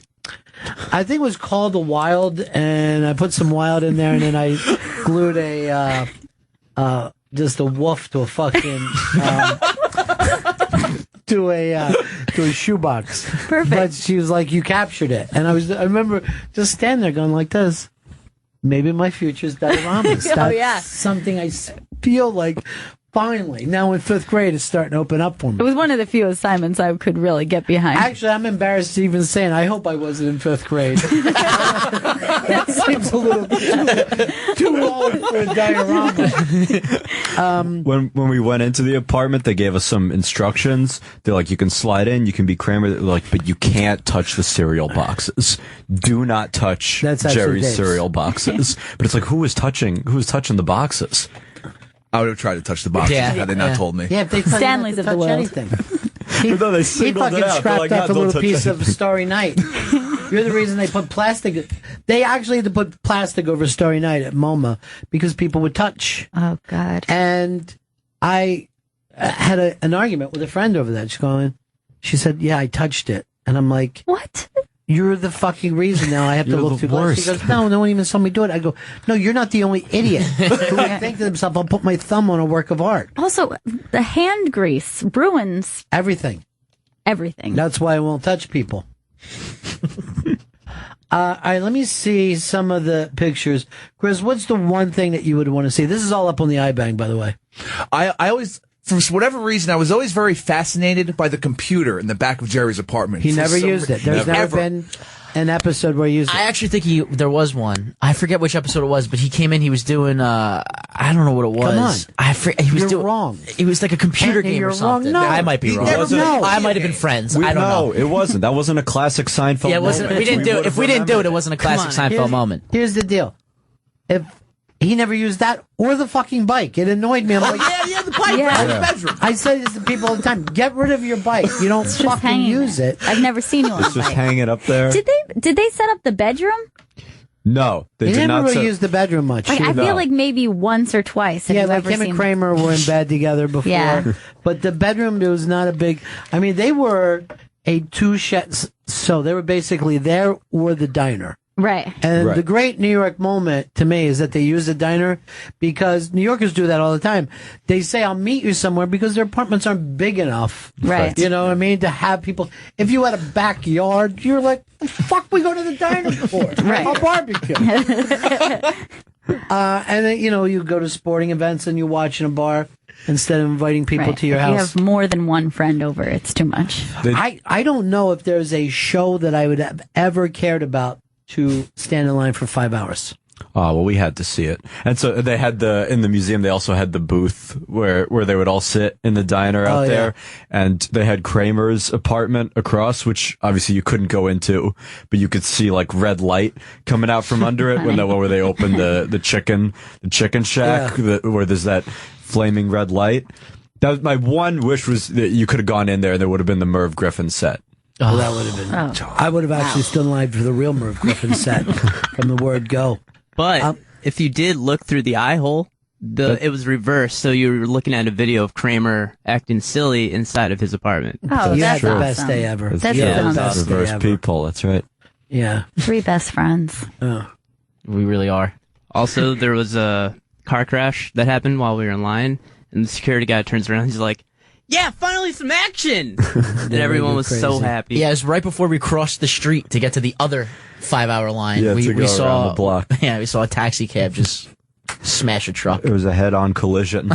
I think it was called The Wild, and I put some wild in there, and then I glued just a wolf to a fucking to a shoebox. Perfect. But she was like, "You captured it," and I remember just standing there going like this. Maybe my future's dioramas. That's yeah. something I feel like finally now in 5th grade it's starting to open up for It me. was one of the few assignments I could really get behind. Actually, I'm embarrassed to even say it. I hope I wasn't in 5th grade. That seems a little too old for a diorama. When we went into the apartment, they gave us some instructions. They're like, you can slide in, you can be Kramer, they're like, but you can't touch the cereal boxes. Do not touch That's actually Jerry's Dave's. cereal boxes. But it's like, who was touching the boxes? I would have tried to touch the boxes Yeah. had they not told me. Yeah, if they tell Stanley's you of not the to touch world. anything. No, they He singled fucking it out. They're scrapped like, off "No, a don't little touch piece of anything." Starry Night. You're the reason they put plastic. They actually had to put plastic over Starry Night at MoMA because people would touch. Oh, God. And I had an argument with a friend over that. She said, yeah, I touched it. And I'm like, what? You're the fucking reason now I have to You're look the through glass. She worst. goes, no one even saw me do it. I go, no, you're not the only idiot who would think to themselves, I'll put my thumb on a work of art. Also, the hand grease ruins everything. Everything. That's why I won't touch people. All right, let me see some of the pictures. Chris, what's the one thing that you would want to see? This is all up on the iBang, by the way. I always, for whatever reason, I was always very fascinated by the computer in the back of Jerry's apartment. He never used it. There's never been an episode where he used it. I actually think there was one. I forget which episode it was, but he came in. He was doing. I don't know what it was. Come on. He was You're doing wrong. It was like a computer Anthony, game or you're wrong. something. No. I might be You wrong. never know. I might have been friends. I don't know. No, it wasn't. That wasn't a classic Seinfeld. Yeah, it wasn't. moment. We didn't do it. would've If we didn't do it, remembered it wasn't a classic Seinfeld Here's- moment. Here's the deal. If he never used that or the fucking bike, it annoyed me. I'm like, yeah, the bike right in the bedroom. I say this to people all the time. Get rid of your bike. You don't Just fucking hanging use there. it. I've never seen you on It's a just bike. hanging up there. Did they set up the bedroom? No, they He did never not. really set- used the bedroom much. Like, I either. feel like maybe once or twice. Have Yeah, you like ever him and seen- Kramer were in bed together before. Yeah. But the bedroom, it was not a big. I mean, they were a two-shed. So they were basically there or the diner. Right. And the great New York moment to me is that they use the diner because New Yorkers do that all the time. They say, I'll meet you somewhere because their apartments aren't big enough. Right. You know what I mean? To have people. If you had a backyard, you're like, the fuck we go to the diner for? Right. I'll barbecue. And then, you go to sporting events and you watch in a bar instead of inviting people Right. to your If house. you have more than one friend over, it's too much. I don't know if there's a show that I would have ever cared about to stand in line for 5 hours. Oh, well, we had to see it. And so they had in the museum, they also had the booth where they would all sit in the diner out Oh, there. And they had Kramer's apartment across, which obviously you couldn't go into, but you could see like red light coming out from under it where they opened the chicken shack where there's that flaming red light. That was my one wish was that you could have gone in there and there would have been the Merv Griffin set. Well, that would have been. I would have actually stood in line for the real Merv Griffin set from the word go. But if you did look through the eye hole, it was reversed. So you were looking at a video of Kramer acting silly inside of his apartment. Oh, you that's had the awesome. best day ever. That's You had the awesome. best day Reverse ever. people, that's right. Yeah. 3 best friends. Oh. We really are. Also, there was a car crash that happened while we were in line, and the security guy turns around and he's like, yeah, finally some action! And everyone was so happy. Yeah, it was right before we crossed the street to get to the other 5-hour line. Yeah, we to go saw around the block. Yeah, we saw a taxi cab just smash a truck. It was a head-on collision.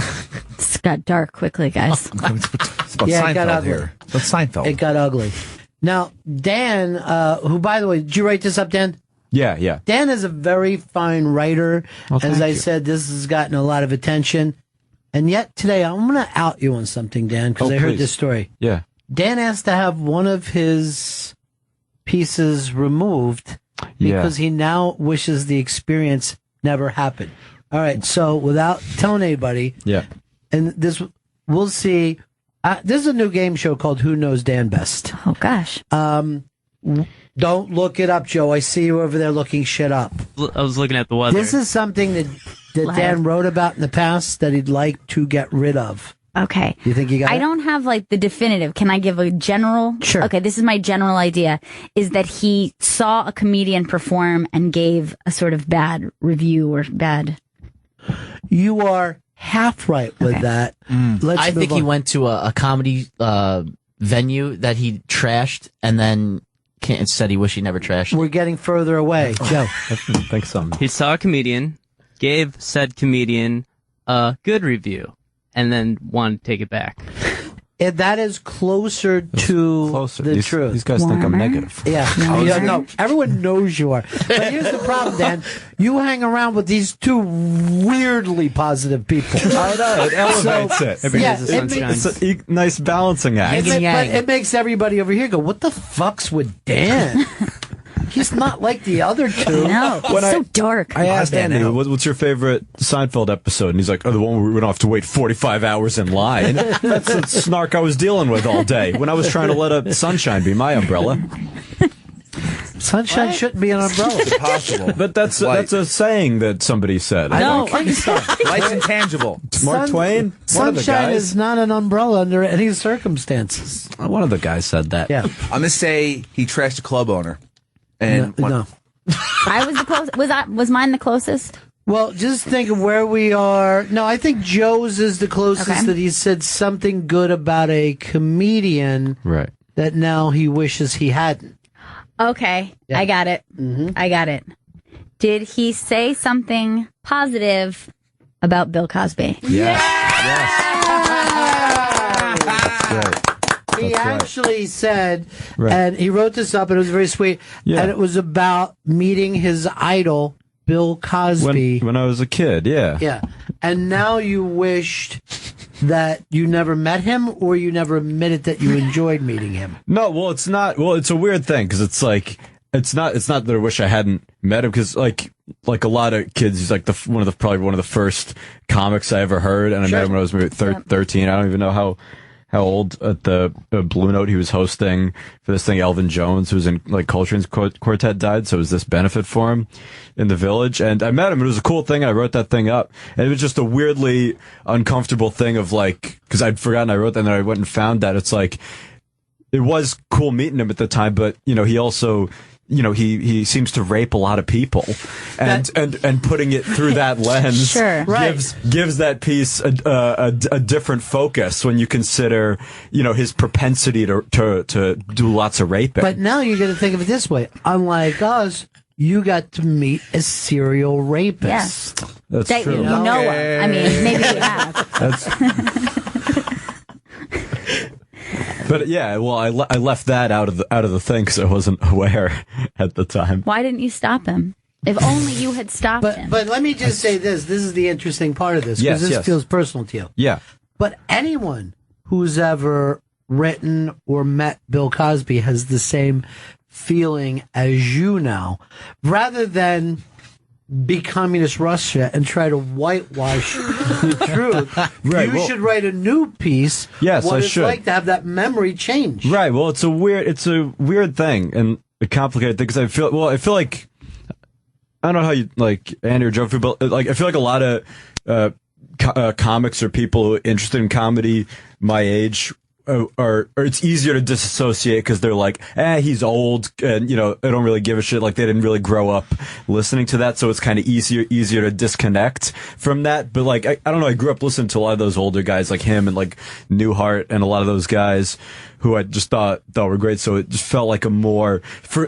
It's got dark quickly, guys. It's about Yeah, it got Seinfeld ugly. here. It's Seinfeld. It got ugly. Now, Dan, who, by the way, did you write this up, Dan? Yeah. Dan is a very fine writer. Well, As thank I you. said, this has gotten a lot of attention. And yet today, I'm going to out you on something, Dan, because Oh, I heard please. this story. Yeah. Dan asked to have one of his pieces removed Yeah. because he now wishes the experience never happened. All right, so without telling anybody, Yeah. and this, we'll see. This is a new game show called Who Knows Dan Best. Oh, gosh. Don't look it up, Joe. I see you over there looking shit up. I was looking at the weather. This is something that Dan wrote about in the past that he'd like to get rid of. Okay. You think you got I it? don't have like the definitive. Can I give a general? Sure. Okay, this is my general idea is that he saw a comedian perform and gave a sort of bad review or bad. You are half right with that. Let's I move think he on. went to a comedy venue that he trashed and then said he wished he never trashed. We're getting further away, Joe. I think so. He saw a comedian, gave said comedian a good review, and then wanted to take it back. That is closer to the truth. These guys think I'm negative. Yeah. No, everyone knows you are. But here's the problem, Dan. You hang around with these two weirdly positive people. I know. It elevates it. Yeah, It's a nice balancing act. but it makes everybody over here go, what the fuck's with Dan? He's not like the other two. No, When it's so dark. I asked Andy, what's your favorite Seinfeld episode? And he's like, the one where we don't have to wait 45 hours in line. That's the snark I was dealing with all day when I was trying to let a sunshine be my umbrella. Sunshine shouldn't be an umbrella. It's impossible. But that's a saying that somebody said. No. Light's intangible. Mark Twain? One of the Sunshine guys? is not an umbrella under any circumstances. One of the guys said that. Yeah. I'm going to say he trashed a club owner. And No. I was the closest. Was mine the closest? Well, just think of where we are. No, I think Joe's is the closest Okay. that he said something good about a comedian Right. that now he wishes he hadn't. Okay, Yeah. I got it. I got it. Did he say something positive about Bill Cosby? He actually said, Right. and he wrote this up, and it was very sweet, and it was about meeting his idol, Bill Cosby. When I was a kid, yeah. Yeah. And now you wished that you never met him, or you never admitted that you enjoyed meeting him. No, well, it's not. Well, it's a weird thing because it's like it's not that I wish I hadn't met him because like a lot of kids, he's like probably one of the first comics I ever heard, and I met him when I was maybe 13. I don't even know how old at the Blue Note he was hosting for this thing. Elvin Jones, who was in like Coltrane's quartet, died, so it was this benefit for him in the Village, and I met him. It was a cool thing, and I wrote that thing up, and it was just a weirdly uncomfortable thing of like, because I'd forgotten I wrote that, and then I went and found that it's like it was cool meeting him at the time, but he also. He seems to rape a lot of people, and putting it through that lens Sure. gives that piece a different focus when you consider his propensity to do lots of raping. But now you're going to think of it this way. Unlike us, you got to meet a serial rapist. Yes. That's That true. you know of. I mean, maybe you have. But yeah, well, I left that out of the thing because I wasn't aware at the time. Why didn't you stop him? If only you had stopped him. But let me just say this. This is the interesting part of this, because this feels personal to you. Yeah. But anyone who's ever written or met Bill Cosby has the same feeling as you now. Rather than be communist Russia and try to whitewash the truth, you should write a new piece. Yes, what I it's should. like to have that memory change. Right. Well, it's a weird thing and a complicated thing because I feel like I don't know how you like Andy or Joe feel, but like I feel like a lot of comics or people interested in comedy my age or it's easier to disassociate because they're like, he's old and I don't really give a shit. Like they didn't really grow up listening to that, so it's kind of easier to disconnect from that. But like I don't know, I grew up listening to a lot of those older guys like him and like Newhart and a lot of those guys who I just thought were great. So it just felt like I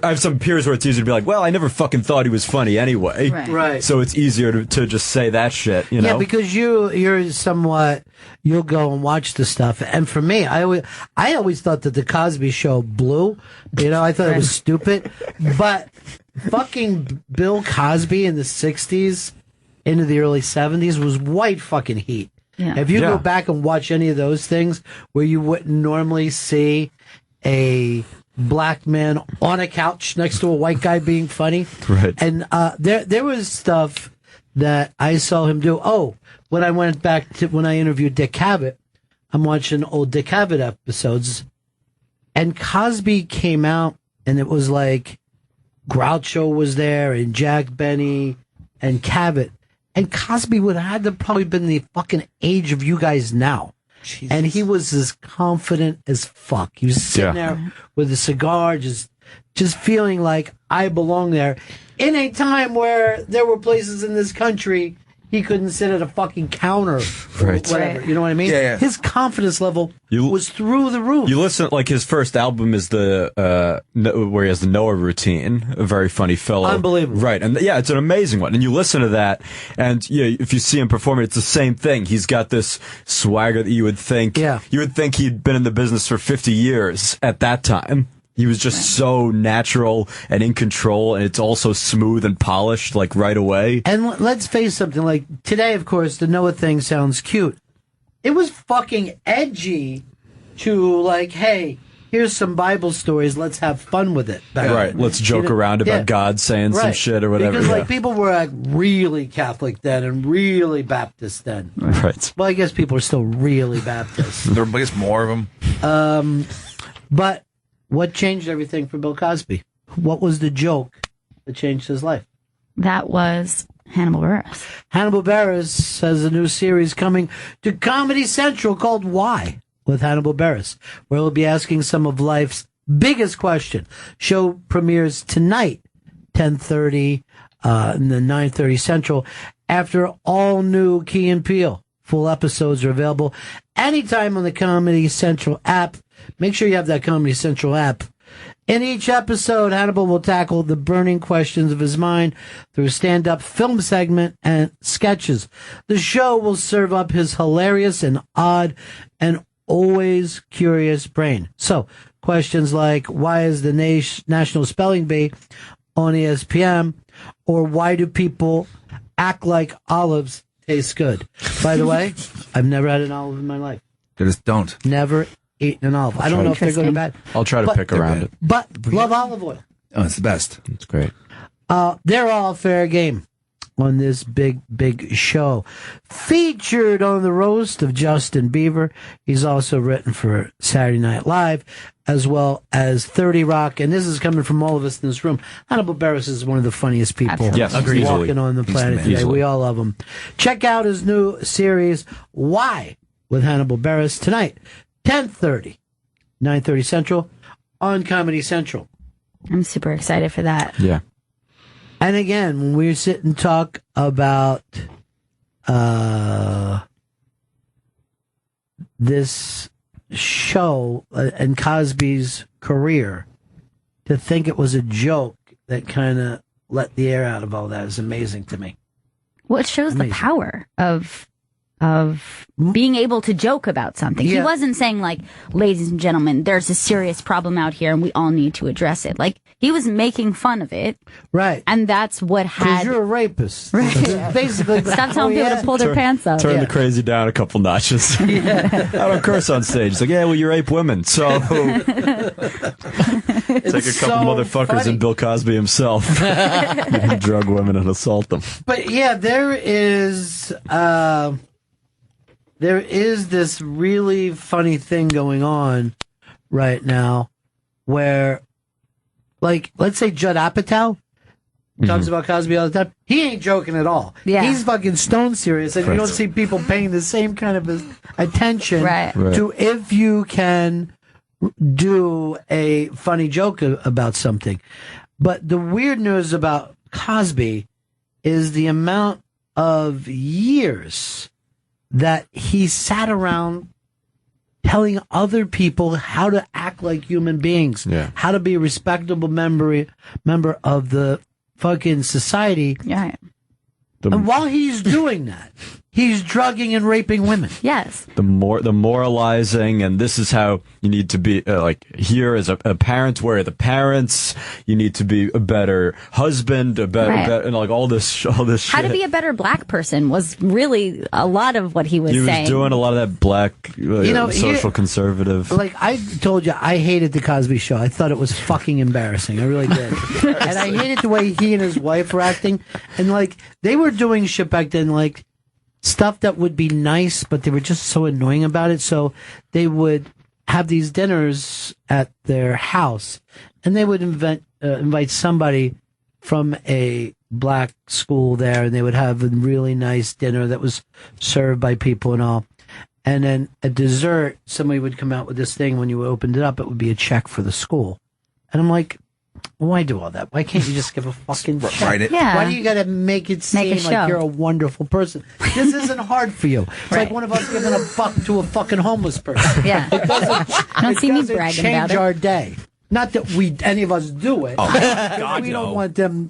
have some peers where it's easier to be like, well, I never fucking thought he was funny anyway. Right. So it's easier to just say that shit, Yeah, because you're somewhat, you'll go and watch the stuff. And for me, I always thought that the Cosby Show blew. I thought it was stupid. But fucking Bill Cosby in the 60s into the early 70s was white fucking heat. Yeah. If you go back and watch any of those things where you wouldn't normally see a black man on a couch next to a white guy being funny. Right. And there was stuff that I saw him do. Oh, when I went back to when I interviewed Dick Cavett, I'm watching old Dick Cavett episodes, and Cosby came out, and it was like Groucho was there, and Jack Benny, and Cavett. And Cosby would have had to probably been the fucking age of you guys now. Jesus. And he was as confident as fuck. He was sitting there with a cigar, just feeling like I belong there in a time where there were places in this country he couldn't sit at a fucking counter or whatever. You know what I mean? Yeah. His confidence level was through the roof. You listen, like his first album is where he has the Noah routine, a very funny fellow. Unbelievable. Right. And it's an amazing one. And you listen to that and if you see him perform, it's the same thing. He's got this swagger that you would think he'd been in the business for 50 years at that time. He was just so natural and in control, and it's also smooth and polished, like right away. And let's face something, like today, of course, the Noah thing sounds cute. It was fucking edgy to like, hey, here's some Bible stories, let's have fun with it. Right, let's joke around about God saying some shit or whatever. Because like people were like really Catholic then and really Baptist then. Right. Well, I guess people are still really Baptist. There are more of them. But what changed everything for Bill Cosby? What was the joke that changed his life? That was Hannibal Buress. Hannibal Buress has a new series coming to Comedy Central called Why? With Hannibal Buress, where he'll be asking some of life's biggest question. Show premieres tonight, 10:30, and then 9:30 Central, after all new Key and Peele. Full episodes are available anytime on the Comedy Central app. Make sure you have that Comedy Central app. In each episode, Hannibal will tackle the burning questions of his mind through a stand-up film segment and sketches. The show will serve up his hilarious and odd and always curious brain. So, questions like, why is the National Spelling Bee on ESPN? Or why do people act like olives taste good? By the way, I've never had an olive in my life. Just don't. Never eaten an olive. I don't know if they're good or bad. I'll try to pick around it. But love olive oil. Oh, it's the best. It's great. They're all fair game on this big show. Featured on the roast of Justin Bieber. He's also written for Saturday Night Live, as well as 30 Rock. And this is coming from all of us in this room. Hannibal Buress is one of the funniest people Yes, walking on the planet today. Easily. We all love him. Check out his new series, Why? With Hannibal Buress, tonight, 10:30, 9:30 Central, on Comedy Central. I'm super excited for that. Yeah. And again, when we sit and talk about this show and Cosby's career, to think it was a joke that kind of let the air out of all that is amazing to me. Well, it shows the power of being able to joke about something. He Yeah. wasn't saying like, ladies and gentlemen, there's a serious problem out here and we all need to address it. Like, he was making fun of it. Right. And that's what Because had... you're a rapist. Right. Basically. Stop telling people to pull their pants up. Turn the crazy down a couple notches. I don't curse on stage. It's like, yeah, well, you rape women, so take a couple motherfuckers funny. and Bill Cosby himself. Drug women and assault them. But yeah, there is this really funny thing going on right now where, like, let's say Judd Apatow talks about Cosby all the time. He ain't joking at all. Yeah. He's fucking stone serious, and you don't Right. see people paying the same kind of attention Right. to if you can do a funny joke about something. But the weird news about Cosby is the amount of years that he sat around telling other people how to act like human beings, how to be a respectable member of the fucking society. Yeah. And while he's doing that, he's drugging and raping women. Yes. The moralizing, and this is how you need to be, like, here as a parent, where are the parents? You need to be a better husband, Right. and like all this shit. How to be a better black person was really a lot of what he was He saying. was doing a lot of that black, social you- conservative. Like I told you, I hated the Cosby Show. I thought it was fucking embarrassing. I really did. And I hated the way he and his wife were acting. And like, they were doing shit back then, like stuff that would be nice, but they were just so annoying about it. So they would have these dinners at their house, and they would invite somebody from a black school there, and they would have a really nice dinner that was served by people and all. And then at dessert, somebody would come out with this thing. When you opened it up, it would be a check for the school. And I'm like, why do all that? Why can't you just give a fucking check? Write it. Yeah. Why do you got to make it seem show. like you're a wonderful person? This isn't hard for you. It's like one of us giving a buck to a fucking homeless person. Yeah. It doesn't, Don't it see me doesn't bragging change about it. our day. Not that any of us do it. Oh, God, we no. don't want them,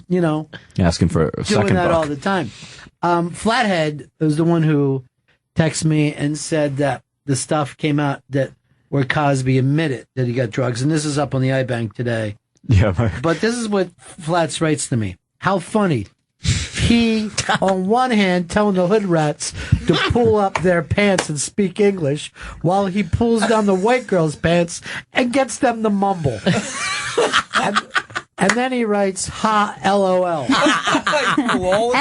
Asking for a doing second that buck. all the time. Flathead was the one who texted me and said that the stuff came out that where Cosby admitted that he got drugs, and this is up on the iBank today. Yeah, But this is what Flats writes to me. How funny. He, on one hand, telling the hood rats to pull up their pants and speak English, while he pulls down the white girl's pants and gets them to mumble. And then he writes, ha, LOL. LOL.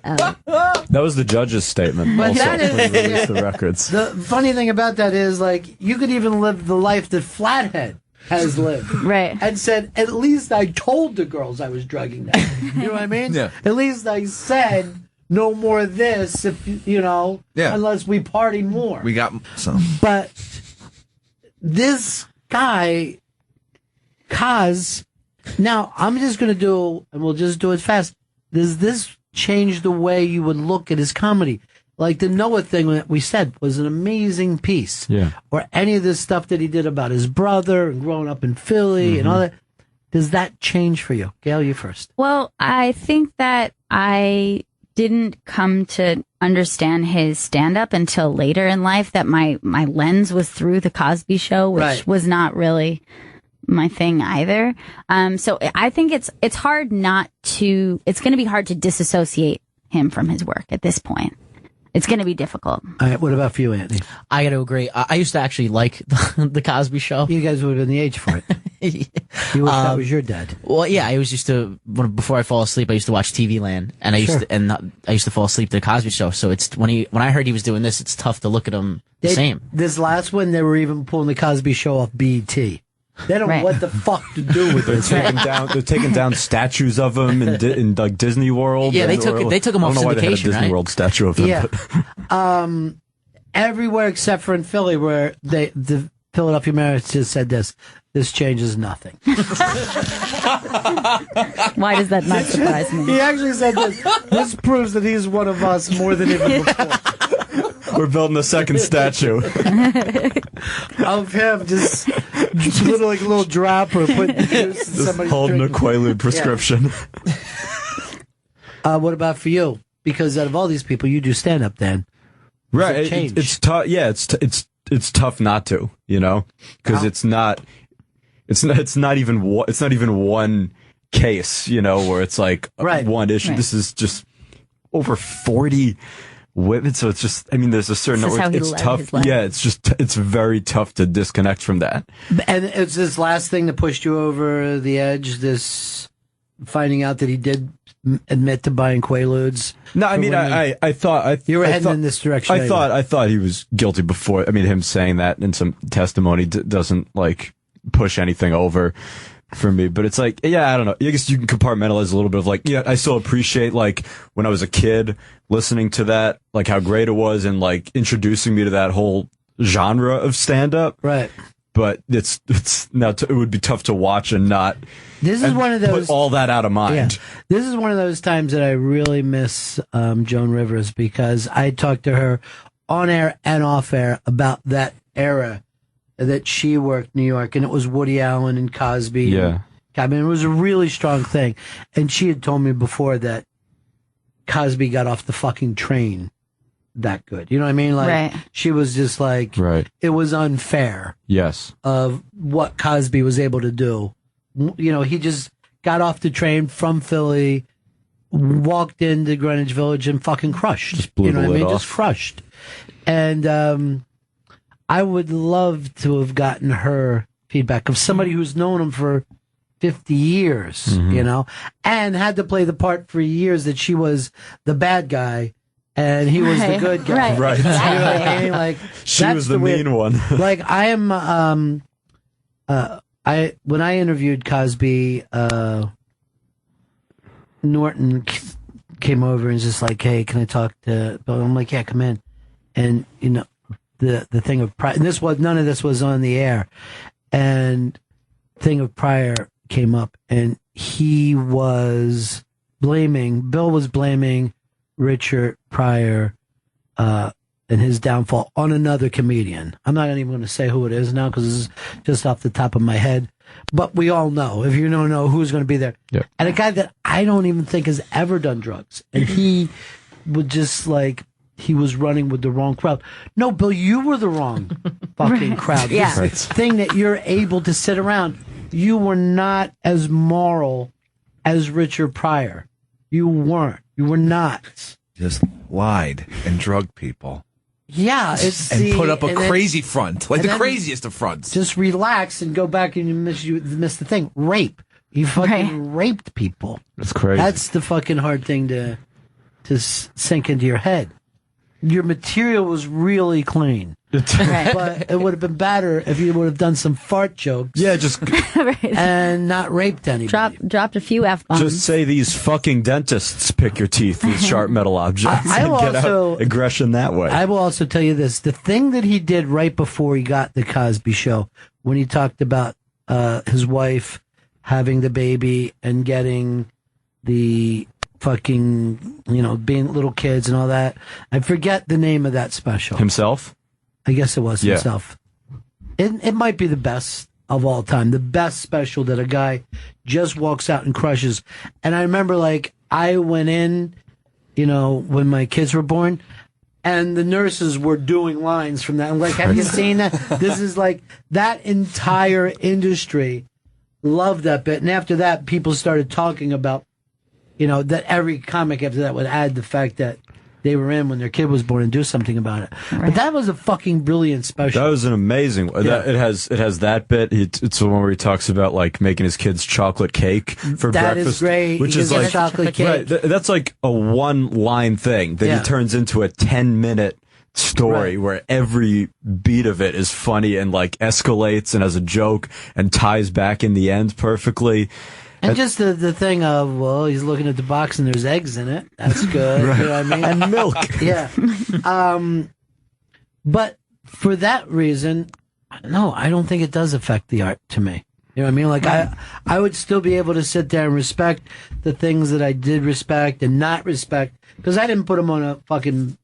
That was the judge's statement. But Also, that is- when he released the records. The funny thing about that is, like, you could even live the life that Flathead has lived. Right. And said, at least I told the girls I was drugging them. You know what I mean? Yeah. At least I said, no more of this, if you know, unless we party more. We got some. But this guy, Kaz, now I'm just going to do, and we'll just do it fast. Does this change the way you would look at his comedy? Like the Noah thing that we said was an amazing piece. Yeah. Or any of this stuff that he did about his brother and growing up in Philly and all that. Does that change for you? Gail, you first. Well, I think that I didn't come to understand his stand-up until later in life, that my lens was through the Cosby Show, which was not really my thing either. So I think it's hard not to, it's going to be hard to disassociate him from his work at this point. It's going to be difficult. All right, what about for you, Anthony? I got to agree. I used to actually like the Cosby Show. You guys would have been the age for it. You wish that was your dad. Well, yeah, I was used to, before I fall asleep, I used to watch TV Land, and I used to fall asleep to the Cosby Show. So it's when I heard he was doing this, it's tough to look at him the same. This last one, they were even pulling the Cosby Show off BET. They don't know what the fuck to do with this. They're taking down statues of him in like Disney World. Yeah, they took him off syndication. I don't know why they had a Disney World statue of him. Yeah. Everywhere except for in Philly, where the Philadelphia Marriott just said this changes nothing. Why does that not surprise me? He actually said this. This proves that he's one of us more than even before. We're building a second statue of him, just like a little dropper, putting juice in somebody's holding drink. a Quaalude prescription. What about for you? Because out of all these people, you do stand up. Then, right? It's tough. Yeah, it's tough not to, you know, because it's not even one case, you know, where it's like one issue. Right. This is just over 40 women, so it's just, I mean, there's a certain number. It's tough. Yeah, it's very tough to disconnect from that. And it's this last thing that pushed you over the edge. This finding out that he did admit to buying Quaaludes. No, I mean, I thought you were heading in this direction. I thought he was guilty before. I mean, him saying that in some testimony doesn't like push anything over for me. But it's like, yeah, I don't know. I guess you can compartmentalize a little bit of like, yeah, I still appreciate like when I was a kid listening to that, like how great it was and like introducing me to that whole genre of stand up. Right. But it's now it would be tough to watch and not. This is one of those, put all that out of mind. Yeah. This is one of those times that I really miss Joan Rivers, because I talked to her on air and off air about that era that she worked New York, and it was Woody Allen and Cosby. Yeah. I mean, it was a really strong thing. And she had told me before that Cosby got off the fucking train that good. You know what I mean? Like, she was just like, it was unfair. Yes. Of what Cosby was able to do. You know, he just got off the train from Philly, walked into Greenwich Village and fucking crushed. Just blew you know the what I mean? lid off. Just crushed. And I would love to have gotten her feedback of somebody who's known him for 50 years, you know, and had to play the part for years that she was the bad guy and he was the good guy. Right. You know what I mean? Like, she was the mean one. Like, I am, when I interviewed Cosby, Norton came over and just like, hey, can I talk to Bill? I'm like, yeah, come in. And, you know, the thing of Pryor, and none of this was on the air. And thing of Pryor came up, and Bill was blaming Richard Pryor, and his downfall on another comedian. I'm not even going to say who it is now because it's just off the top of my head. But we all know, if you don't know who's going to be there. Yeah. And a guy that I don't even think has ever done drugs. And he would just like, he was running with the wrong crowd. No, Bill, you were the wrong fucking crowd. Yeah. This thing that you're able to sit around, you were not as moral as Richard Pryor. You weren't. You were not. Just lied and drugged people. Yeah, it's and put up a and then- crazy front, like and the then craziest of fronts. Just relax and go back and you miss the thing. Rape. You fucking raped people. That's crazy. That's the fucking hard thing to sink into your head. Your material was really clean. But it would have been better if you would have done some fart jokes. Yeah, just and not raped anybody. Dropped a few F-bombs. Just say these fucking dentists pick your teeth with sharp metal objects I and will get also- out aggression that way. I will also tell you this: the thing that he did right before he got the Cosby Show, when he talked about his wife having the baby and getting the fucking, being little kids and all that. I forget the name of that special. Himself? I guess it was Yeah. himself. It might be the best of all time, the best special that a guy just walks out and crushes. And I remember, I went in, when my kids were born, and the nurses were doing lines from that. I'm like, have you seen that? This is that entire industry loved that bit. And after that, people started talking about, that every comic after that would add the fact that they were in when their kid was born and do something about it. Right. But that was a fucking brilliant special. That was an amazing one. Yeah. It has that bit. It's the one where he talks about making his kids chocolate cake for That breakfast. is great. Which He is gives them chocolate cake. Right, that's like a one-line thing that he turns into a 10-minute story where every beat of it is funny and escalates and has a joke and ties back in the end perfectly. And just the thing of, he's looking at the box and there's eggs in it. That's good. Right. You know what I mean? And milk. Yeah. But for that reason, no, I don't think it does affect the art to me. You know what I mean? I would still be able to sit there and respect the things that I did respect and not respect, because I didn't put him on a fucking,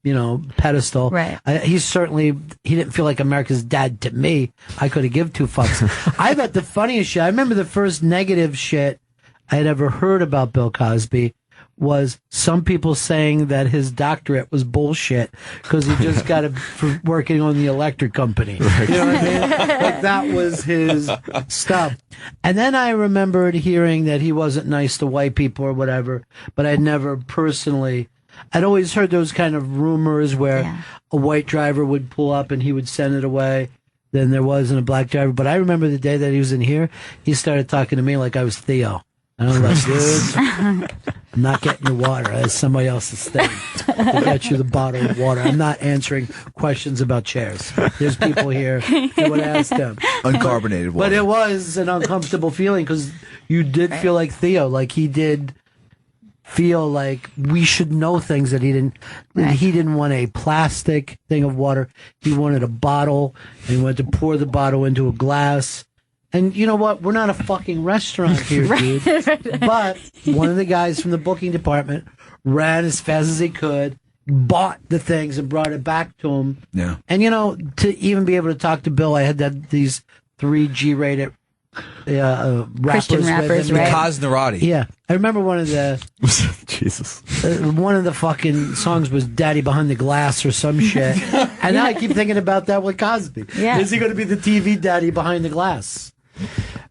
pedestal. Right. He didn't feel like America's dad to me. I could have give two fucks. I bet the funniest shit, I remember the first negative shit I had ever heard about Bill Cosby was some people saying that his doctorate was bullshit because he just got it for working on the electric company. Right. You know what I mean? That was his stuff. And then I remembered hearing that he wasn't nice to white people or whatever, but I'd never personally. I'd always heard those kind of rumors where a white driver would pull up and he would send it away. Then there wasn't a black driver. But I remember the day that he was in here, he started talking to me like I was Theo. And I was like, dude, I'm not getting your water. That's somebody else's thing to get you the bottle of water. I'm not answering questions about chairs. There's people here who would ask them. Uncarbonated water. But it was an uncomfortable feeling because you did feel like Theo, like he did feel like we should know things that he didn't. Right. He didn't want a plastic thing of water. He wanted a bottle, and he wanted to pour the bottle into a glass. And you know what? We're not a fucking restaurant here, dude. But one of the guys from the booking department ran as fast as he could, bought the things, and brought it back to him. Yeah. And, to even be able to talk to Bill, I had these 3 G-rated Christian rappers, right? Kaz Narati. Yeah. I remember one of the... Jesus. One of the fucking songs was Daddy Behind the Glass or some shit. And now I keep thinking about that with Cosby. Yeah. Is he going to be the TV daddy behind the glass?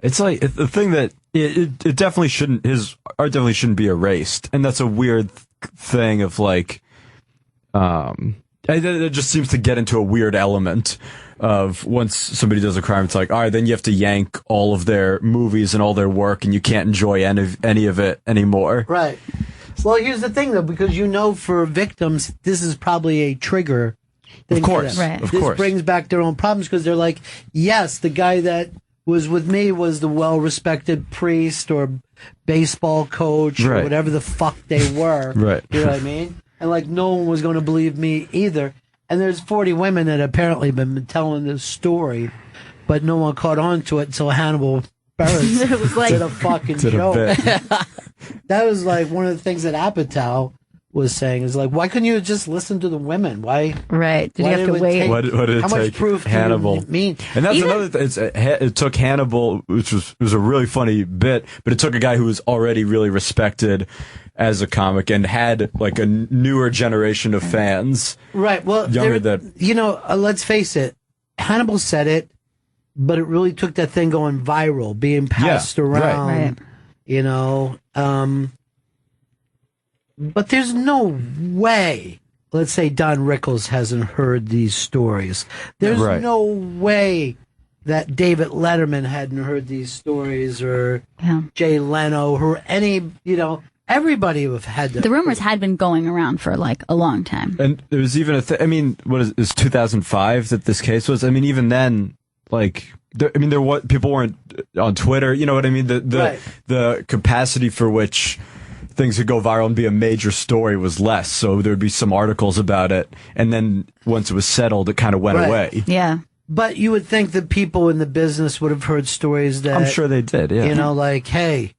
It's the thing that it definitely shouldn't, his art definitely shouldn't be erased. And that's a weird thing of it just seems to get into a weird element of once somebody does a crime, it's like, all right, then you have to yank all of their movies and all their work and you can't enjoy any of it anymore. Right. Well, here's the thing though, because for victims, this is probably a trigger thing. Of course. For them. Right. Of this course. brings back their own problems because they're like, yes, the guy that was with me was the well-respected priest or baseball coach or Right. whatever the fuck they were. Right. You know what I mean? And no one was going to believe me either. And there's 40 women that apparently been telling this story, but no one caught on to it until Hannibal Buress did a fucking Did a joke. bit. That was one of the things that Apatow was saying is why couldn't you just listen to the women? Why? Right. Did you have to it wait? take- What did it how take much proof do Hannibal? you mean? And that's Even- another thing. It took Hannibal, which was a really funny bit, but it took a guy who was already really respected as a comic and had a newer generation of fans. Right. Well, Younger than- let's face it. Hannibal said it, but it really took that thing going viral, being passed around. Right. But there's no way. Let's say Don Rickles hasn't heard these stories. There's Right. no way that David Letterman hadn't heard these stories or Jay Leno or any, everybody have had The rumors had been going around for like a long time. And there was even I mean, what is it 2005 that this case was? I mean, even then, like, people weren't on Twitter. You know what I mean? The capacity for which things could go viral and be a major story was less. So there would be some articles about it, and then once it was settled, it kind of went away. Yeah. But you would think that people in the business would have heard stories that I'm sure they did. Yeah. You know, like, hey,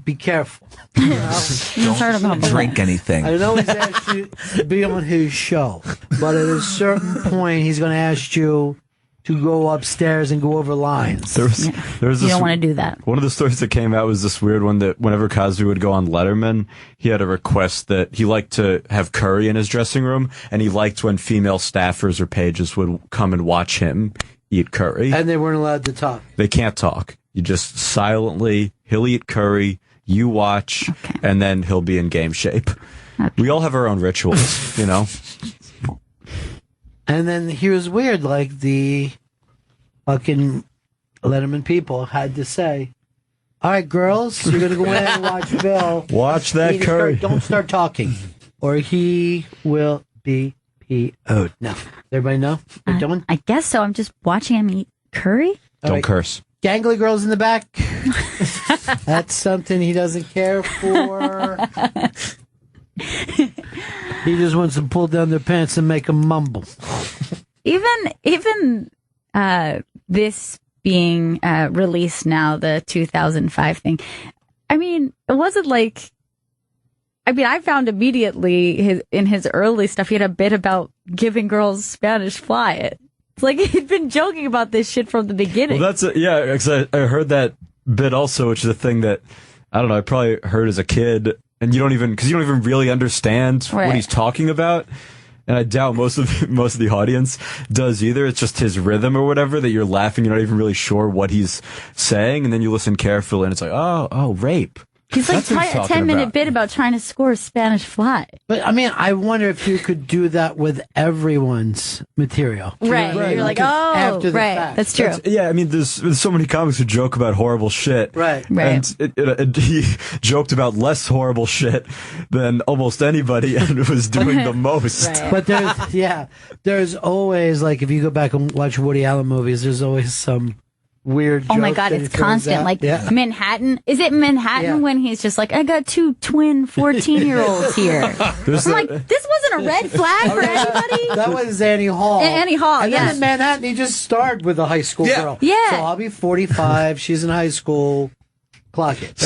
be careful. Don't drink anything. I know he's asked you to be on his show, but at a certain point, he's going to ask you to go upstairs and go over lines. There was You this, don't want to do that. One of the stories that came out was this weird one that whenever Cosby would go on Letterman, he had a request that he liked to have curry in his dressing room, and he liked when female staffers or pages would come and watch him eat curry. And they weren't allowed to talk. They can't talk. You just silently, he'll eat curry, you watch, and then he'll be in game shape. We all have our own rituals, you know? And then here's weird, like the fucking Letterman people had to say, all right, girls, you're going to go in and watch Bill. Watch that eat his curry. Don't start talking, or he will be PO'd. Now, everybody know what they're doing? I guess so. I'm just watching him eat curry. Don't curse. Gangly girls in the back. That's something he doesn't care for. He just wants to pull down their pants and make them mumble. Even this being released now, the 2005 thing. I mean, it wasn't like. I mean, I found immediately in his early stuff, he had a bit about giving girls Spanish fly. It's like he'd been joking about this shit from the beginning. Well, because I heard that bit also, which is a thing that, I don't know, I probably heard as a kid, and you don't even really understand what he's talking about. And I doubt most of the audience does either. It's just his rhythm or whatever that you're laughing. You're not even really sure what he's saying. And then you listen carefully and it's like, oh, rape. He's like a 10-minute bit about trying to score a Spanish fly. But I mean, I wonder if you could do that with everyone's material. Right. You're like, oh, after the right. fact. That's true. I mean, there's so many comics who joke about horrible shit. Right. And he joked about less horrible shit than almost anybody and was doing the most. Right. But there's always, like, if you go back and watch Woody Allen movies, there's always some weird Oh my joke God, that he it's throws constant. out. Like Yeah. Manhattan. Is it Manhattan when he's just like, I got two twin 14-year-olds here? I'm like, this wasn't a red flag for anybody. That was Annie Hall. Annie Hall, and yeah. then in Manhattan, he just starred with a high school girl. Yeah. So I'll be 45. She's in high school. Clock it.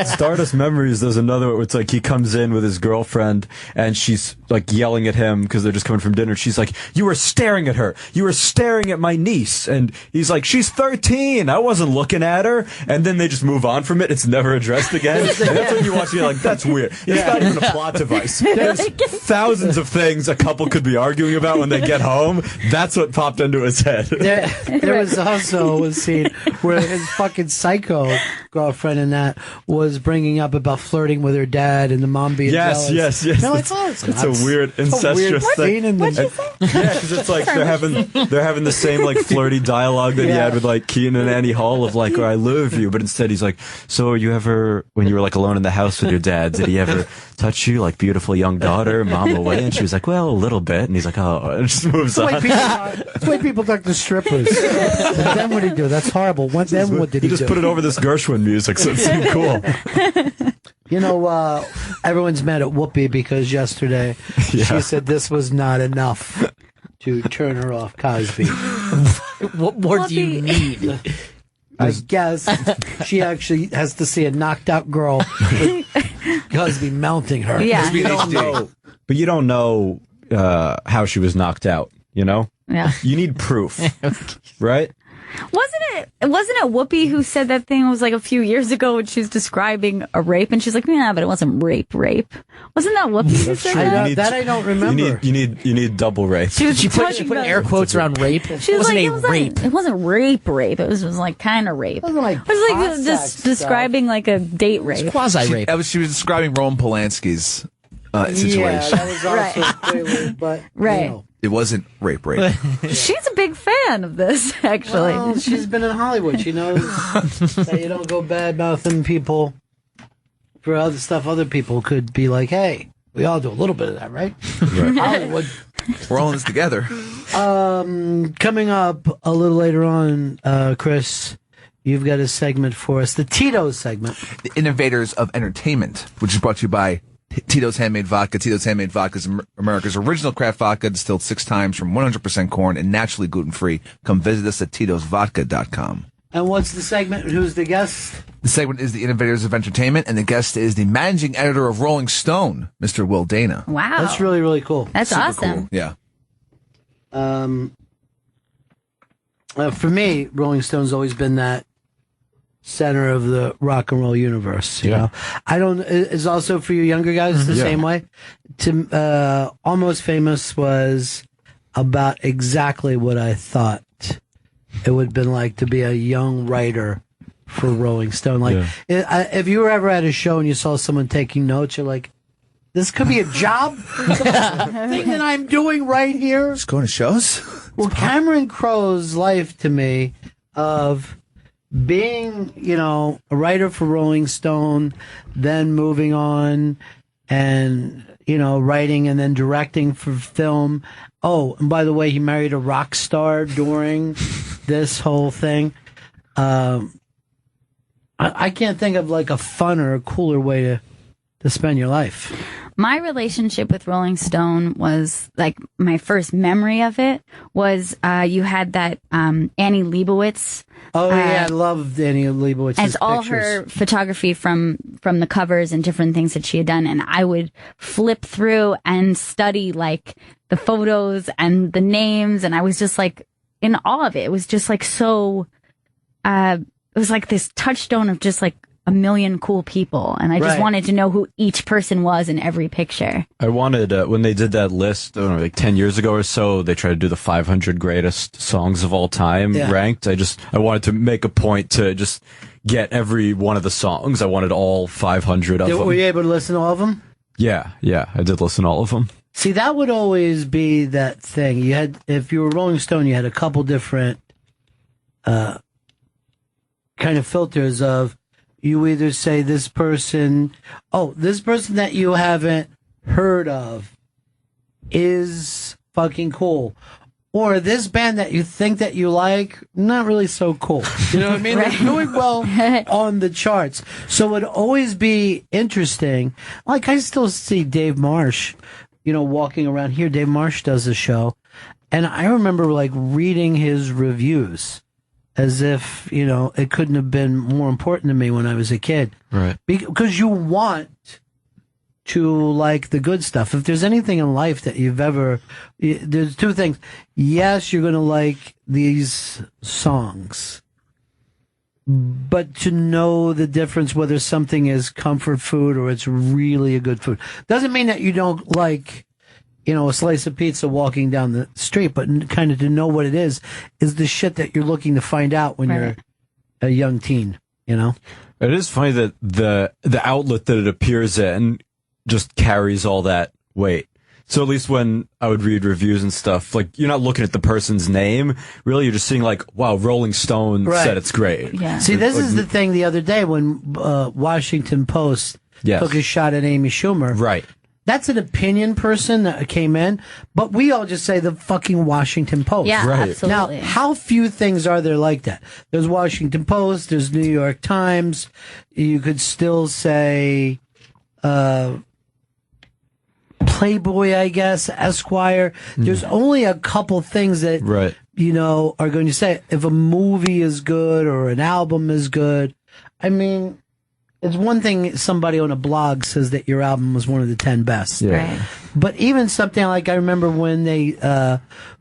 Stardust Memories, there's another where it's like he comes in with his girlfriend and she's like yelling at him because they're just coming from dinner. She's like, you were staring at her. You were staring at my niece. And he's like, she's 13. I wasn't looking at her. And then they just move on from it. It's never addressed again. And that's when you watch it, you're like, that's weird. It's not even a plot device. There's thousands of things a couple could be arguing about when they get home. That's what popped into his head. There was also a scene where his fucking psycho girlfriend in that was bringing up about flirting with her dad and the mom being jealous. Yes. They're like, oh, It's a weird incestuous thing. What'd you say? Yeah, because it's like they're having the same like flirty dialogue that he had with like Keaton and Annie Hall of like, oh, I love you, but instead he's like, so you ever, when you were like alone in the house with your dad, did he ever touch you like beautiful young daughter, mom away? And she was like, well, a little bit, and he's like, oh, and it just moves on. That's the way people talk to strippers. And then what did he do? That's horrible. Then what did he do? He just put it over this Gershwin music, so it seemed cool. You know, everyone's mad at Whoopi because yesterday she said this was not enough to turn her off Cosby. What more do you need? I guess she actually has to see a knocked out girl with Cosby mounting her. Yeah. But you don't know how she was knocked out, you know? Yeah. You need proof, right? Wasn't it Whoopi who said that thing was like a few years ago when she was describing a rape and she's like, yeah, but it wasn't rape. Wasn't that Whoopi who said that? That I don't remember. You need double rape. She put air quotes around rape. She was It like, wasn't a rape. It wasn't rape. It was like kind of rape. It wasn't like It was like Cossack just stuff. describing like a date rape. Quasi rape. She was describing Roman Polanski's situation. Yeah, that was also clearly, but Right. You know. It wasn't rape. She's a big fan of this, actually. Well, she's been in Hollywood. She knows that you don't go bad mouthing people for other stuff, other people could be like, hey, we all do a little bit of that, right? Hollywood. We're all in this together. Coming up a little later on, Chris, you've got a segment for us, the Tito's segment. The Innovators of Entertainment, which is brought to you by Tito's Handmade Vodka. Tito's Handmade Vodka is America's original craft vodka, distilled 6 times from 100% corn and naturally gluten-free. Come visit us at titosvodka.com. And what's the segment? Who's the guest? The segment is the Innovators of Entertainment, and the guest is the managing editor of Rolling Stone, Mr. Will Dana. Wow. That's really, really cool. That's Super awesome. Cool. Yeah. For me, Rolling Stone's always been that center of the rock and roll universe. You know, I don't. It's also for you younger guys the same way. To Almost Famous was about exactly what I thought it would have been like to be a young writer for Rolling Stone. Like, if you were ever at a show and you saw someone taking notes, you're like, this could be a job thing that I'm doing right here. Just going to shows? Well, Cameron Crowe's life to me of being, a writer for Rolling Stone, then moving on and, writing and then directing for film. Oh, and by the way, he married a rock star during this whole thing. I can't think of like a funner, cooler way to spend your life. My relationship with Rolling Stone was like my first memory of it was you had that Annie Leibovitz. Oh yeah, I love Annie Leibovitz's and it's all pictures. her photography from the covers and different things that she had done, and I would flip through and study like the photos and the names, and I was just like in awe of it. It was just like so. It was like this touchstone of just like a million cool people, and I just wanted to know who each person was in every picture. I wanted, when they did that list, I don't know, like 10 years ago or so, they tried to do the 500 greatest songs of all time ranked. I wanted to make a point to just get every one of the songs. I wanted all 500 of them. Were you able to listen to all of them? Yeah, I did listen to all of them. See, that would always be that thing. You had, if you were Rolling Stone, you had a couple different kind of filters of, you either say this person that you haven't heard of is fucking cool. Or this band that you think that you like, not really so cool. You know what I mean? They're doing well on the charts. So it would always be interesting. Like, I still see Dave Marsh, walking around here. Dave Marsh does a show. And I remember, like, reading his reviews as if, it couldn't have been more important to me when I was a kid. Right. Because you want to like the good stuff. If there's anything in life that you've ever, there's two things. Yes, you're going to like these songs, but to know the difference whether something is comfort food or it's really a good food doesn't mean that you don't like, a slice of pizza walking down the street, but kind of to know what it is the shit that you're looking to find out when you're a young teen, It is funny that the outlet that it appears in just carries all that weight. So at least when I would read reviews and stuff, like, you're not looking at the person's name. Really, you're just seeing like, wow, Rolling Stone said it's great. Yeah. See, this is the thing the other day when Washington Post took a shot at Amy Schumer. Right. That's an opinion person that came in, but we all just say the fucking Washington Post. Yeah, absolutely. Now, how few things are there like that? There's Washington Post, there's New York Times. You could still say Playboy, I guess, Esquire. There's only a couple things that, are going to say if a movie is good or an album is good. I mean, it's one thing somebody on a blog says that your album was one of the 10 best. Right. But even something like, I remember when they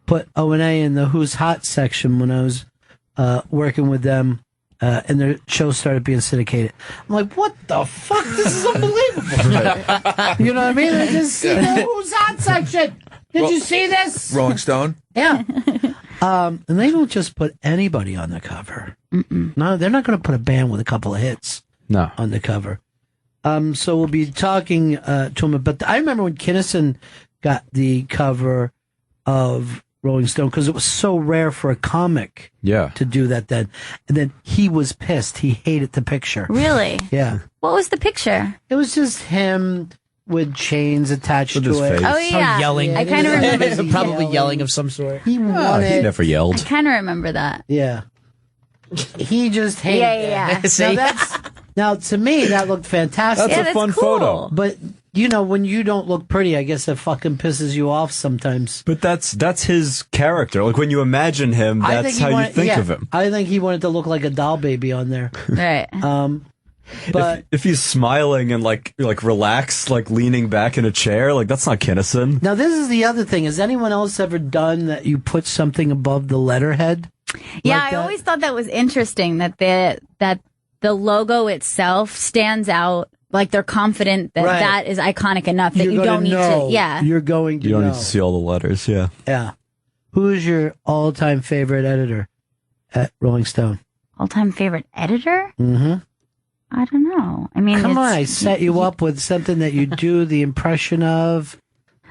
put O&A in the Who's Hot section when I was working with them and their show started being syndicated. I'm like, what the fuck? This is unbelievable. You know what I mean? They just, Who's Hot section. Did you see this? Rolling Stone? Yeah. And they don't just put anybody on the cover. No, they're not going to put a band with a couple of hits. No. On the cover. So we'll be talking to him. But I remember when Kinnison got the cover of Rolling Stone because it was so rare for a comic to do that then. And then he was pissed. He hated the picture. Really? Yeah. What was the picture? It was just him with chains attached With to his it. face. Oh, yeah. Yelling. I kind of remember. Probably yelling of some sort. He He wanted. never I yelled. kind of remember that. Yeah. He just hated Yeah. it. Now, to me, that looked fantastic. That's a fun photo. But, when you don't look pretty, I guess it fucking pisses you off sometimes. But that's his character. Like when you imagine him, that's how you think of him. I think he wanted to look like a doll baby on there. Right. But if he's smiling and like relaxed, like leaning back in a chair, like that's not Kinnison. now this is the other thing. Has anyone else ever done that you put something above the letterhead? Yeah, like I that? always thought that was interesting that the logo itself stands out. Like they're confident that Right. that is iconic enough that You're you gonna don't need know. to. Yeah. You're going to You don't know. need to see all the letters. Yeah. Yeah. Who's your all-time favorite editor at Rolling Stone? All-time favorite editor? Mm-hmm. I don't know. I mean, Come on, it's- I set you up with something that you do the impression of.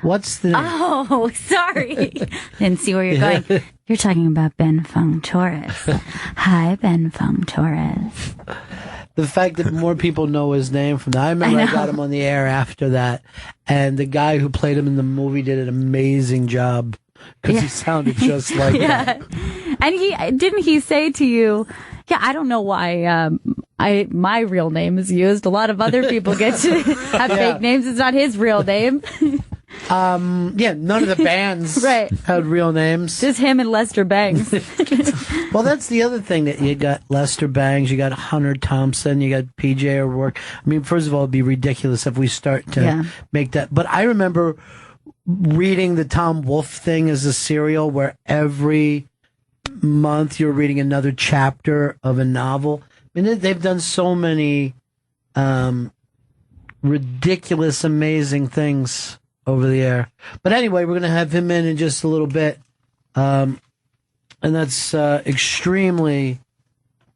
What's the name? Oh, sorry. Didn't see where you're going. You're talking about Ben Fung Torres. Hi, Ben Fung Torres. The fact that more people know his name from that. I remember I got him on the air after that, and the guy who played him in the movie did an amazing job because he sounded just like that. And didn't he say to you, yeah, I don't know why my real name is used. A lot of other people get to have fake names. It's not his real name. Yeah, none of the bands Right. had real names. Just him and Lester Bangs. Well, that's the other thing that you got Lester Bangs, you got Hunter Thompson, you got PJ O'Rourke. I mean, first of all, it'd be ridiculous if we start to make that. But I remember reading the Tom Wolfe thing as a serial where every month you're reading another chapter of a novel. I mean, they've done so many ridiculous, amazing things over the air. But anyway, we're going to have him in just a little bit. And that's extremely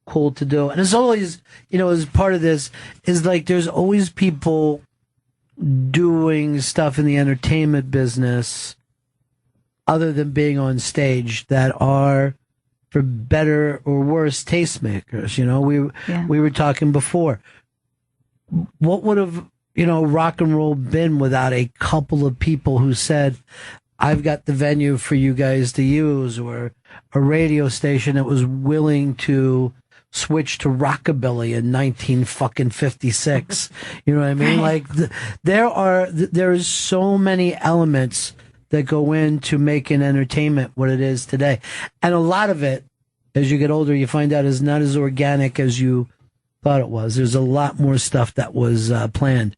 cool to do. And as always, as part of this, is like there's always people doing stuff in the entertainment business other than being on stage that are, for better or worse, tastemakers. We were talking before. What would have rock and roll been without a couple of people who said, I've got the venue for you guys to use, or a radio station that was willing to switch to rockabilly in 1956. You know what I mean? Like there is so many elements that go into making entertainment what it is today. And a lot of it, as you get older, you find out is not as organic as you thought it was. There's a lot more stuff that was planned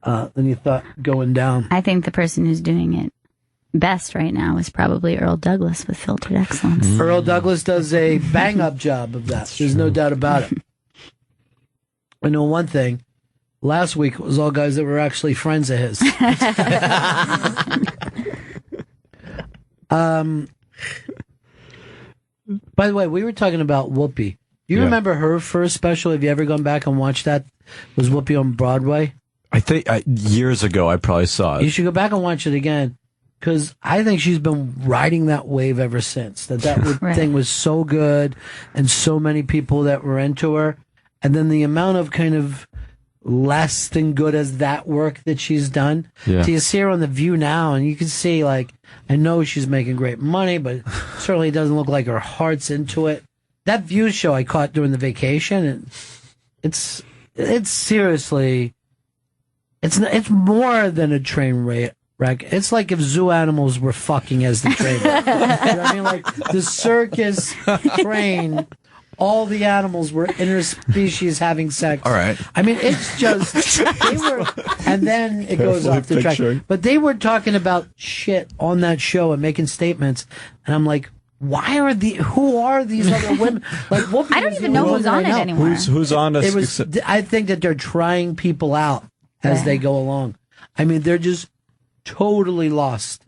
than you thought going down. I think the person who's doing it best right now is probably Earl Douglas with Filtered Excellence. Earl Douglas does a bang-up job of that. There's no doubt about it. I know one thing. Last week it was all guys that were actually friends of his. By the way, we were talking about Whoopi. Do you remember her first special? Have you ever gone back and watched that? Was Whoopi on Broadway? I think years ago I probably saw it. You should go back and watch it again, because I think she's been riding that wave ever since. That Right. thing was so good, and so many people that were into her. And then the amount of kind of less than good as that work that she's done. Yeah. So you see her on The View now, and you can see, like, I know she's making great money, but certainly doesn't look like her heart's into it. That View show I caught during the vacation, and it's seriously, it's more than a train wreck. It's like if zoo animals were fucking as the train wreck. You know what I mean? Like the circus train, all the animals were interspecies having sex. All right. I mean, it's just, they were, and then it goes off the track. picturing. But they were talking about shit on that show and making statements, and I'm like, who are these other women? Like, Whoopi I don't was even the know only who's one on I it know. anymore. Who's on It us? was, I think that they're trying people out as they go along. I mean, they're just totally lost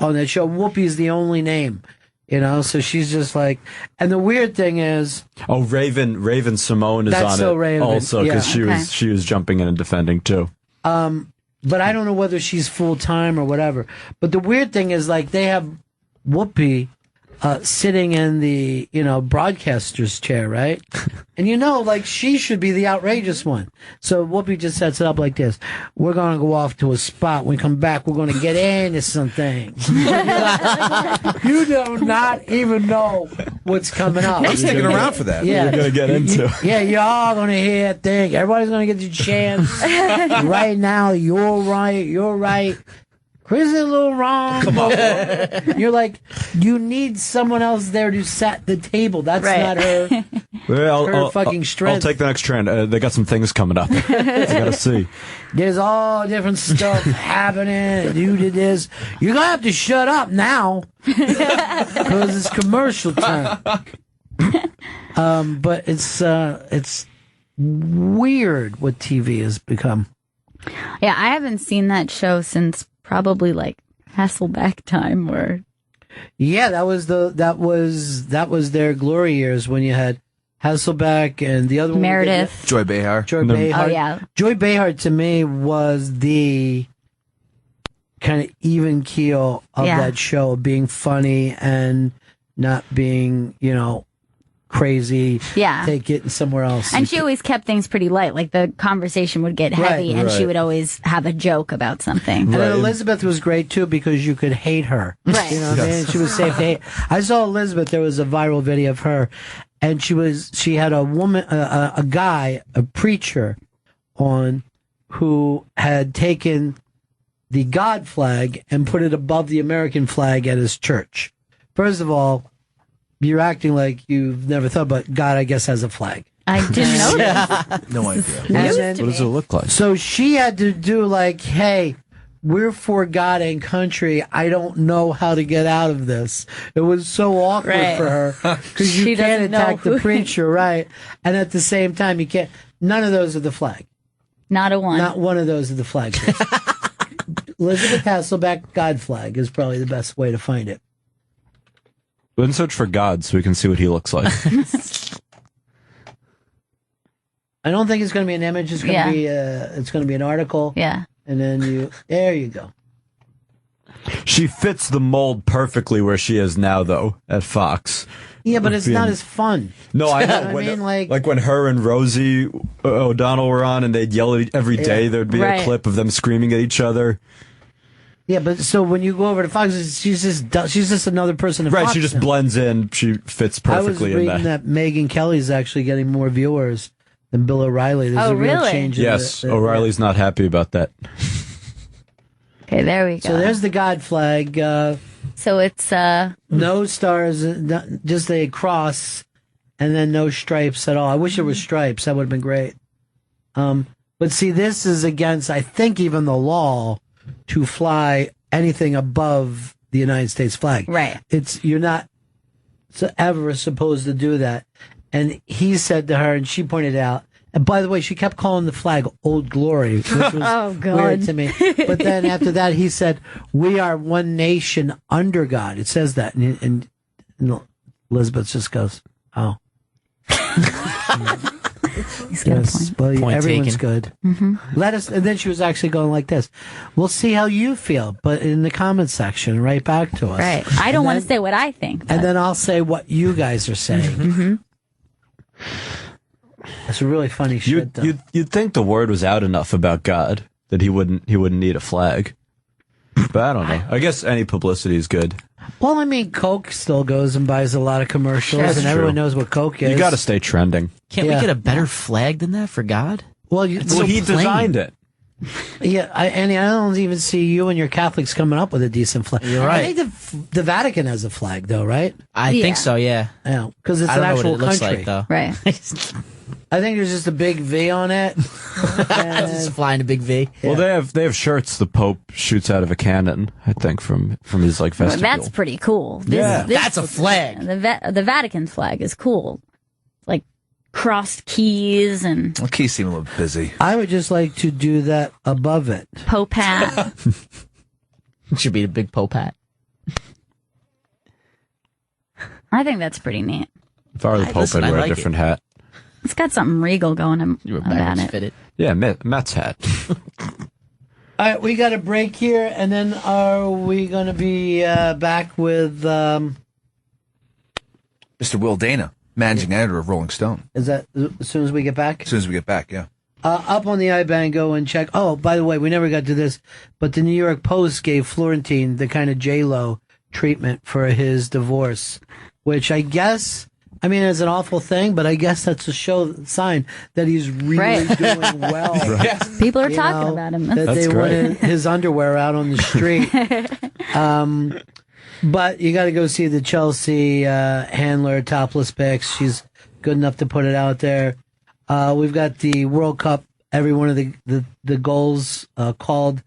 on that show. Whoopi is the only name, so she's just like, and the weird thing is, Raven Simone is That's on so it Raven, also because yeah. she was jumping in and defending too. but I don't know whether she's full time or whatever. But the weird thing is, like, they have Whoopi, sitting in the, broadcaster's chair, right? And like she should be the outrageous one. So Whoopi just sets it up like this. We're going to go off to a spot. When we come back, we're going to get into something. You do not even know what's coming up. I'm sticking around for that. Yeah. We're going to get into. Yeah, you're all going to hear a thing. Everybody's going to get your chance. Right now, you're right. Chris is a little wrong. Come on. You're like, you need someone else there to set the table. That's not her. Well, her fucking strength. I'll take the next trend. They got some things coming up. I gotta see. There's all different stuff happening. You did this. You're gonna have to shut up now because it's commercial time. But it's weird what TV has become. Yeah, I haven't seen that show since probably like Hasselbeck time, where that was their glory years when you had Hasselbeck and the other one Meredith, Joy Behar. Oh yeah, Joy Behar to me was the kind of even keel of that show, being funny and not being crazy. Yeah, take it somewhere else. And she always kept things pretty light. Like the conversation would get heavy, and she would always have a joke about something. And then Elizabeth was great too because you could hate her. Right. You know what I mean? She was safe to hate. I saw Elizabeth. There was a viral video of her, and she had a woman, a guy, a preacher, on who had taken the God flag and put it above the American flag at his church. First of all, you're acting like you've never thought about God, I guess, has a flag. I didn't know that. No idea. What does it look like? So she had to do like, hey, we're for God and country. I don't know how to get out of this. It was so awkward for her because you can't attack the preacher, right? And at the same time, you can't. None of those are the flag. Not a one. Not one of those are the flags. Elizabeth Hasselbeck God flag is probably the best way to find it. Let's search for God so we can see what he looks like. I don't think it's going to be an image. It's going to be it's going to be an article. Yeah. And then there you go. She fits the mold perfectly where she is now, though, at Fox. Yeah, but it's not as fun. No, I know. I mean, like when her and Rosie O'Donnell were on, and they'd yell at every day. There'd be a clip of them screaming at each other. Yeah, but so when you go over to Fox, she's just another person at Fox. Right, she just blends in. She fits perfectly in I was reading that Megyn Kelly's actually getting more viewers than Bill O'Reilly. There's a real change in yes, O'Reilly's not happy about that. Okay, there we go. So there's the God flag. So it's no stars, just a cross, and then no stripes at all. I wish it was stripes. That would have been great. But see, this is against, I think, even the law to fly anything above the United States flag. Right. You're not ever supposed to do that. And he said to her, and she pointed out, and by the way, she kept calling the flag Old Glory, which was weird to me. But then after that, he said, we are one nation under God. It says that. And Elizabeth just goes, oh. He's got a point. Well, everyone's taken. good. Mm-hmm. Let us, and then she was actually going like this. We'll see how you feel, but in the comment section, right back to us. Right. I don't want to say what I think. And then I'll say what you guys are saying. Mm-hmm. That's really funny shit, though. You'd think the word was out enough about God that he wouldn't need a flag. But I don't know. I guess any publicity is good. Well, I mean, Coke still goes and buys a lot of commercials, That's and everyone true. knows what Coke is. You got to stay trending. Can't we get a better flag than that for God? Well, He designed it. Yeah, Andy, I don't even see you and your Catholics coming up with a decent flag. You're right. I think the Vatican has a flag, though, right? I think so, yeah. Yeah, because it's I an don't know actual what it looks country. like, though. Right. I think there's just a big V on it. Just flying a big V. Well, they have shirts the Pope shoots out of a cannon, I think, from his Well, festival. that's pretty cool. That's a flag. The Vatican flag is cool. Like crossed keys and Well, keys seem a little busy. I would just like to do that above it. Pope hat. Should be the big Pope hat. I think that's pretty neat. If I were the Pope, listen, I'd I wear like a different hat. It's got something regal going about Backwards it. fitted. Yeah, Matt's hat. All right, we got a break here, and then are we going to be back with Mr. Will Dana, managing editor of Rolling Stone. Is that as soon as we get back? As soon as we get back, yeah. Up on the iBang, go and check. Oh, by the way, we never got to this, but the New York Post gave Florentine the kind of J-Lo treatment for his divorce, which I guess, I mean, it's an awful thing, but I guess that's a sign that he's really doing well. Right. People are talking about him. That they wanted his underwear out on the street. But you got to go see the Chelsea handler topless pics. She's good enough to put it out there. We've got the World Cup. Every one of the goals called.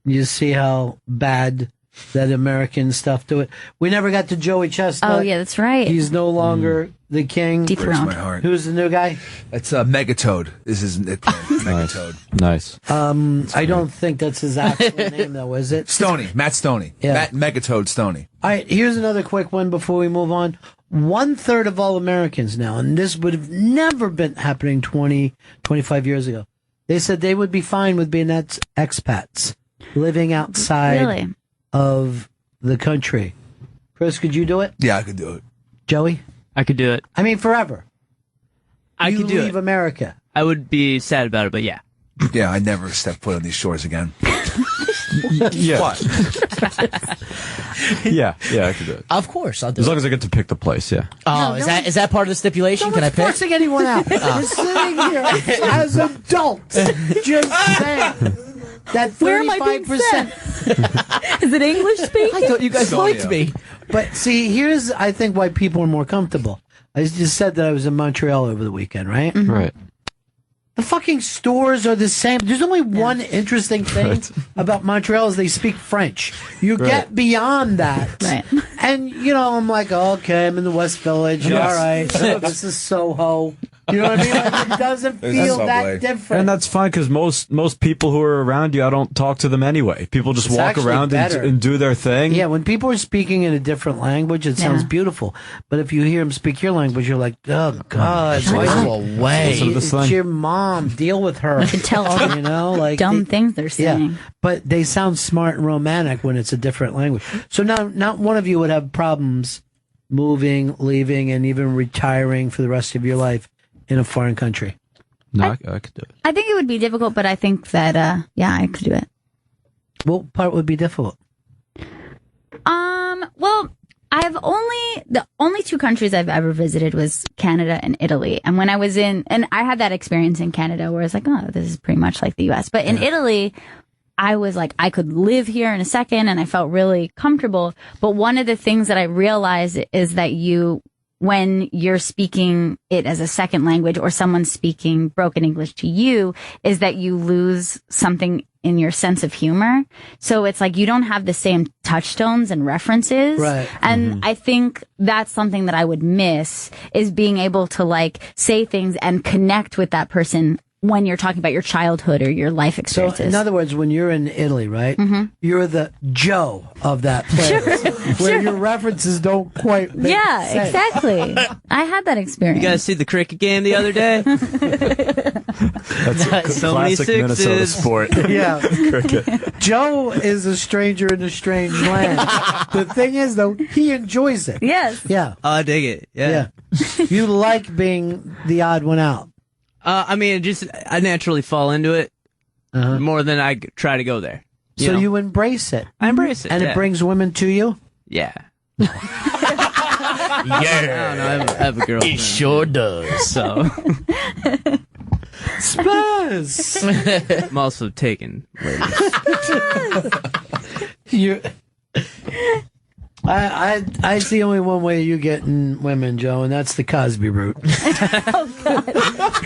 You see how bad that American stuff do it. We never got to Joey Chestnut. Oh yeah, that's right. He's no longer the king. Breaks my heart. Who's the new guy? It's Megatoad. Is his nickname? Megatoad. Nice. I don't think that's his actual name, though, is it? Stoney. Matt Stoney. Yeah. Megatoad Stoney. All right, here's another quick one before we move on. 1/3 of all Americans now, and this would have never been happening 20, 25 years ago. They said they would be fine with being expats, living outside of the country. Chris, could you do it? Yeah, I could do it. Joey? I could do it. I mean, forever. I could do it. Leave America. I would be sad about it, but yeah. Yeah, I never step foot on these shores again. Yeah. What? yeah, I could do it. Of course, I'll do As it. long as I get to pick the place, yeah. Oh, is that part of the stipulation? Can I pick? Forcing anyone out. We're sitting here as adults, just saying that 35%. Is it English speaking? I thought you guys liked me. But see, here's I think why people are more comfortable. I just said that I was in Montreal over the weekend, right? Mm-hmm. Right. The fucking stores are the same. There's only one interesting thing about Montreal is they speak French. You get beyond that. Right. And, you know, I'm like, okay, I'm in the West Village. Yes. All right. This is Soho. You know what I mean? Like, it doesn't feel that different. And that's fine because most people who are around you, I don't talk to them anyway. People just It's walk actually around better. and do their thing. Yeah, when people are speaking in a different language, it sounds beautiful. But if you hear them speak your language, you're like, oh, God. Go away. It's your mom. Deal with her. You can tell all the you know, like dumb things they're saying. Yeah, but they sound smart and romantic when it's a different language. So now, not one of you would have problems moving, leaving, and even retiring for the rest of your life in a foreign country. No, I could do it. I think it would be difficult, but I think that I could do it. What part would be difficult? Well, the only two countries I've ever visited was Canada and Italy. And when I was and I had that experience in Canada where I was like, oh, this is pretty much like the US. But in Italy, I was like, I could live here in a second and I felt really comfortable. But one of the things that I realized is that when you're speaking it as a second language or someone's speaking broken English to you, is that you lose something in your sense of humor. So it's like you don't have the same touchstones and references. Right. And I think that's something that I would miss is being able to like say things and connect with that person when you're talking about your childhood or your life experiences. So, in other words, when you're in Italy, right, you're the Joe of that place, where your references don't quite make sense. Exactly. I had that experience. You guys see the cricket game the other day? That's So many classic Minnesota sixes. sport. Yeah. Cricket. Joe is a stranger in a strange land. The thing is, though, he enjoys it. Yes. Yeah. Oh, I dig it. Yeah. You like being the odd one out. I mean, I naturally fall into it more than I try to go there. So you embrace it. I embrace it. And it brings women to you? Yeah. Yeah. I don't know. I have a girlfriend. It sure does. So Spurs! I'm also taking ladies. You. I see only one way you getting women, Joe, and that's the Cosby route.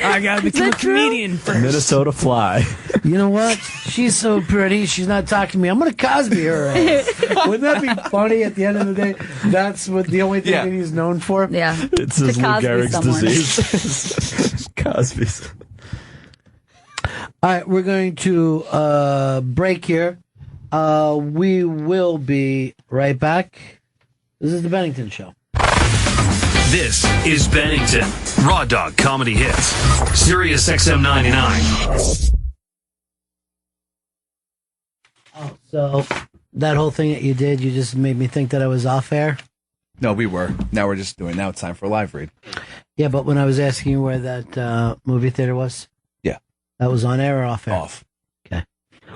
I gotta become a comedian first. Minnesota fly. You know what? She's so pretty. She's not talking to me. I'm going to Cosby her ass. Wouldn't that be funny at the end of the day? That's what the only thing that he's known for? Yeah. It's his Lou Gehrig's disease. Cosby's. All right, we're going to break here. We will be right back. This is the Bennington Show. This is Bennington, Raw Dog Comedy Hits, Sirius XM 99. Oh, so that whole thing that you did, you just made me think that I was off air? No, we were. Now we're just doing. Now it's time for a live read. Yeah, but when I was asking you where that movie theater was, yeah, that was on air or off air? Off. Okay,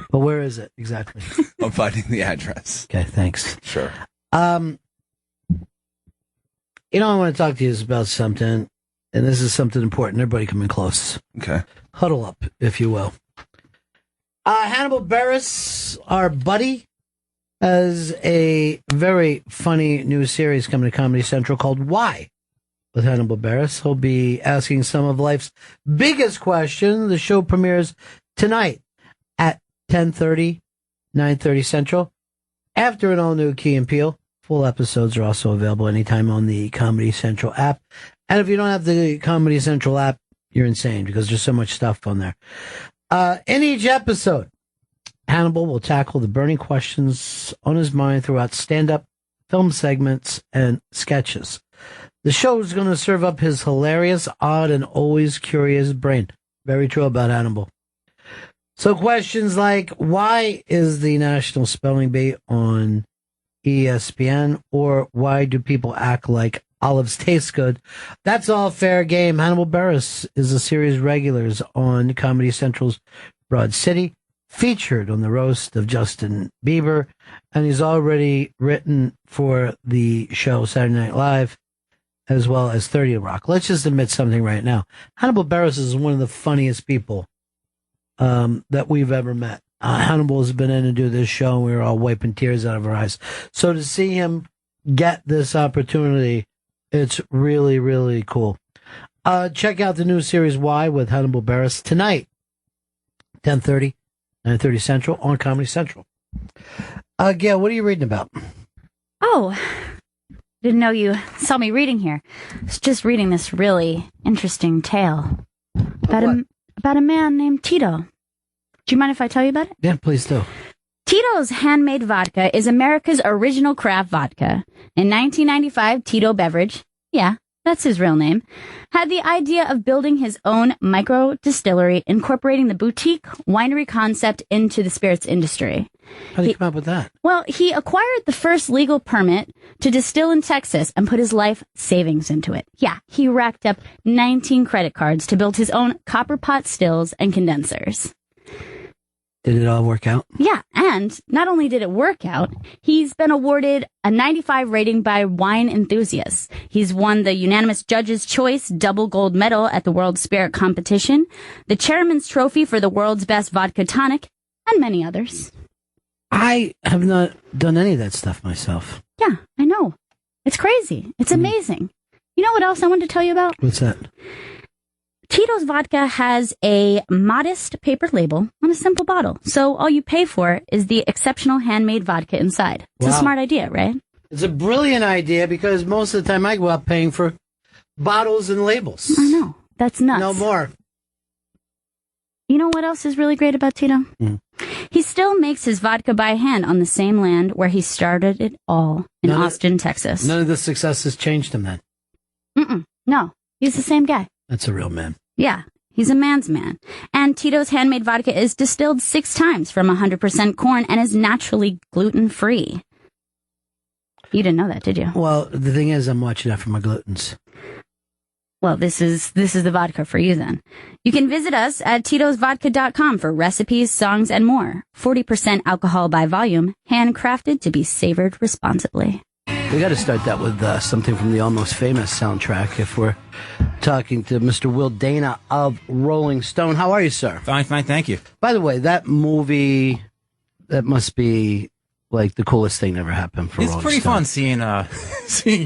but where is it exactly? I'm finding the address. Okay, thanks. Sure. You know, I want to talk to you about something, and this is something important. Everybody come in close. Okay. Huddle up, if you will. Hannibal Buress, our buddy, has a very funny new series coming to Comedy Central called Why? With Hannibal Buress. He'll be asking some of life's biggest questions. The show premieres tonight at 10:30, 9:30 Central. After an all-new Key and Peele. Full episodes are also available anytime on the Comedy Central app. And if you don't have the Comedy Central app, you're insane because there's so much stuff on there. In each episode, Hannibal will tackle the burning questions on his mind throughout stand-up, film segments, and sketches. The show is going to serve up his hilarious, odd, and always curious brain. Very true about Hannibal. So questions like, why is the National Spelling Bee on ESPN, or why do people act like olives taste good? That's all fair game. Hannibal Buress is a series regulars on Comedy Central's Broad City, featured on the roast of Justin Bieber, and he's already written for the show Saturday Night Live, as well as 30 Rock. Let's just admit something right now. Hannibal Buress is one of the funniest people that we've ever met. Hannibal has been in to do this show, and we were all wiping tears out of our eyes. So to see him get this opportunity, it's really, really cool. Check out the new series Why with Hannibal Buress tonight, 10:30, 9:30 Central on Comedy Central. Gail, what are you reading about? Oh, didn't know you saw me reading here. I was just reading this really interesting tale about a man named Tito. Do you mind if I tell you about it? Yeah, please do. Tito's Handmade Vodka is America's original craft vodka. In 1995, Tito Beverage, yeah, that's his real name, had the idea of building his own micro distillery, incorporating the boutique winery concept into the spirits industry. How did you come up with that? Well, he acquired the first legal permit to distill in Texas and put his life savings into it. Yeah, he racked up 19 credit cards to build his own copper pot stills and condensers. Did it all work out? Yeah, and not only did it work out, he's been awarded a 95 rating by wine enthusiasts. He's won the unanimous judge's choice double gold medal at the World Spirit Competition, the chairman's trophy for the world's best vodka tonic, and many others. I have not done any of that stuff myself. Yeah, I know. It's crazy. It's amazing. You know what else I wanted to tell you about? What's that? Tito's vodka has a modest paper label on a simple bottle, so all you pay for is the exceptional handmade vodka inside. It's a smart idea, right? It's a brilliant idea because most of the time I go out paying for bottles and labels. I know. That's nuts. No more. You know what else is really great about Tito? He still makes his vodka by hand on the same land where he started it all, in Austin, Texas. None of the success has changed him then. No, he's the same guy. That's a real man. Yeah, he's a man's man. And Tito's handmade vodka is distilled 6 times from 100% corn and is naturally gluten-free. You didn't know that, did you? Well, the thing is, I'm watching out for my glutens. Well, this is the vodka for you then. You can visit us at titosvodka.com for recipes, songs, and more. 40% alcohol by volume, handcrafted to be savored responsibly. We got to start that with something from the Almost Famous soundtrack if we're talking to Mr. Will Dana of Rolling Stone. How are you, sir? Fine, thank you. By the way, that movie, that must be like the coolest thing that ever happened for Rolling Stone. It's pretty fun seeing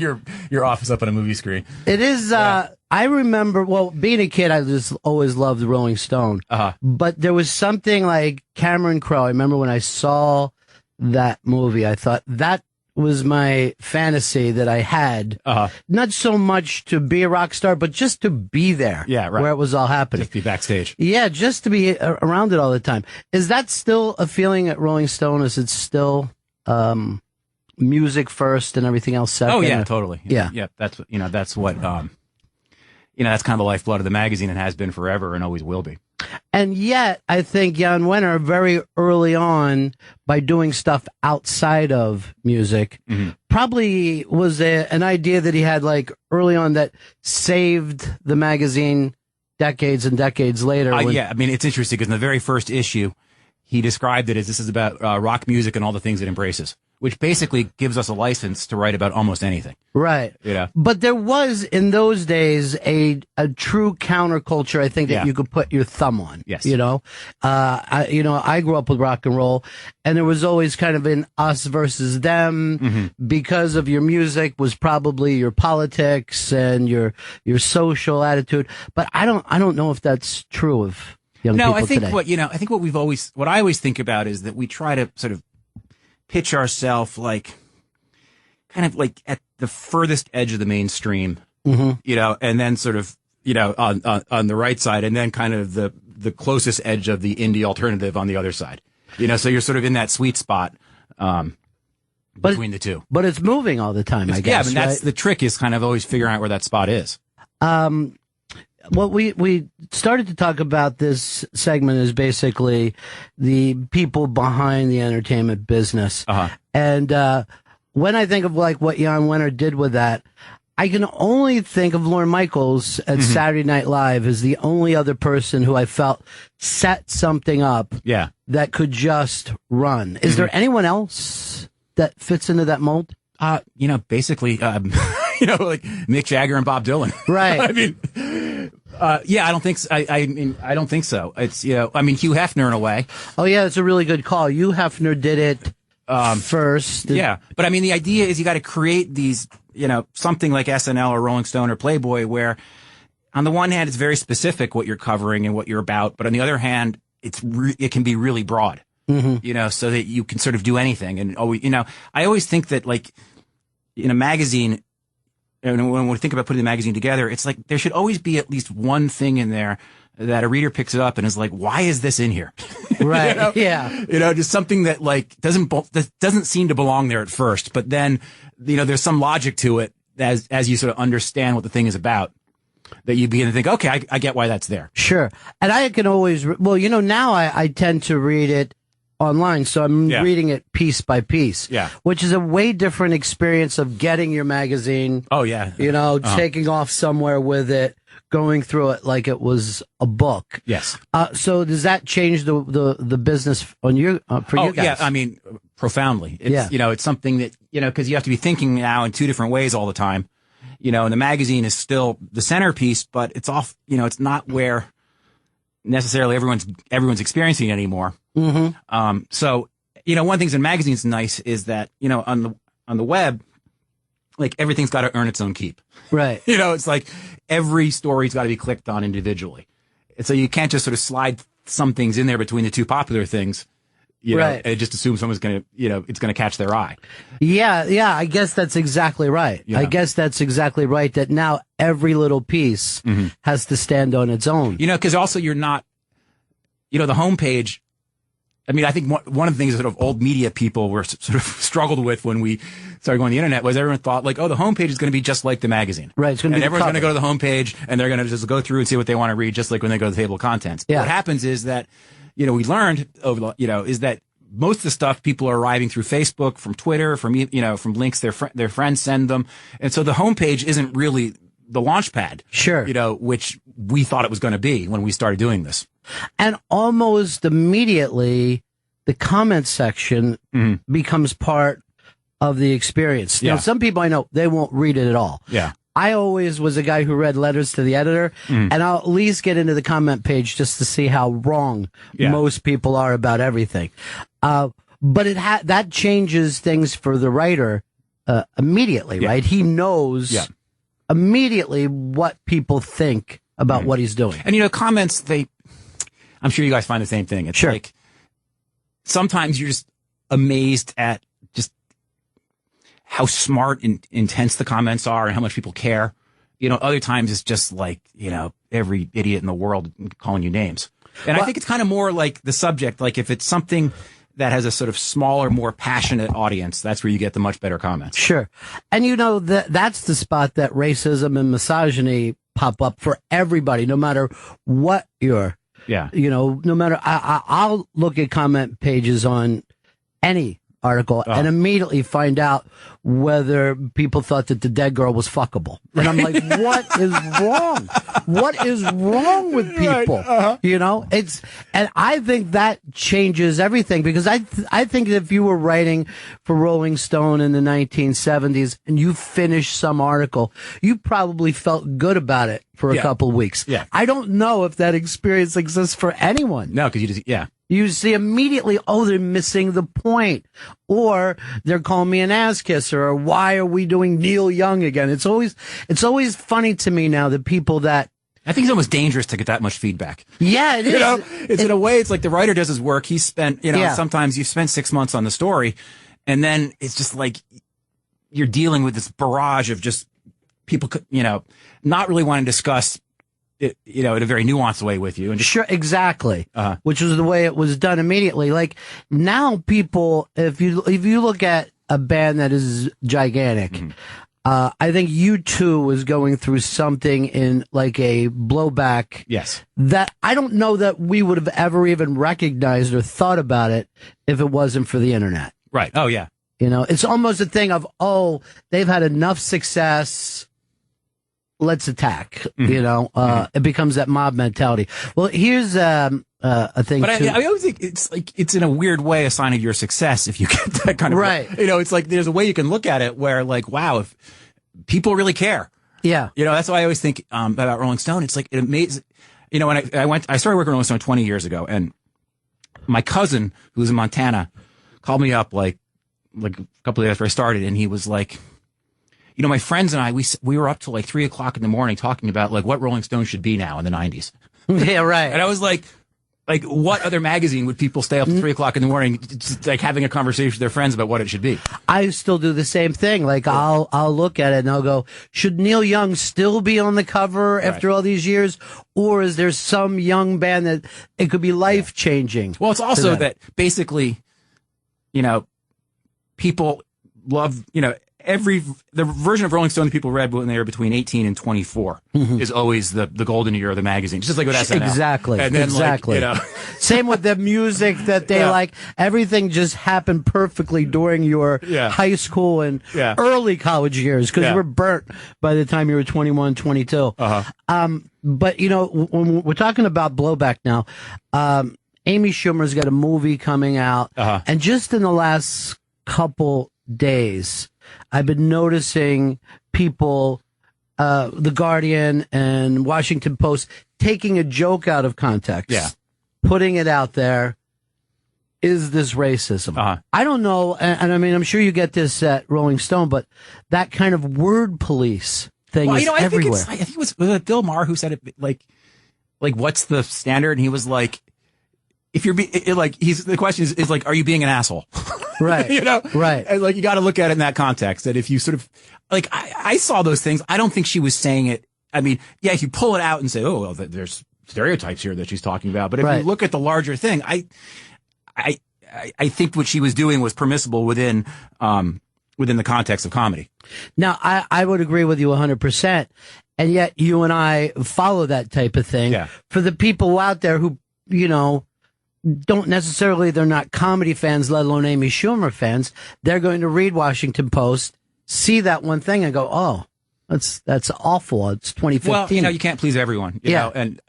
your office up on a movie screen. It is. I remember, well, being a kid, I just always loved Rolling Stone. But there was something like Cameron Crowe. I remember when I saw that movie, I thought that was my fantasy that I had. Not so much to be a rock star, but just to be there. Yeah, right. Where it was all happening. Just be backstage. Yeah, just to be around it all the time. Is that still a feeling at Rolling Stone? Is it still music first and everything else second? Oh yeah, totally. Yeah. Yeah, that's what that's kind of the lifeblood of the magazine and has been forever and always will be. And yet, I think Jan Wenner, very early on, by doing stuff outside of music, probably was an idea that he had like early on that saved the magazine decades and decades later. Yeah, I mean, it's interesting because in the very first issue, he described it as this is about rock music and all the things it embraces, which basically gives us a license to write about almost anything. Right. Yeah. But there was, in those days, a true counterculture, I think, that you could put your thumb on. Yes. You know? I grew up with rock and roll, and there was always kind of an us versus them because of your music was probably your politics and your social attitude. But I don't know if that's true of young people I think today. I think what I always think about is that we try to sort of pitch ourselves like kind of like at the furthest edge of the mainstream, and then sort of, on the right side, and then kind of the closest edge of the indie alternative on the other side, so you're sort of in that sweet spot, between the two. But it's moving all the time, I guess. Yeah, I mean, that's right? the trick, is kind of always figuring out where that spot is. What we started to talk about this segment is basically the people behind the entertainment business. And when I think of like what Jan Wenner did with that, I can only think of Lorne Michaels at Saturday Night Live as the only other person who I felt set something up that could just run. Is there anyone else that fits into that mold? Basically, like Mick Jagger and Bob Dylan. Right. I mean, I don't think so. I don't think so. It's, Hugh Hefner in a way. Oh yeah, it's a really good call. Hugh Hefner did it first. Yeah. But I mean, the idea is you got to create these, something like SNL or Rolling Stone or Playboy, where on the one hand, it's very specific what you're covering and what you're about. But on the other hand, it can be really broad, so that you can sort of do anything. And, I always think that like in a magazine, and when we think about putting the magazine together, it's like there should always be at least one thing in there that a reader picks it up and is like, why is this in here? Right. Yeah. Just something that like doesn't seem to belong there at first, but then, there's some logic to it as you sort of understand what the thing is about, that you begin to think, okay, I get why that's there. Sure. And I can always, now I tend to read it online, so I'm reading it piece by piece, which is a way different experience of getting your magazine. Oh yeah. Taking off somewhere with it, going through it like it was a book. Yes. So does that change the business on you for you guys? Yeah, I mean, profoundly. It's, it's something that, because you have to be thinking now in two different ways all the time, and the magazine is still the centerpiece, but it's off, it's not where necessarily everyone's experiencing it anymore. So, one thing in magazines nice is that, on the web, like everything's got to earn its own keep. Right. It's like every story's got to be clicked on individually. And so you can't just sort of slide some things in there between the two popular things, and just assume someone's going to, it's going to catch their eye. Yeah. I guess that's exactly right. I guess that's exactly right, that now every little piece has to stand on its own. Because also you're not, the homepage. I mean, I think one of the things that sort of old media people were sort of struggled with when we started going to the internet was everyone thought like, oh, the homepage is going to be just like the magazine. Right. It's going to be everyone's going to go to the homepage and they're going to just go through and see what they want to read, just like when they go to the table of contents. Yeah. What happens is that, we learned over, is that most of the stuff people are arriving through Facebook, from Twitter, from links their friends send them. And so the homepage isn't really the launch pad. Sure. Which we thought it was going to be when we started doing this. And almost immediately, the comment section becomes part of the experience. Yeah. Now, some people I know, they won't read it at all. Yeah. I always was a guy who read letters to the editor, and I'll at least get into the comment page just to see how wrong most people are about everything. But that changes things for the writer immediately, right? He knows immediately what people think about what he's doing. And, comments, I'm sure you guys find the same thing. It's like sometimes you're just amazed at just how smart and intense the comments are and how much people care. Other times it's just like, every idiot in the world calling you names. And I think it's kind of more like the subject. Like if it's something that has a sort of smaller, more passionate audience, that's where you get the much better comments. Sure. And that's the spot that racism and misogyny pop up for everybody, no matter what your Yeah. You know, no matter, I'll look at comment pages on any article and immediately find out whether people thought that the dead girl was fuckable. And I'm like, what is wrong? What is wrong with people? You know, and I think that changes everything, because I think that if you were writing for Rolling Stone in the 1970s and you finished some article, you probably felt good about it for a couple of weeks. Yeah. I don't know if that experience exists for anyone. No, because you just, You see immediately, oh, they're missing the point, or they're calling me an ass kisser, or why are we doing Neil Young again? It's always funny to me now that people that I think it's almost dangerous to get that much feedback. Yeah, it is. You know, it's in a way, it's like the writer does his work. He spent, sometimes you spend 6 months on the story, and then it's just like you're dealing with this barrage of just people, not really wanting to discuss it, in a very nuanced way with you. And just, sure, exactly. Which was the way it was done immediately. Like now, people, if you look at a band that is gigantic, I think U2 is going through something in like a blowback. Yes. That I don't know that we would have ever even recognized or thought about it if it wasn't for the internet. Right. Oh yeah. It's almost a thing of, oh, they've had enough success, let's attack. It becomes that mob mentality. Well, here's a thing. But I always think it's like it's in a weird way a sign of your success if you get that kind of right. It's like there's a way you can look at it where like, wow, if people really care. Yeah. That's why I always think about Rolling Stone. It's like it amazes. When I started working at Rolling Stone 20 years ago, and my cousin who was in Montana called me up like a couple of days after I started, and he was like, my friends and I, we were up till like 3 o'clock in the morning talking about like what Rolling Stone should be now in the 90s. Yeah, right. And I was like, what other magazine would people stay up till 3 o'clock in the morning, just, like having a conversation with their friends about what it should be? I still do the same thing. Like I'll look at it and I'll go, should Neil Young still be on the cover after all these years? Or is there some young band that it could be life changing? Well, it's also that basically, people love, the version of Rolling Stone that people read when they were between 18 and 24 is always the golden year of the magazine. Just like with SNL. Exactly. And then exactly. Same with the music that they like. Everything just happened perfectly during your high school and early college years because you were burnt by the time you were 21, 22. But, when we're talking about blowback now, Amy Schumer's got a movie coming out. And just in the last couple days, I've been noticing people, The Guardian and Washington Post, taking a joke out of context, putting it out there. Is this racism? I don't know. And I mean, I'm sure you get this at Rolling Stone, but that kind of word police thing is everywhere. I think it was Bill Maher who said it like what's the standard? And he was like, if you're the question is like, are you being an asshole? Right. Right. And like, you got to look at it in that context. That if you sort of like, I saw those things. I don't think she was saying it. I mean, if you pull it out and say, oh, well, there's stereotypes here that she's talking about. But if you look at the larger thing, I think what she was doing was permissible within the context of comedy. Now, I would agree with you 100%. And yet you and I follow that type of thing. Yeah. For the people out there who, don't necessarily, they're not comedy fans, let alone Amy Schumer fans. They're going to read Washington Post, see that one thing and go, oh, that's awful. It's 2015. Well, you can't please everyone. You know, and,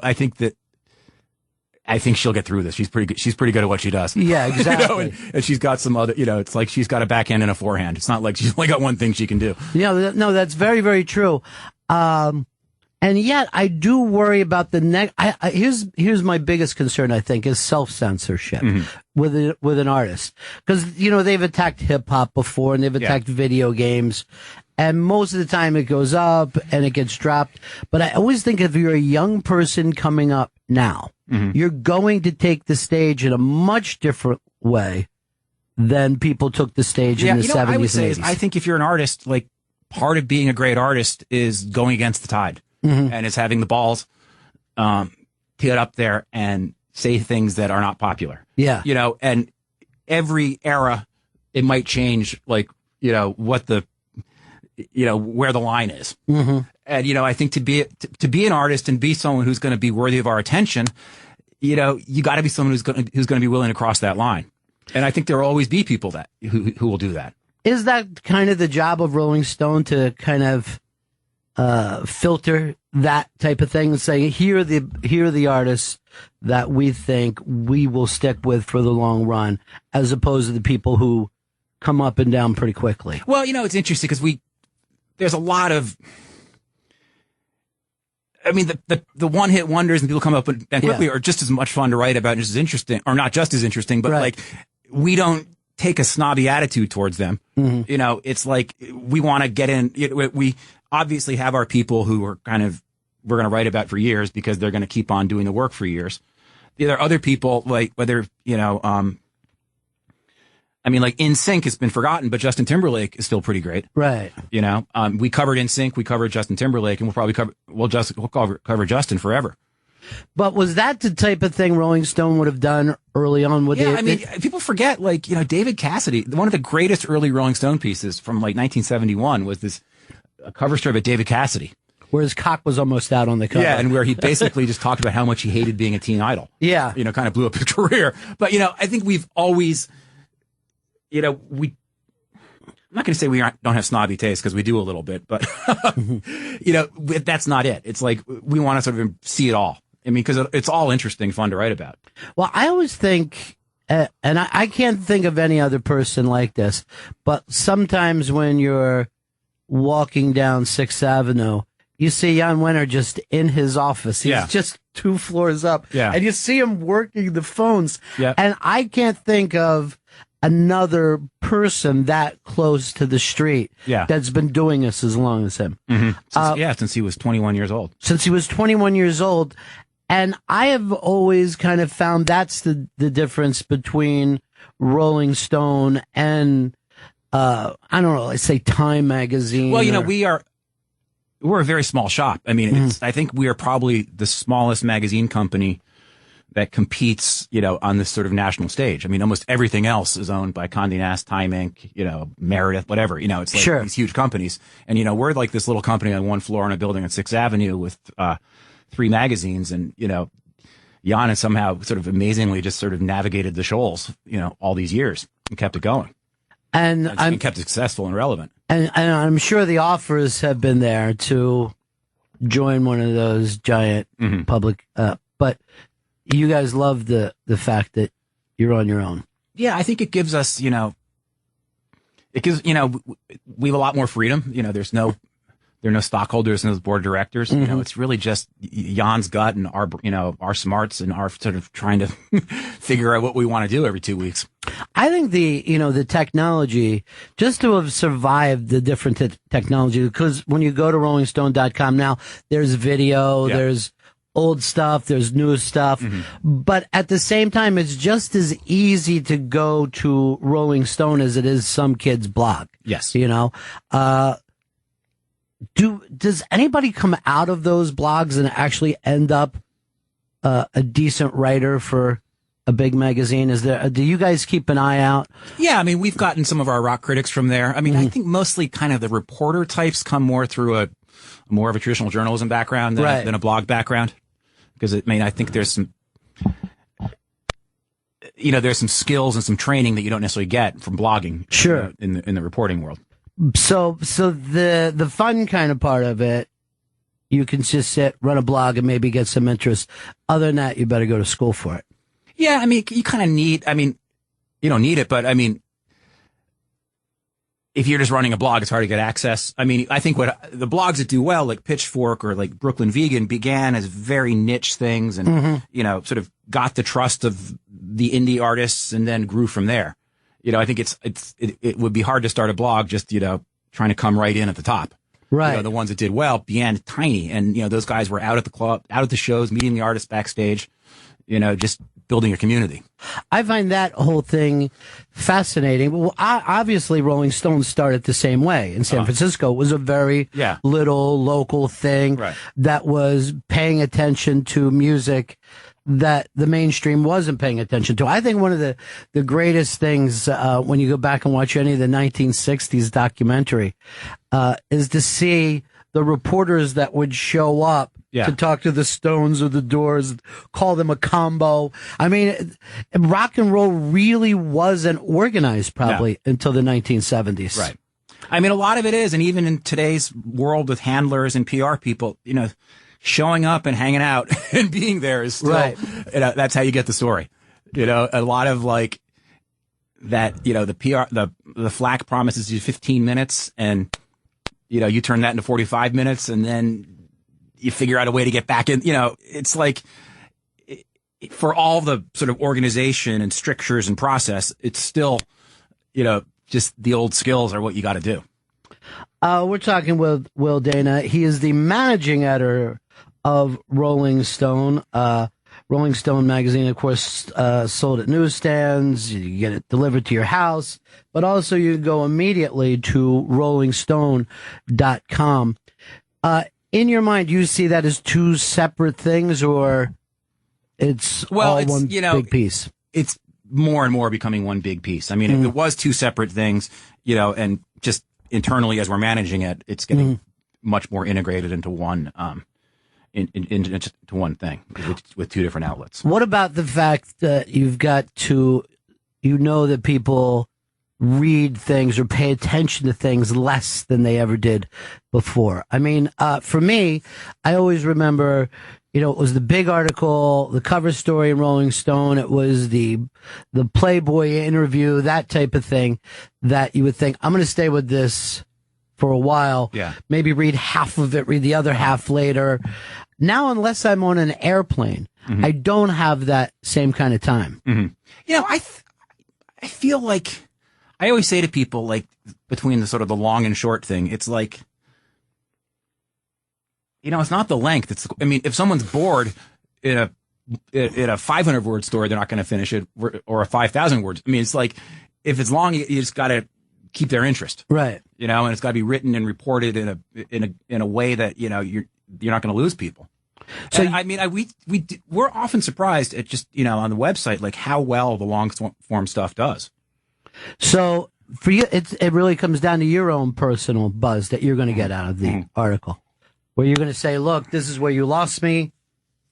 I think she'll get through this. She's pretty good. She's pretty good at what she does. Yeah, exactly. And she's got some other, it's like she's got a backhand and a forehand. It's not like she's only got one thing she can do. Yeah, no, that's very, very true. And yet I do worry about the next. Here's my biggest concern, I think, is self-censorship with an artist. Cause, they've attacked hip hop before and they've attacked video games. And most of the time it goes up and it gets dropped. But I always think if you're a young person coming up now, you're going to take the stage in a much different way than people took the stage in the 70s I would say and 80s. I think if you're an artist, like part of being a great artist is going against the tide. And it's having the balls to get up there and say things that are not popular. Yeah. And every era, it might change, like, what the, where the line is. And, I think to be an artist and be someone who's going to be worthy of our attention, you got to be someone who's going to be willing to cross that line. And I think there will always be people who will do that. Is that kind of the job of Rolling Stone, to kind of filter that type of thing and say, here are the artists that we think we will stick with for the long run, as opposed to the people who come up and down pretty quickly? Well, it's interesting because there's a lot of, the one hit wonders and people come up and quickly are just as much fun to write about and just as interesting, or not just as interesting, but like, we don't take a snobby attitude towards them. Mm-hmm. It's like we want to get in. We obviously have our people who are we're going to write about for years because they're going to keep on doing the work for years. There are other people, like whether, like NSYNC has been forgotten, but Justin Timberlake is still pretty great. Right. We covered NSYNC, we covered Justin Timberlake, and we'll probably cover Justin forever. But was that the type of thing Rolling Stone would have done early on? People forget, David Cassidy, one of the greatest early Rolling Stone pieces from 1971 was this cover story about David Cassidy. Where his cock was almost out on the cover. Yeah, and where he basically just talked about how much he hated being a teen idol. Yeah. Kind of blew up his career. But, I think we've always, I'm not going to say we don't have snobby taste, because we do a little bit, but, that's not it. It's like we want to sort of see it all. Because it's all interesting, fun to write about. Well, I always think, and I can't think of any other person like this, but sometimes when you're walking down 6th Avenue, you see Jan Wenner just in his office. He's just 2 floors up. Yeah. And you see him working the phones. Yeah. And I can't think of another person that close to the street that's been doing this as long as him. Mm-hmm. Since he was 21 years old. Since he was 21 years old. And I have always kind of found that's the difference between Rolling Stone and, I don't know, let's say Time Magazine. Well, we're a very small shop. I think we are probably the smallest magazine company that competes, on this sort of national stage. Almost everything else is owned by Condé Nast, Time Inc., Meredith, whatever. It's like these huge companies. And, we're like this little company on one floor in a building on 6th Avenue with 3 magazines. And, Jan has somehow sort of amazingly just sort of navigated the shoals, all these years and kept it going. And kept it successful and relevant. And I'm sure the offers have been there to join one of those giant public, but you guys love the fact that you're on your own. Yeah, I think it gives us, we have a lot more freedom. There are no stockholders in the board of directors. Mm-hmm. It's really just Jan's gut and our smarts and our sort of trying to figure out what we want to do every 2 weeks. I think the technology, just to have survived the different technology, because when you go to rollingstone.com now, there's video, there's old stuff, there's new stuff, but at the same time, it's just as easy to go to Rolling Stone as it is some kid's blog. Yes. Does anybody come out of those blogs and actually end up a decent writer for a big magazine? Do you guys keep an eye out? Yeah, we've gotten some of our rock critics from there. I think mostly kind of the reporter types come more through more of a traditional journalism background than a blog background. Because I think there's some, there's some skills and some training that you don't necessarily get from blogging. Sure. In the reporting world. So the fun kind of part of it, you can just run a blog and maybe get some interest. Other than that, you better go to school for it. Yeah, you kind of need, you don't need it, but if you're just running a blog, it's hard to get access. I think what the blogs that do well, like Pitchfork or like Brooklyn Vegan, began as very niche things and, sort of got the trust of the indie artists and then grew from there. I think it would be hard to start a blog just, trying to come right in at the top. Right. The ones that did well began tiny and, those guys were out at the club, out at the shows, meeting the artists backstage, just building a community. I find that whole thing fascinating. Well, obviously Rolling Stone started the same way in San Francisco. It was a very little local thing that was paying attention to music that the mainstream wasn't paying attention to. I think one of the greatest things, when you go back and watch any of the 1960s documentary, is to see the reporters that would show up Yeah. to talk to the Stones or the Doors, call them a combo. I mean, rock and roll really wasn't organized probably until the 1970s. Right. I mean, a lot of it is, and even in today's world with handlers and PR people, showing up and hanging out and being there is still, Right. That's how you get the story. A lot of like that, the PR, the FLAC promises you 15 minutes and, you turn that into 45 minutes and then you figure out a way to get back in, it's like for all the sort of organization and strictures and process, it's still, just the old skills are what you got to do. We're talking with Will Dana. He is the managing editor of Rolling Stone. Rolling Stone magazine, of course, sold at newsstands. You get it delivered to your house, but also you go immediately to rollingstone.com. In your mind, do you see that as two separate things, or it's all one big piece? It's more and more becoming one big piece. I mean, if it was two separate things, and just internally as we're managing it, it's getting much more integrated into one, into one thing with two different outlets. What about the fact that you've got to, that people read things or pay attention to things less than they ever did before? I mean, for me, I always remember, it was the big article, the cover story in Rolling Stone. It was the Playboy interview, that type of thing that you would think, I'm going to stay with this for a while. Yeah. Maybe read half of it, read the other half later. Now, unless I'm on an airplane, I don't have that same kind of time. I feel like I always say to people, like, between the sort of the long and short thing, it's like, it's not the length. If someone's bored in a 500 word story, they're not going to finish it, or a 5,000 words. I mean, it's like, if it's long, you just got to keep their interest. Right. And it's got to be written and reported in a way that, you're not going to lose people. So, we're often surprised at just, on the website, like how well the long form stuff does. So for you, it really comes down to your own personal buzz that you're going to get out of the article, where you're going to say, look, this is where you lost me.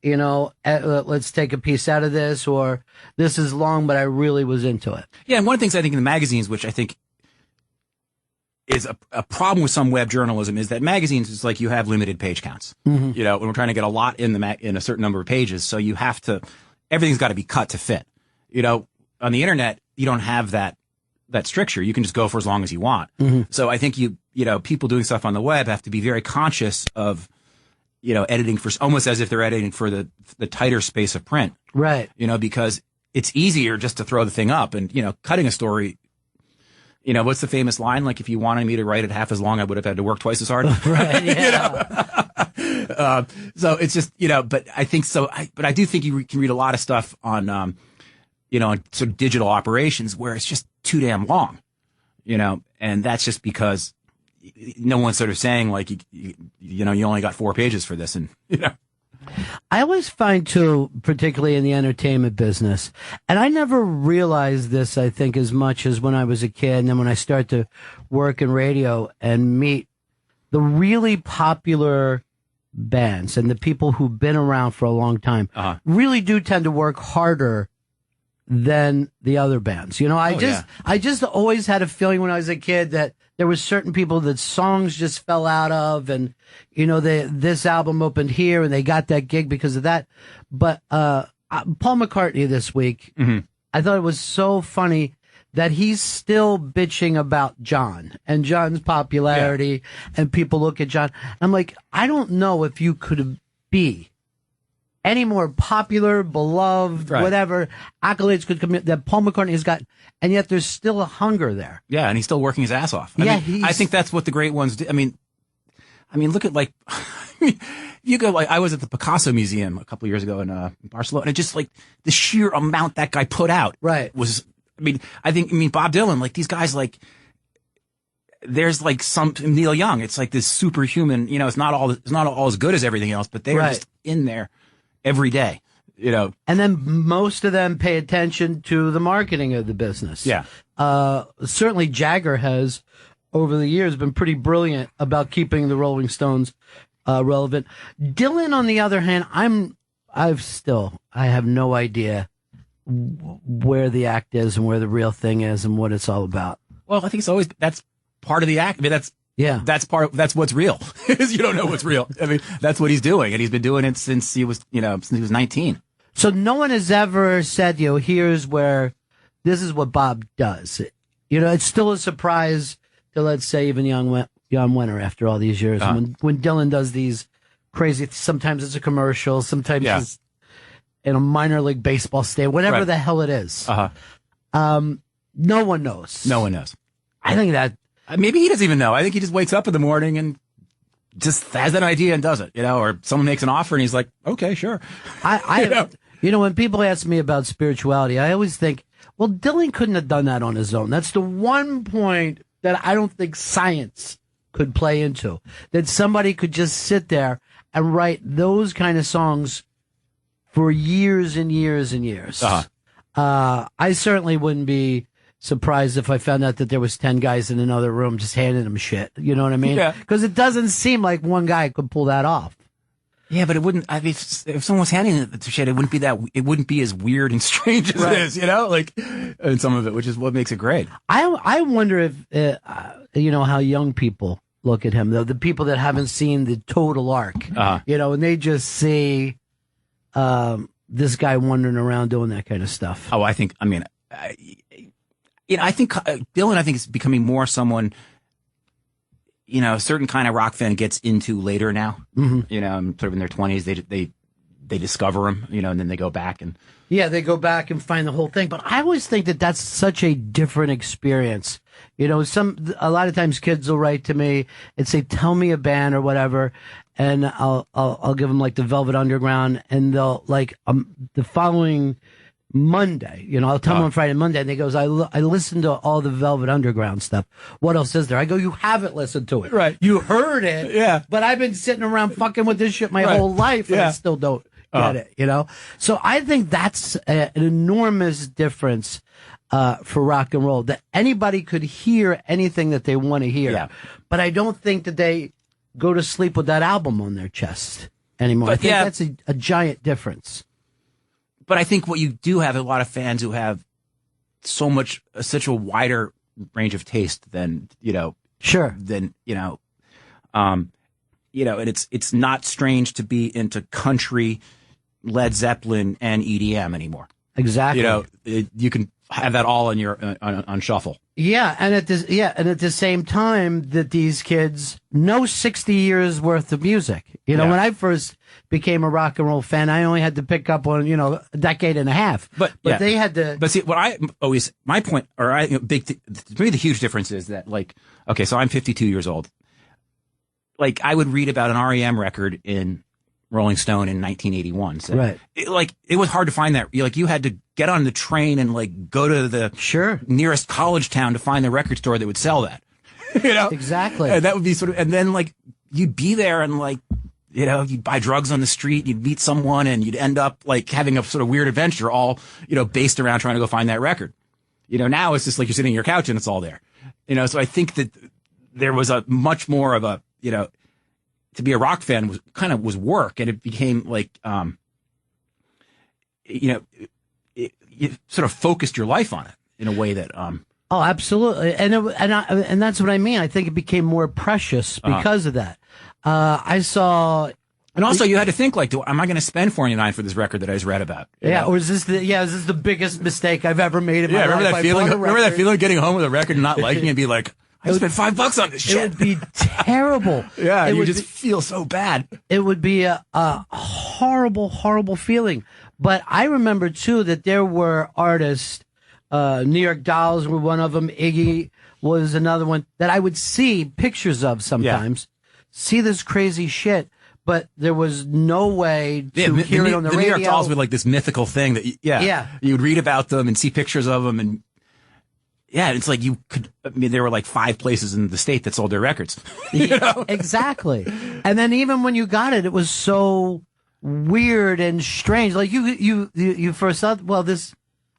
Let's take a piece out of this, or this is long, but I really was into it. Yeah. And one of the things I think in the magazines, which I think is a problem with some web journalism, is that magazines is like you have limited page counts, and we're trying to get a lot in in a certain number of pages. So you have to, everything's got to be cut to fit. On the internet, you don't have that stricture. You can just go for as long as you want. So I think people doing stuff on the web have to be very conscious of, editing for almost as if they're editing for the tighter space of print. Right. Because it's easier just to throw the thing up and, cutting a story. What's the famous line? Like, if you wanted me to write it half as long, I would have had to work twice as hard. Right. Yeah. So it's just, but I think so. But I do think you can read a lot of stuff on, on sort of digital operations where it's just too damn long, and that's just because no one's sort of saying like, you only got 4 pages for this. And, I always find too, particularly in the entertainment business, and I never realized this, I think, as much as when I was a kid. And then when I started to work in radio and meet the really popular bands and the people who've been around for a long time, really do tend to work harder than the other bands. I just always had a feeling when I was a kid that there was certain people that songs just fell out of, and this album opened here and they got that gig because of that. But Paul McCartney this week, I thought it was so funny that he's still bitching about John and John's popularity, and people look at John. I'm like, I don't know if you could be any more popular, beloved, whatever accolades could come in that Paul McCartney has got, and yet there's still a hunger there. Yeah, and he's still working his ass off. I think that's what the great ones do. I mean, look at like, you go like, I was at the Picasso Museum a couple of years ago in Barcelona, and it just like the sheer amount that guy put out was, Bob Dylan, like these guys, like there's like some Neil Young. It's like this superhuman, it's not all as good as everything else, but they're just in there every day, And then most of them pay attention to the marketing of the business. Yeah. Certainly Jagger has over the years been pretty brilliant about keeping the Rolling Stones relevant. Dylan, on the other hand, I have no idea where the act is and where the real thing is and what it's all about. Well, I think that's part of the act. I mean, that's what's real. Is you don't know what's real. I mean, that's what he's doing, and he's been doing it since he was 19. So no one has ever said, here's where this is what Bob does. It's still a surprise to, let's say, even Jan Winter after all these years. When Dylan does these crazy, sometimes it's a commercial, sometimes it's in a minor league baseball stadium, whatever the hell it is. No one knows. No one knows. I think that maybe he doesn't even know. I think he just wakes up in the morning and just has an idea and does it, or someone makes an offer and he's like, okay, sure. When people ask me about spirituality, I always think, well, Dylan couldn't have done that on his own. That's the one point that I don't think science could play into, that somebody could just sit there and write those kind of songs for years and years and years. I certainly wouldn't be surprised if I found out that there was 10 guys in another room just handing him shit. You know what I mean? Because it doesn't seem like one guy could pull that off. Yeah, but it wouldn't. I mean, if someone was handing it to shit, it wouldn't be as weird and strange as it is. And some of it, which is what makes it great. I wonder if how young people look at him, though, the people that haven't seen the total arc, and they just see this guy wandering around doing that kind of stuff. Oh, I think Dylan, is becoming more someone, a certain kind of rock fan gets into later now. Mm-hmm. Sort of in their 20s, they discover him, and then they go back and. Yeah, they go back and find the whole thing. But I always think that that's such a different experience. A lot of times kids will write to me and say, tell me a band or whatever. And I'll give them like the Velvet Underground, and they'll the following Monday, I'll tell them on Friday, Monday, and they goes, I listened to all the Velvet Underground stuff. What else is there? I go, you haven't listened to it. Right. You heard it. Yeah. But I've been sitting around fucking with this shit my whole life, and I still don't get it, So I think that's an enormous difference for rock and roll, that anybody could hear anything that they want to hear. Yeah. But I don't think that they go to sleep with that album on their chest anymore. I think that's a giant difference. But I think what you do have a lot of fans who have such a wider range of taste than, and it's not strange to be into country, Led Zeppelin, and EDM anymore. Exactly. You can have that all on your on shuffle. Yeah, and at the same time that these kids know 60 years worth of music. When I first became a rock and roll fan, I only had to pick up on a decade and a half. But they had to. But see, what my point, to me, the huge difference is that so I'm 52 years old. I would read about an REM record in Rolling Stone in 1981. So right. It was hard to find that. You had to get on the train and go to the nearest college town to find the record store that would sell that. Exactly. And that would be and then you'd be there and you'd buy drugs on the street, you'd meet someone, and you'd end up having a sort of weird adventure, all based around trying to go find that record. Now it's just you're sitting on your couch and it's all there. So I think that there was a much more of a to be a rock fan was work, and it became you sort of focused your life on it in a way that oh, absolutely, and that's what I mean. I think it became more precious because of that. I saw, and also you had to think am I going to spend $49 for this record that I just read about? Or is this the biggest mistake I've ever made in my life? Remember that feeling? Remember that feeling of getting home with a record and not liking it and be like, I spent $5 on this shit. It would be terrible. You just feel so bad. It would be a horrible, horrible feeling. But I remember, too, that there were artists, New York Dolls were one of them, Iggy was another one, that I would see pictures of sometimes, see this crazy shit, but there was no way to hear it on the radio. The New York Dolls were this mythical thing that, you would read about them and see pictures of them, and it's you could. There were 5 places in the state that sold their records. Exactly. And then even when you got it, it was so weird and strange. You first thought,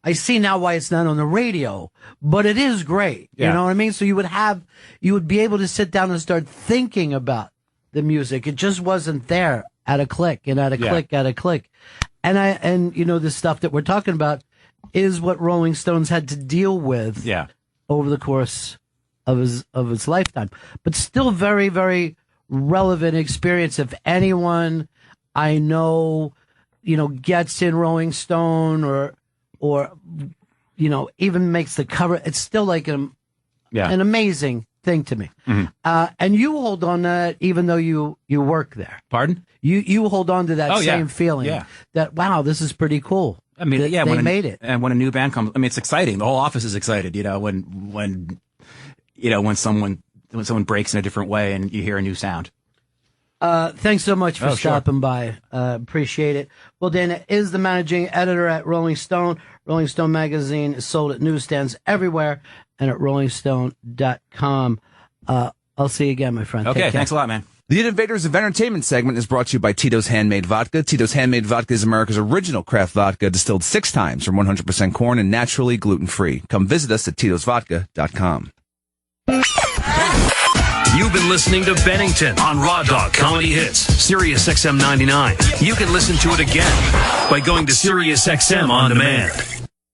I see now why it's not on the radio, but it is great. Yeah. You know what I mean? So you would be able to sit down and start thinking about the music. It just wasn't there at a click and at a click, at a click. And you know, the stuff that we're talking about is what Rolling Stones had to deal with over the course of his lifetime, but still very, very relevant experience. If anyone I know, you know, gets in Rolling Stone or, you know, even makes the cover, it's still like an amazing thing to me. And you hold on to that even though you work there. Pardon? You hold on to that same feeling that, wow, this is pretty cool. I mean, they made it. And when a new band comes, I mean, it's exciting. The whole office is excited, you know, when someone breaks in a different way and you hear a new sound. Thanks so much for stopping by. Appreciate it. Well, Dana is the managing editor at Rolling Stone. Rolling Stone magazine is sold at newsstands everywhere and at rollingstone.com. I'll see you again, my friend. Okay, thanks a lot, man. The Innovators of Entertainment segment is brought to you by Tito's Handmade Vodka. Tito's Handmade Vodka is America's original craft vodka, distilled 6 times from 100% corn and naturally gluten-free. Come visit us at titosvodka.com. You've been listening to Bennington on Raw Dog Comedy Hits, Sirius XM 99. You can listen to it again by going to Sirius XM On Demand.